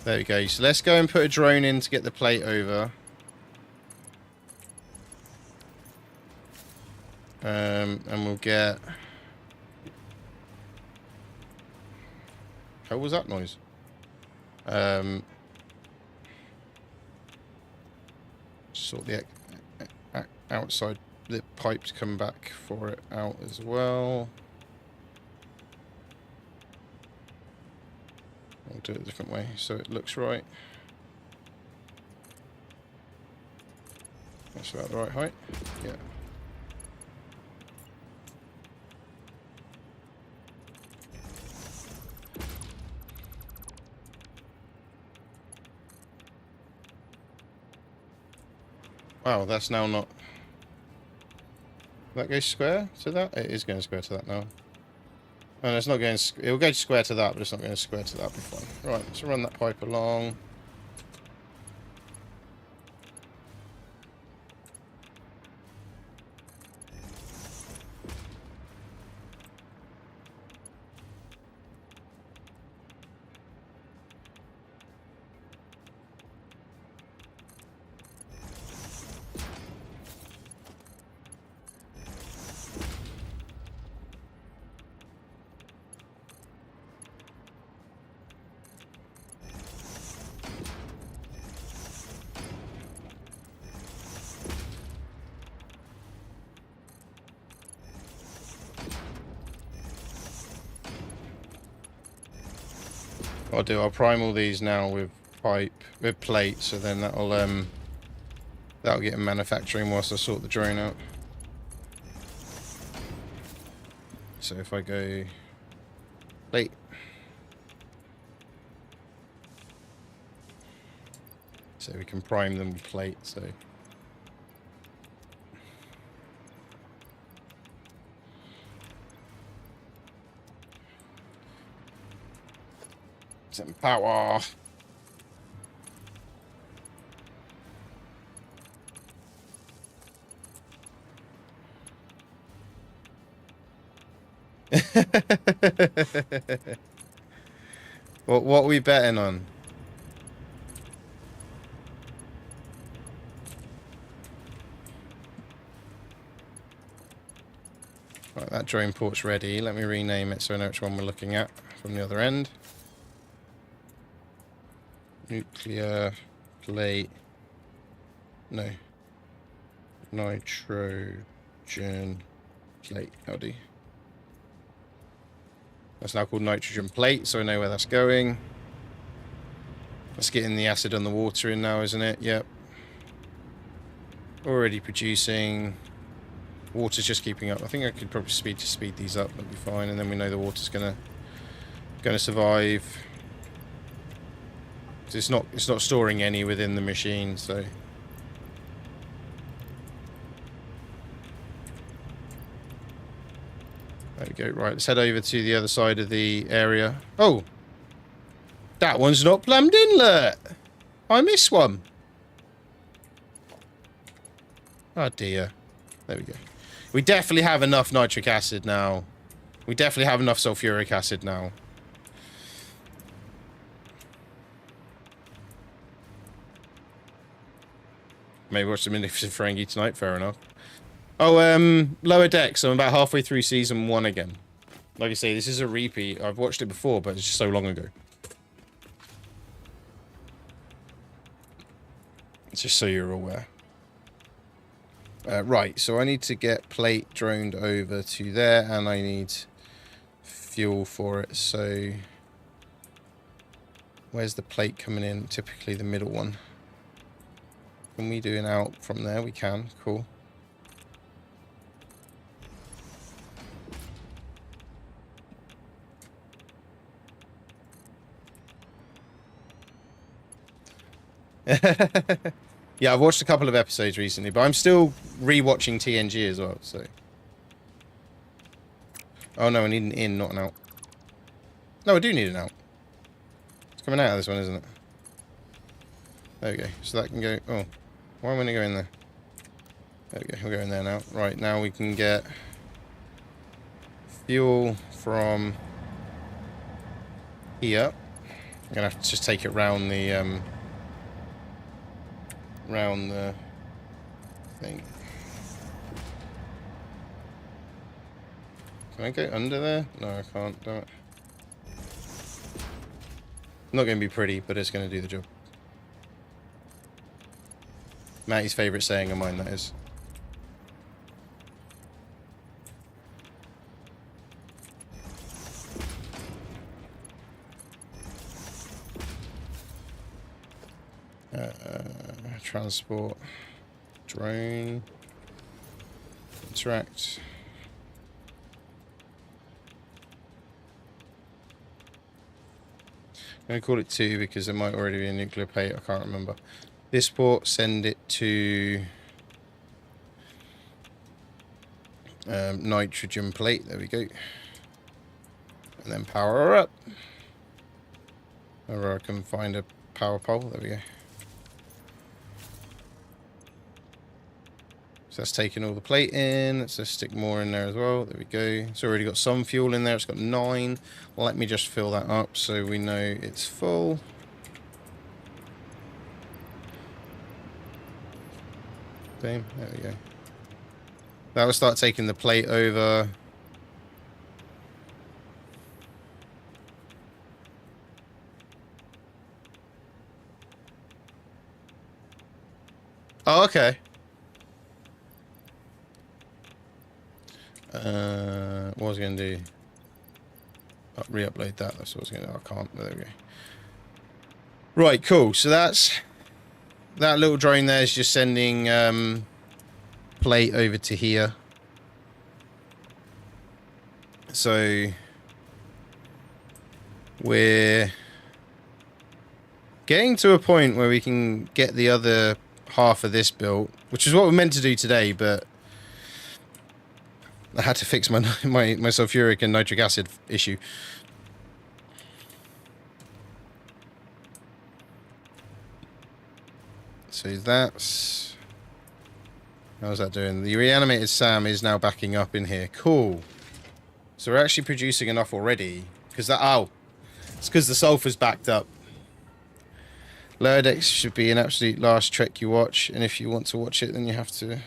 There we go. So let's go and put a drone in to get the plate over. And we'll get... How was that noise? Sort the outside, the pipes come back for it out as well. I'll do it a different way so it looks right. That's about the right height. Yeah. Wow, that's now not... That goes square to that? It is going square to that now. And it's not going... It will go square to that, but it's not going square to that. It'll be fine. Right, let's run that pipe along. What I'll prime all these now with plate, so then that'll get in manufacturing whilst I sort the drone out. So if I go plate, so we can prime them with plate. So some power. What are we betting on? Right, that drone port's ready. Let me rename it so I know which one we're looking at from the other end. Nuclear plate. No. Nitrogen plate. Howdy. That's now called nitrogen plate, so I know where that's going. Let's get in the acid and the water in now, isn't it? Yep. Already producing. Water's just keeping up. I think I could probably speed these up. That'll be fine, and then we know the water's gonna survive. It's not storing any within the machine, so. There we go. Right, let's head over to the other side of the area. Oh! That one's not plumbed inlet! I missed one. Oh dear. There we go. We definitely have enough nitric acid now We definitely have enough sulfuric acid now. Maybe watch some Magnificent Ferengi tonight, fair enough. Oh, Lower Decks, I'm about halfway through season 1 again. Like I say, this is a repeat. I've watched it before, but it's just so long ago. It's just so you're aware. Right, so I need to get plate droned over to there, and I need fuel for it, so... Where's the plate coming in? Typically the middle one. Can we do an out from there? We can. Cool. Yeah, I've watched a couple of episodes recently, but I'm still re-watching TNG as well, so... Oh no, I need an in, not an out. No, I do need an out. It's coming out of this one, isn't it? There we go. So that can go... Oh. Why am I going to go in there? There we go. We'll go in there now. Right, now we can get... fuel from... here. I'm going to have to just take it round the... round the... thing. Can I go under there? No, I can't. Damn it. Not going to be pretty, but it's going to do the job. Matty's favourite saying of mine, that is. Transport. Drone. Interact. I'm going to call it 2 because there might already be a nuclear plate. I can't remember. This port, send it to nitrogen plate. There we go. And then power her up. Or I can find a power pole. There we go. So that's taking all the plate in. Let's just stick more in there as well. There we go. It's already got some fuel in there. It's got 9. Let me just fill that up so we know it's full. Boom. There we go. That will start taking the plate over. Oh, okay. What was I going to do? Oh, re-upload that. That's what I was going to do. I can't. There we go. Right, cool. So that's... That little drone there is just sending plate over to here. So... We're... getting to a point where we can get the other half of this built. Which is what we're meant to do today, but... I had to fix my sulfuric and nitric acid issue. So that's... How's that doing? The reanimated SAM is now backing up in here. Cool. So we're actually producing enough already. Because that... Oh! It's because the sulfur's backed up. Lower Decks should be an absolute last trek you watch. And if you want to watch it, then you have to...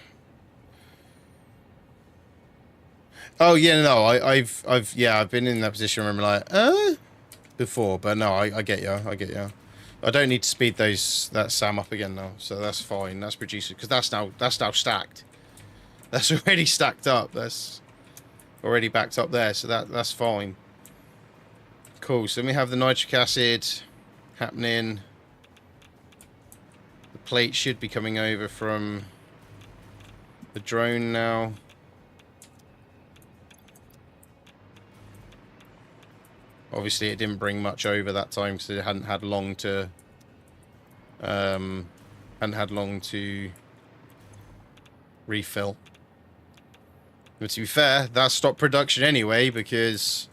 Oh yeah, no, I've been in that position where I'm like, before, but no, I get you, I don't need to speed that SAM up again now, so that's fine. That's produced because that's now stacked. That's already stacked up. That's already backed up there, so that's fine. Cool. So then we have the nitric acid happening. The plate should be coming over from the drone now. Obviously, it didn't bring much over that time because it hadn't had long to, refill. But to be fair, that stopped production anyway because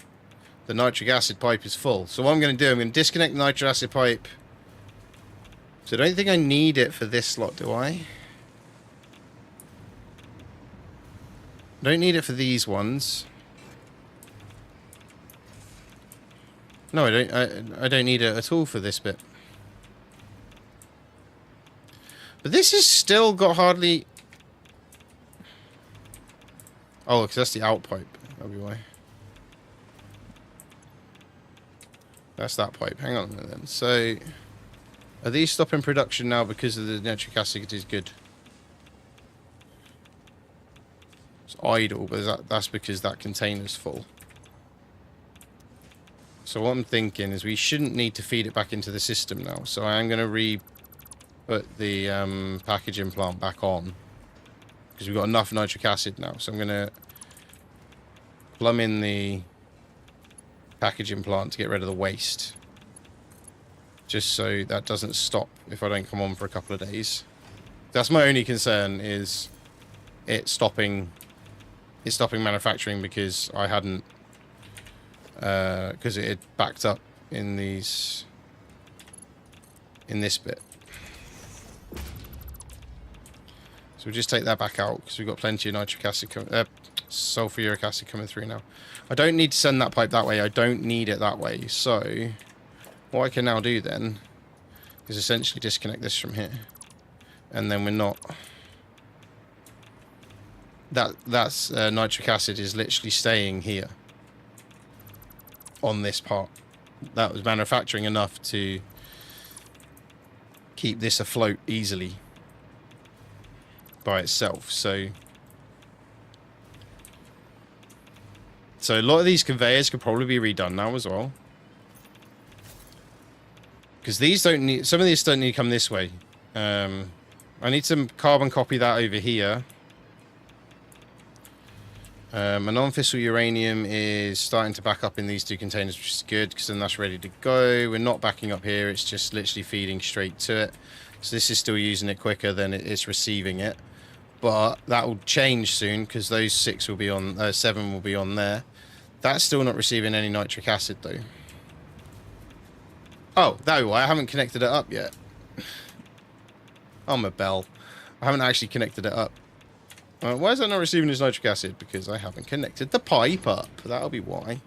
the nitric acid pipe is full. So what I'm going to do, I'm going to disconnect the nitric acid pipe. So I don't think I need it for this slot, do I? I don't need it for these ones. No, I don't. I don't need it at all for this bit. But this has still got hardly... Oh, because that's the out pipe. That'll be why. That's that pipe. Hang on a minute then. So, are these stopping production now because of the nitric acid is good? It's idle, but that's because that container's full. So what I'm thinking is we shouldn't need to feed it back into the system now. So I am going to put the packaging plant back on. Because we've got enough nitric acid now. So I'm going to plumb in the packaging plant to get rid of the waste. Just so that doesn't stop if I don't come on for a couple of days. That's my only concern, is it stopping manufacturing because I hadn't... because it had backed up in this bit. So we'll just take that back out because we've got plenty of nitric acid, sulfuric acid coming through now. I don't need to send that pipe that way. I don't need it that way. So what I can now do then is essentially disconnect this from here, and then we're not. That's nitric acid is literally staying here on this part. That was manufacturing enough to keep this afloat easily by itself. So a lot of these conveyors could probably be redone now as well, because these don't need, some of these don't need to come this way. I need to carbon copy that over here. A non-fissile uranium is starting to back up in these two containers, which is good, because then that's ready to go. We're not backing up here, it's just literally feeding straight to it. So this is still using it quicker than it is receiving it. But that will change soon, because those 6 will be on, 7 will be on there. That's still not receiving any nitric acid though. Oh, that's why I haven't connected it up yet. I'm a bell. I haven't actually connected it up. Why is that not receiving its nitric acid? Because I haven't connected the pipe up. That'll be why.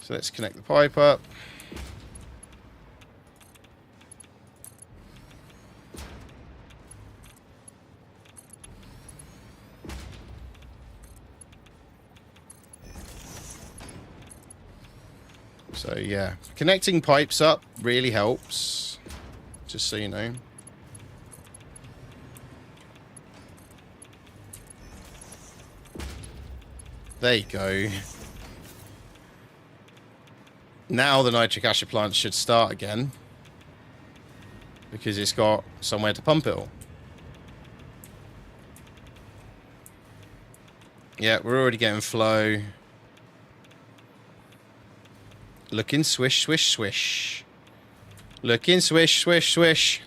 So let's connect the pipe up. So yeah, connecting pipes up really helps, just so you know. There you go. Now the nitric acid plant should start again, because it's got somewhere to pump it all. Yeah, we're already getting flow. Looking swish, swish, swish. Looking swish, swish, swish.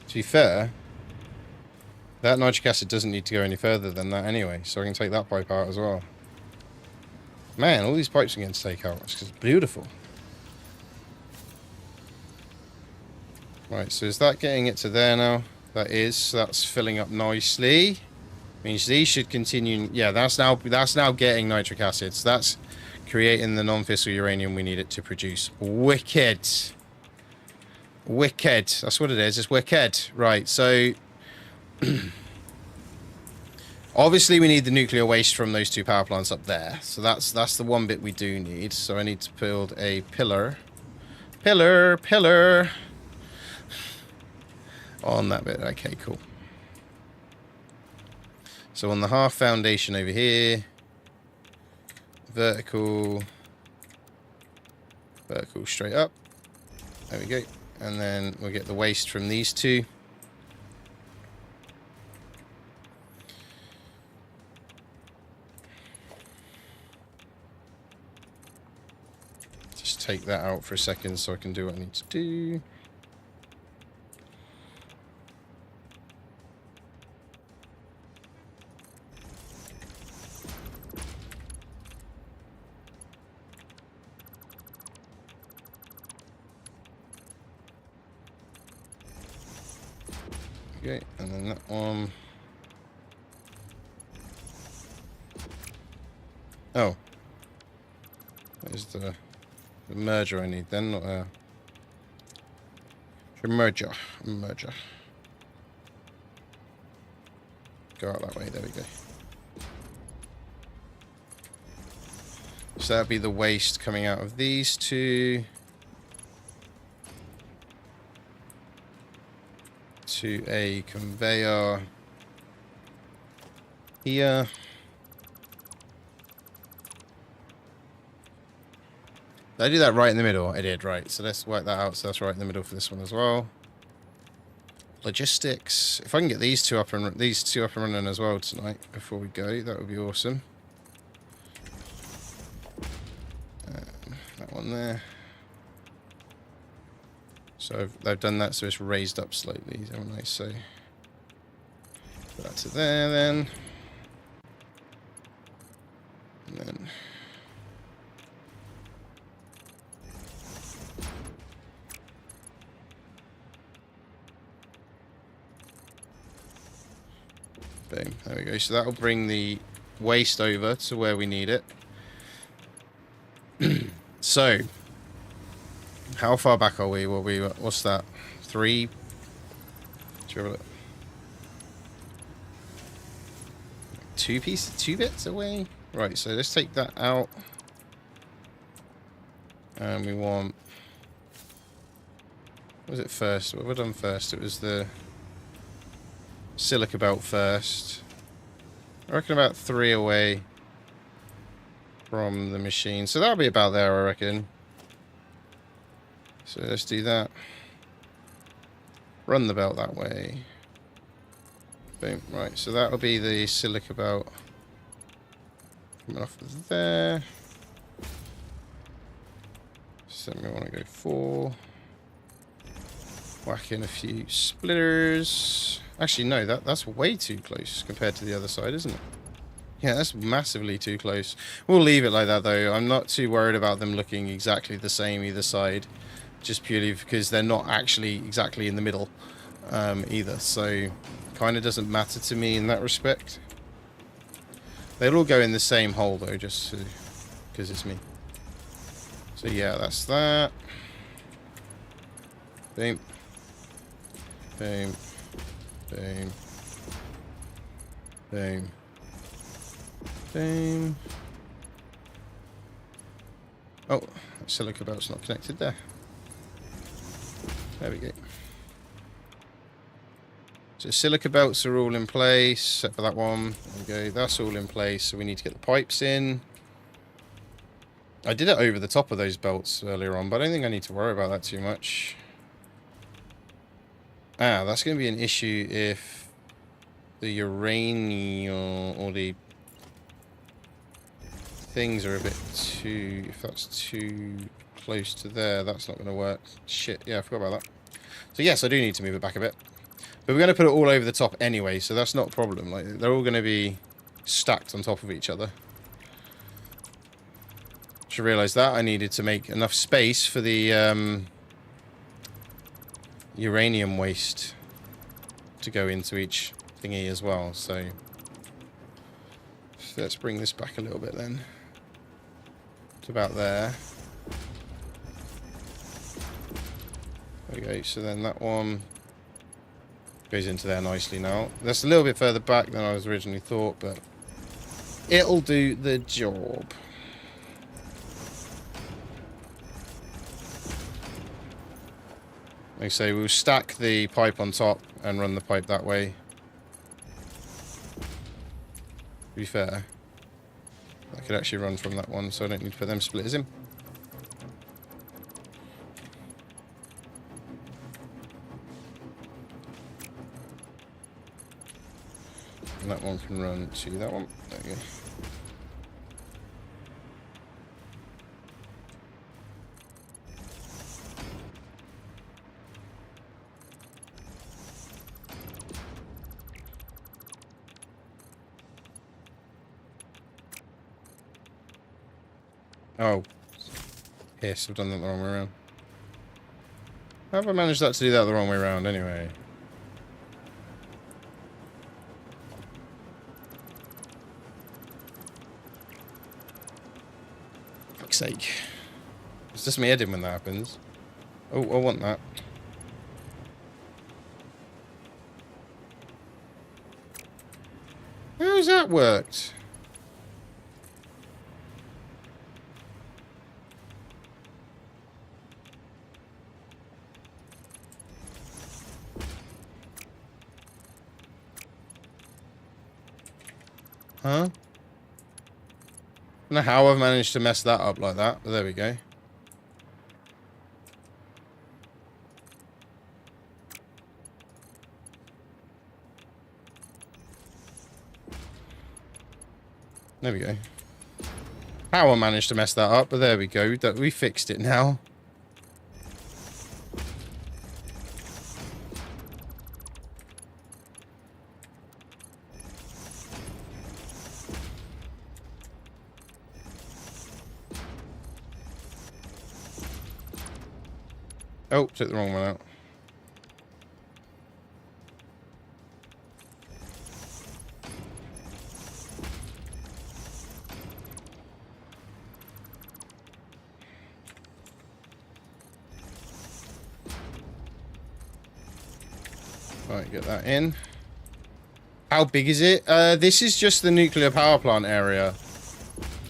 To be fair, that nitric acid doesn't need to go any further than that anyway, so I can take that pipe out as well. Man, all these pipes are going to take out. It's just beautiful. Right, so is that getting it to there now? That is. So that's filling up nicely. Means these should continue. Yeah, that's now getting nitric acid. So that's creating the non-fissile uranium we need it to produce. Wicked. Wicked. That's what it is. It's wicked. Right, so obviously we need the nuclear waste from those 2 power plants up there. So that's the one bit we do need. So I need to build a pillar. Pillar on that bit. Okay, cool. So on the half foundation over here, vertical straight up. There we go. And then we'll get the waste from these 2. Just take that out for a second so I can do what I need to do. Okay, and then that one. Oh. There's the merger I need then, not a... Merger. Merger. Go out that way, there we go. So that'd be the waste coming out of these two. To a conveyor here. Did I do that right in the middle? I did, right. So let's work that out. So that's right in the middle for this one as well. Logistics. If I can get these two up and running as well tonight before we go, that would be awesome. That one there. So they've done that, so it's raised up slightly, haven't I? So put that to there then. And then boom, there we go. So that'll bring the waste over to where we need it. So how far back are we? What's that? 3? Should we have a look? 2 bits away? Right, so let's take that out. And we want... What was it first? What have I done first? It was the silica belt first. I reckon about 3 away from the machine. So that'll be about there, I reckon. So let's do that. Run the belt that way. Boom. Right, so that'll be the silica belt coming off of there. So we want to go 4. Whack in a few splitters. Actually, no, that's way too close compared to the other side, isn't it? Yeah, that's massively too close. We'll leave it like that, though. I'm not too worried about them looking exactly the same either side. Just purely because they're not actually exactly in the middle either. So, kind of doesn't matter to me in that respect. They'll all go in the same hole, though, just because it's me. So, yeah, that's that. Boom. Boom. Boom. Boom. Boom. Oh, that silica belt's not connected there. There we go. So silica belts are all in place, except for that one. There we go. That's all in place, so we need to get the pipes in. I did it over the top of those belts earlier on, but I don't think I need to worry about that too much. Ah, that's going to be an issue if the uranium or the things are a bit too... If that's too close to there, that's not going to work. Shit, yeah, I forgot about that. So yes, I do need to move it back a bit. But we're going to put it all over the top anyway, so that's not a problem. Like, they're all going to be stacked on top of each other. Should realise that I needed to make enough space for the uranium waste to go into each thingy as well. So let's bring this back a little bit then. To about there. There we go. So then that one goes into there nicely now. That's a little bit further back than I was originally thought, but it'll do the job. Like I say, we'll stack the pipe on top and run the pipe that way. To be fair, I could actually run from that one, so I don't need to put them splitters in. And that one can run to that one. There we go. Oh. Yes, I've done that the wrong way around. How have I managed that to do that the wrong way around anyway? fuck's sake. It's just me head in when that happens. Oh, I want that. How's that worked? Huh? I don't know how I've managed to mess that up like that, but there we go. There we go. How I managed to mess that up, but there we go. We fixed it now. Oh, took the wrong one out. Right, get that in. How big is it? This is just the nuclear power plant area.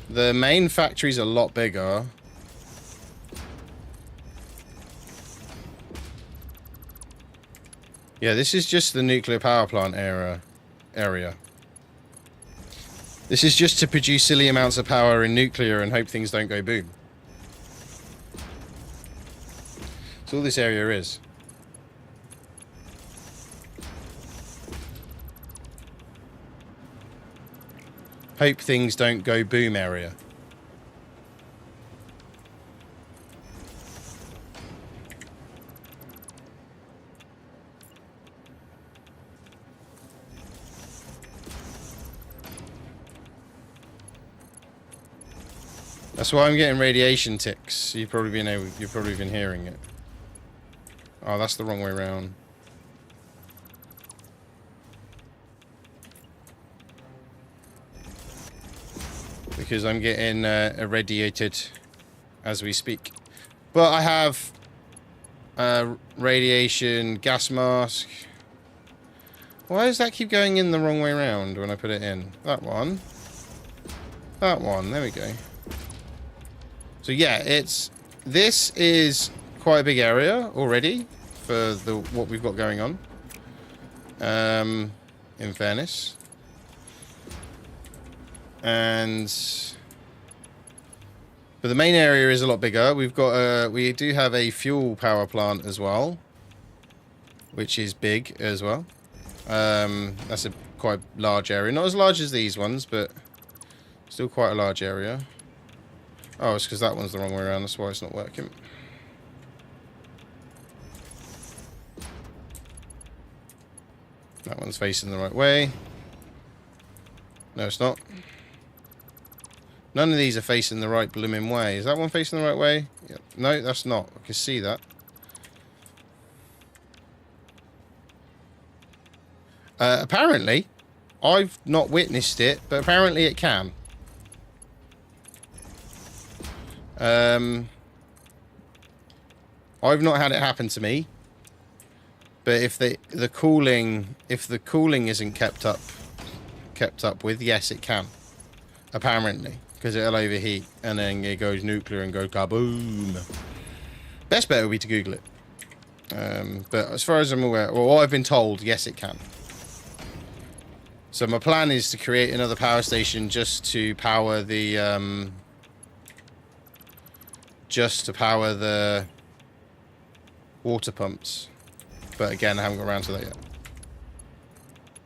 The main factory's a lot bigger. Yeah, this is just the nuclear power plant area. This is just to produce silly amounts of power in nuclear and hope things don't go boom. That's all this area is. Hope things don't go boom area. That's why I'm getting radiation ticks. You've probably been hearing it. Oh, that's the wrong way around. Because I'm getting irradiated as we speak. But I have radiation gas mask. Why does that keep going in the wrong way around when I put it in? That one. That one. There we go. So yeah, this is quite a big area already for what we've got going on. In fairness. And but the main area is a lot bigger. We do have a fuel power plant as well, which is big as well. That's a quite large area, not as large as these ones, but still quite a large area. Oh, it's because that one's the wrong way around. That's why it's not working. That one's facing the right way. No, it's not. None of these are facing the right blooming way. Is that one facing the right way? Yep. No, that's not. I can see that. Apparently, I've not witnessed it, but apparently it can. I've not had it happen to me, but if the cooling isn't kept up with, yes, it can. Apparently, because it'll overheat and then it goes nuclear and goes kaboom. Best bet would be to Google it. But as far as I'm aware, or what I've been told, yes, it can. So my plan is to create another power station just to power the water pumps. But again, I haven't got around to that yet.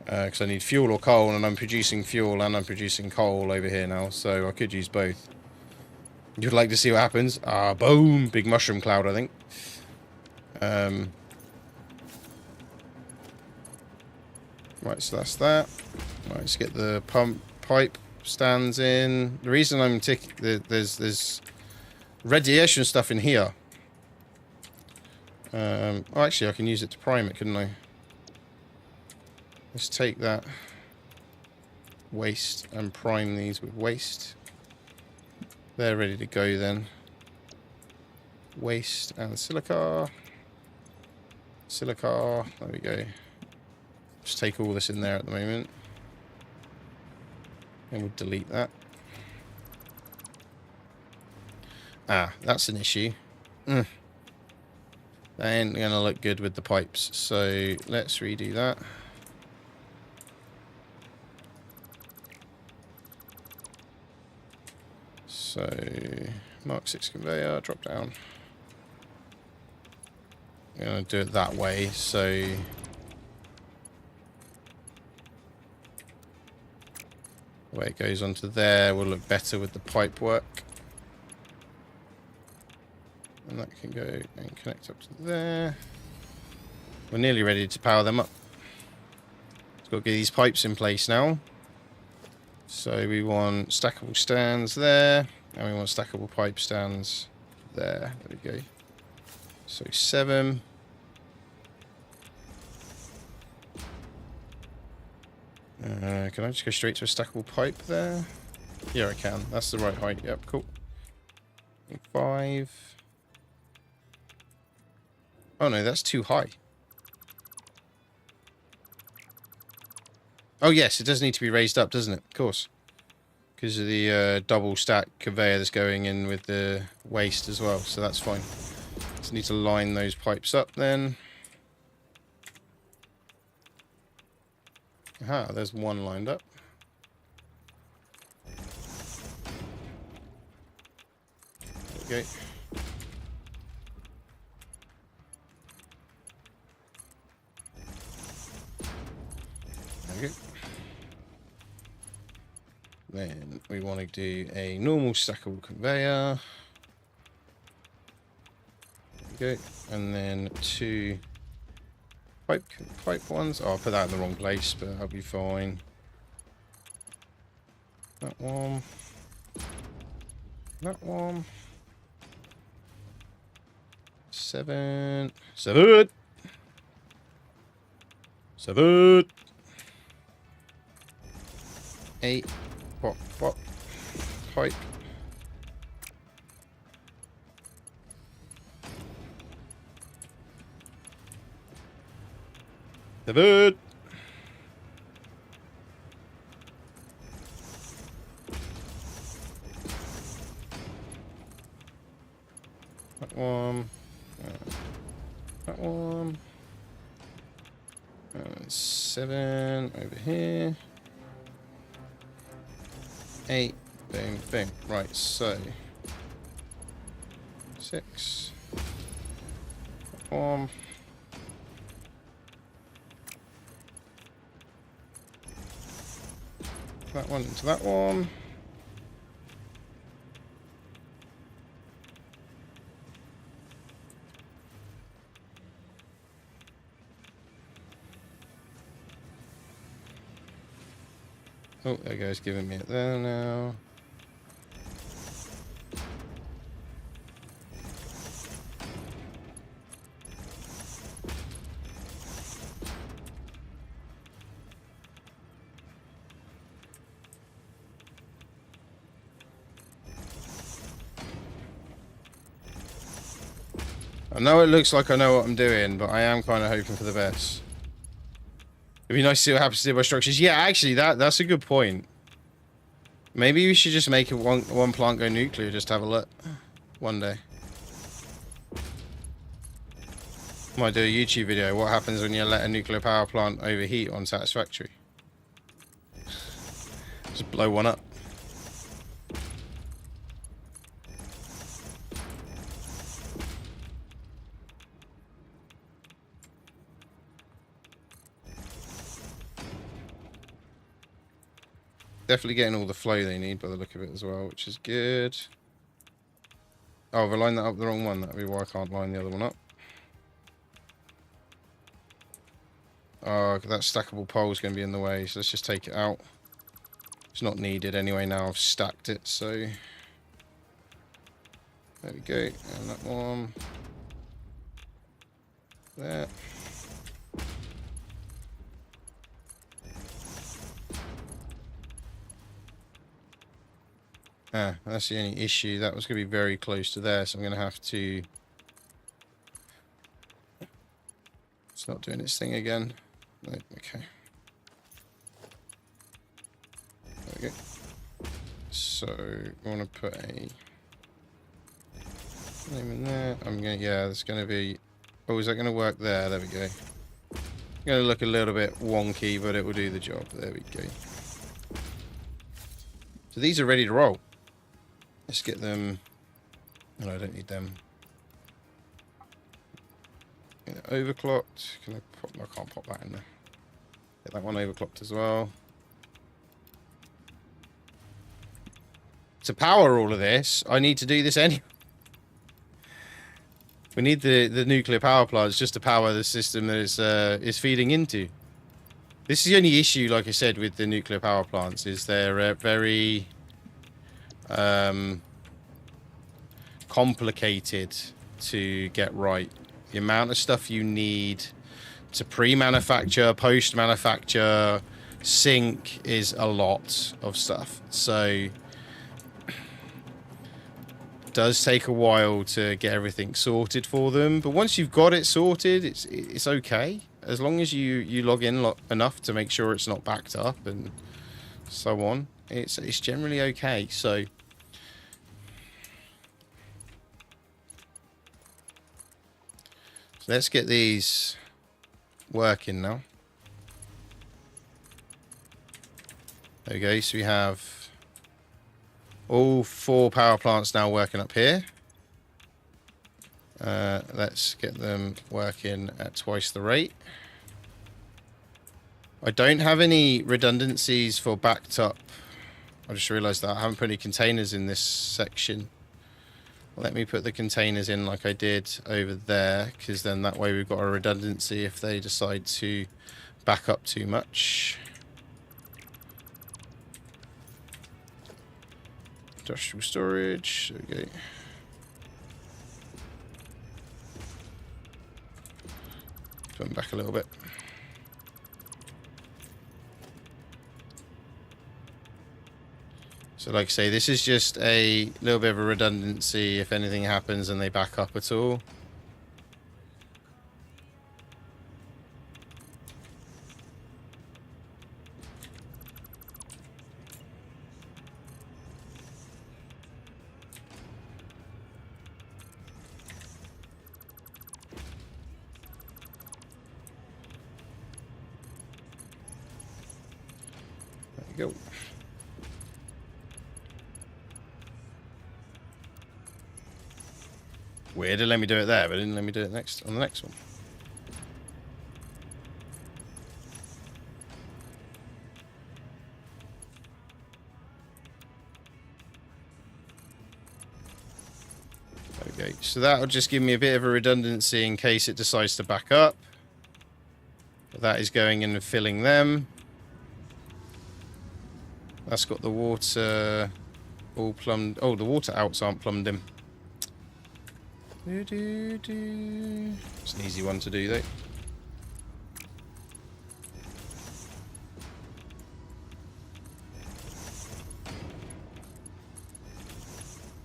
Because I need fuel or coal, and I'm producing fuel and I'm producing coal over here now, so I could use both. You'd like to see what happens? Ah, boom! Big mushroom cloud, I think. Right, so that's that. Right, let's get the pipe stands in. The reason I'm there's radiation stuff in here. Oh, actually, I can use it to prime it, couldn't I? Let's take that waste and prime these with waste. They're ready to go then. Waste and silica. Silica. There we go. Just take all this in there at the moment. And we'll delete that. Ah, that's an issue. That ain't gonna look good with the pipes. So let's redo that. So Mark 6 conveyor, drop down. I'm gonna do it that way, so the way it goes onto there will look better with the pipe work. And that can go and connect up to there. We're nearly ready to power them up. Just got to get these pipes in place now. So we want stackable stands there, and we want stackable pipe stands there. There we go. So 7. Can I just go straight to a stackable pipe there? Yeah, I can. That's the right height. Yep, cool. 5. Oh no, that's too high. Oh yes, it does need to be raised up, doesn't it? Of course. Because of the double stack conveyor that's going in with the waste as well, so that's fine. Just need to line those pipes up then. Aha, there's one lined up. There we go. There we go. Then we want to do a normal stackable conveyor. There we go. And then 2 pipe ones. Oh, I put that in the wrong place, but that'll be fine. That one. That one. 7. 7. 7. 8. Pop, pop. Pipe. The bird. That one. That one. 7 over here. 8. Boom, boom. Right, so 6. That one. That one into that one. Oh, there goes giving me it there now. I know it looks like I know what I'm doing, but I am kind of hoping for the best. It'd be nice to see what happens to my structures. Yeah, actually, that's a good point. Maybe we should just make it one plant go nuclear, just to have a look. One day. Might do a YouTube video. What happens when you let a nuclear power plant overheat on Satisfactory? Just blow one up. Definitely getting all the flow they need by the look of it as well, which is good. Oh, if I line that up the wrong one, that'd be why I can't line the other one up. Oh, that stackable pole is going to be in the way, so let's just take it out. It's not needed anyway now I've stacked it, so... There we go, and that one. There. Ah, that's the only issue. That was going to be very close to there, so I'm going to have to... It's not doing its thing again. No, okay. There we go. So, I want to put a name in there. I'm going to... Yeah, there's going to be... Oh, is that going to work there? There we go. Going to look a little bit wonky, but it will do the job. There we go. So these are ready to roll. Let's get them... No, I don't need them. Overclocked. Can I pop... I can't pop that in there. Get that one overclocked as well. To power all of this, I need to do this anyway. We need the nuclear power plants just to power the system that is feeding into. This is the only issue, like I said, with the nuclear power plants, is they're very complicated to get right. The amount of stuff you need to pre-manufacture, post-manufacture, sync is a lot of stuff. So it does take a while to get everything sorted for them. But once you've got it sorted, it's okay. As long as you log in enough to make sure it's not backed up and so on, it's generally okay. So let's get these working now. There we go. So we have all 4 power plants now working up here. Let's get them working at twice the rate. I don't have any redundancies for backed up. I just realized that I haven't put any containers in this section. Let me put the containers in like I did over there, because then that way we've got a redundancy if they decide to back up too much. Industrial storage, there we go. Turn back a little bit. So like I say, this is just a little bit of a redundancy if anything happens and they back up at all. There you go. Weird, it let me do it there, but it didn't let me do it on the next one. Okay, so that'll just give me a bit of a redundancy in case it decides to back up. But that is going in and filling them. That's got the water all plumbed. Oh, the water outs aren't plumbed in. It's an easy one to do though.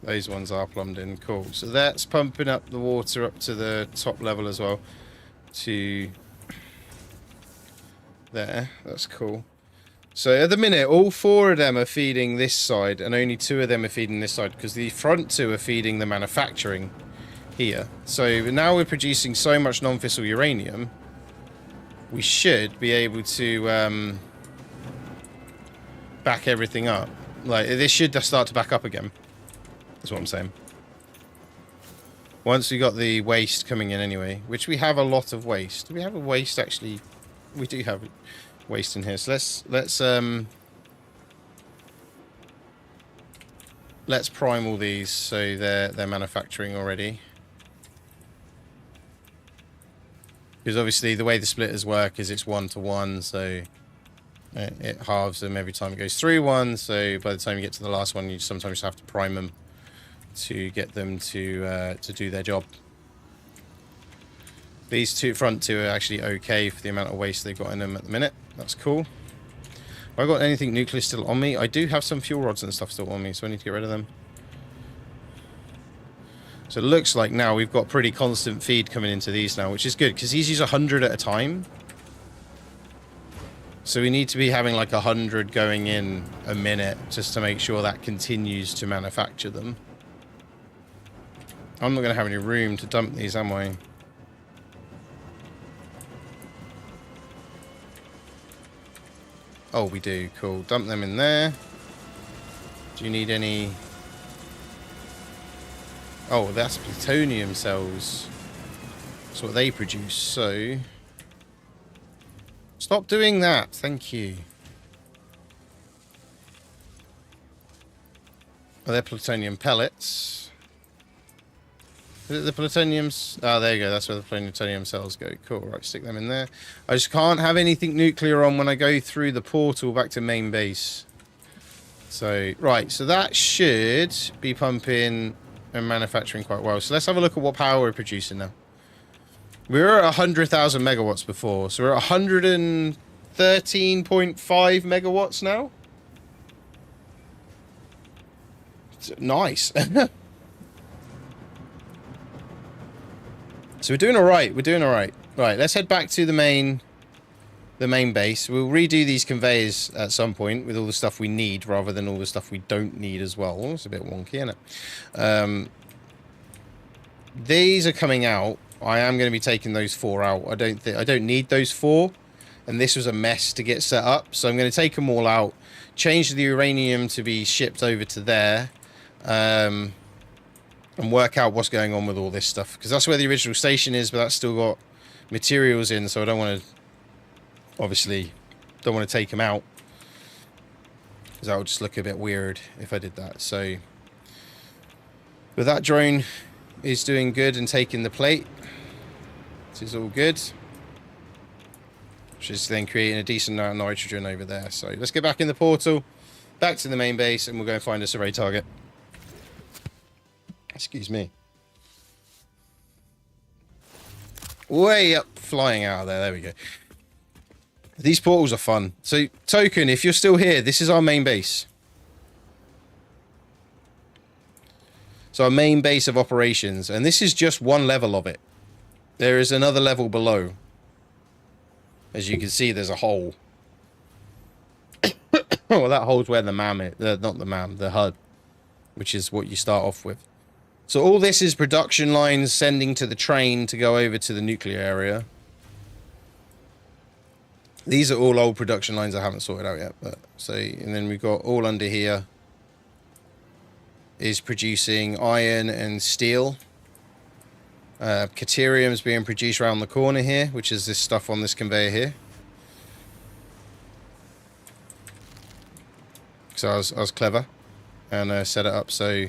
Those ones are plumbed in, cool. So that's pumping up the water up to the top level as well. To there, that's cool. So at the minute, all 4 of them are feeding this side and only 2 of them are feeding this side, because the front 2 are feeding the manufacturing here. So now we're producing so much non-fissile uranium, we should be able to back everything up. Like, this should start to back up again. That's what I'm saying. Once we got the waste coming in anyway, which we have a lot of waste. Do we have a waste actually? We do have waste in here. So let's prime all these so they're manufacturing already. Because obviously the way the splitters work is it's 1-to-1, so it halves them every time it goes through one. So by the time you get to the last one, you sometimes have to prime them to get them to do their job. These front two are actually okay for the amount of waste they've got in them at the minute. That's cool. Have I got anything nuclear still on me? I do have some fuel rods and stuff still on me, so I need to get rid of them. So it looks like now we've got pretty constant feed coming into these now, which is good, because these use 100 at a time. So we need to be having like 100 going in a minute, just to make sure that continues to manufacture them. I'm not going to have any room to dump these, am I? Oh, we do. Cool. Dump them in there. Do you need any... Oh, that's plutonium cells. That's what they produce, so... Stop doing that. Thank you. Are there plutonium pellets? Is it the plutoniums? Oh, there you go. That's where the plutonium cells go. Cool. Right, stick them in there. I just can't have anything nuclear on when I go through the portal back to main base. So, right. So that should be pumping and manufacturing quite well. So let's have a look at what power we're producing now. We were at 100,000 megawatts before. So we're at 113.5 megawatts now. Nice. So we're doing all right. We're doing all right. Right, let's head back to the main base. We'll redo these conveyors at some point with all the stuff we need rather than all the stuff we don't need as well. It's a bit wonky, isn't it? These are coming out. I am going to be taking those 4 out. I don't need those 4, and this was a mess to get set up. So I'm going to take them all out, change the uranium to be shipped over to there. And work out what's going on with all this stuff, because that's where the original station is, but that's still got materials in, so I don't want to, obviously don't want to take them out, because that would just look a bit weird if I did that. So but that drone is doing good and taking the plate. This is all good, which is then creating a decent amount of nitrogen over there. So let's get back in the portal, back to the main base, and we'll go and find a survey target. Excuse me. Way up, flying out of there. There we go. These portals are fun. So, Token, if you're still here, this is our main base. So, our main base of operations. And this is just one level of it. There is another level below. As you can see, there's a hole. Oh, that hole's where the MAM is. Not the MAM, the HUD. Which is what you start off with. So all this is production lines sending to the train to go over to the nuclear area. These are all old production lines I haven't sorted out yet. But so, and then we've got all under here is producing iron and steel. Caterium is being produced around the corner here, which is this stuff on this conveyor here. So I was clever and set it up so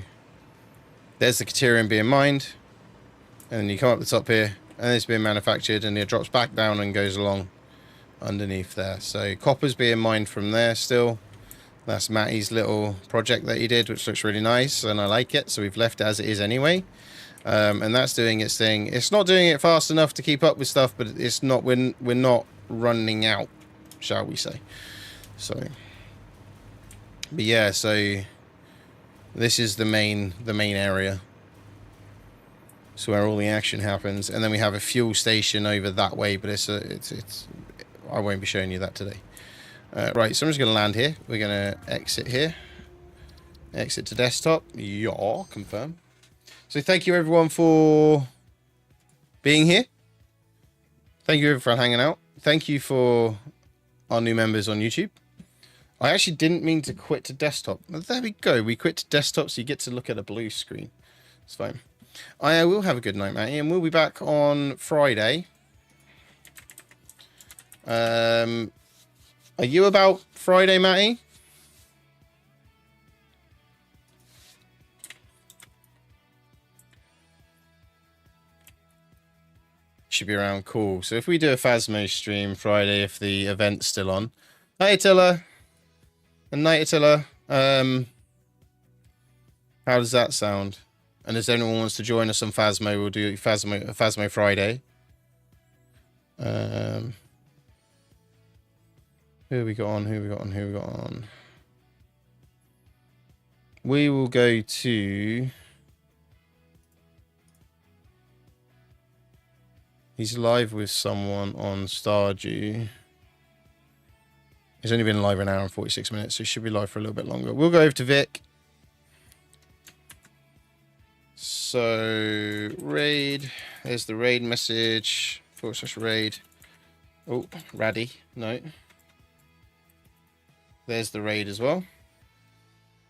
there's the caterium being mined, and then you come up the top here, and it's being manufactured, and it drops back down and goes along underneath there. So copper's being mined from there still. That's Matty's little project that he did, which looks really nice, and I like it, so we've left it as it is anyway. And that's doing its thing. It's not doing it fast enough to keep up with stuff, but it's not. We're not running out, shall we say? So, but yeah, so. This is the main area. So where all the action happens, and then we have a fuel station over that way, but it's I won't be showing you that today. Right, so I'm just going to land here. We're going to exit here. Exit to desktop. Yeah, confirm. So thank you everyone for being here. Thank you everyone for hanging out. Thank you for our new members on YouTube. I actually didn't mean to quit to desktop. There we go. We quit to desktop, so you get to look at a blue screen. It's fine. I will have a good night, Matty, and we'll be back on Friday. Are you about Friday, Matty? Should be around. Cool. So if we do a Phasmo stream Friday, if the event's still on. Hi, Attila. And night, Attila. How does that sound? And if anyone wants to join us on Phasmo, we'll do Phasmo Friday. Who we got on? Who we got on? Who we got on? We will go to... He's live with someone on Stardew. He's only been live an hour and 46 minutes, so he should be live for a little bit longer. We'll go over to Vic. So, raid. There's the raid message. /raid. Oh, Raddy. No. There's the raid as well.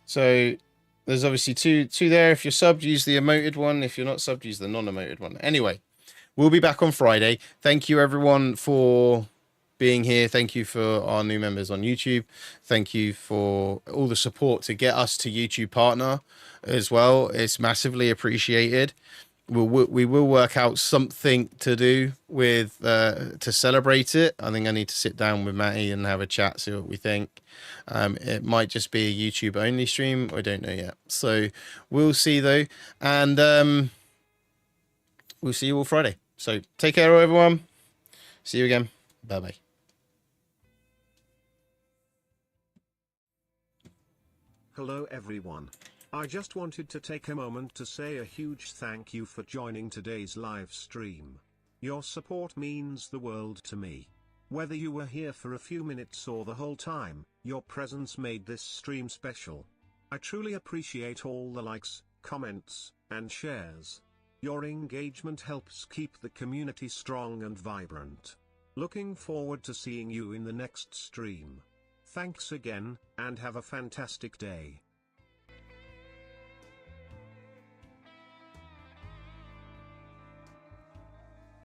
So, there's obviously two there. If you're subbed, use the emoted one. If you're not subbed, use the non-emoted one. Anyway, we'll be back on Friday. Thank you, everyone, for being here. Thank you for our new members on YouTube. Thank you for all the support to get us to YouTube partner as well. It's massively appreciated. We will work out something to do with to celebrate it. I think I need to sit down with Matty and have a chat, see what we think. It might just be a YouTube only stream. I don't know yet. So we'll see though. And we'll see you all Friday. So take care, everyone. See you again. Bye-bye. Hello everyone. I just wanted to take a moment to say a huge thank you for joining today's live stream. Your support means the world to me. Whether you were here for a few minutes or the whole time, your presence made this stream special. I truly appreciate all the likes, comments, and shares. Your engagement helps keep the community strong and vibrant. Looking forward to seeing you in the next stream. Thanks again, and have a fantastic day.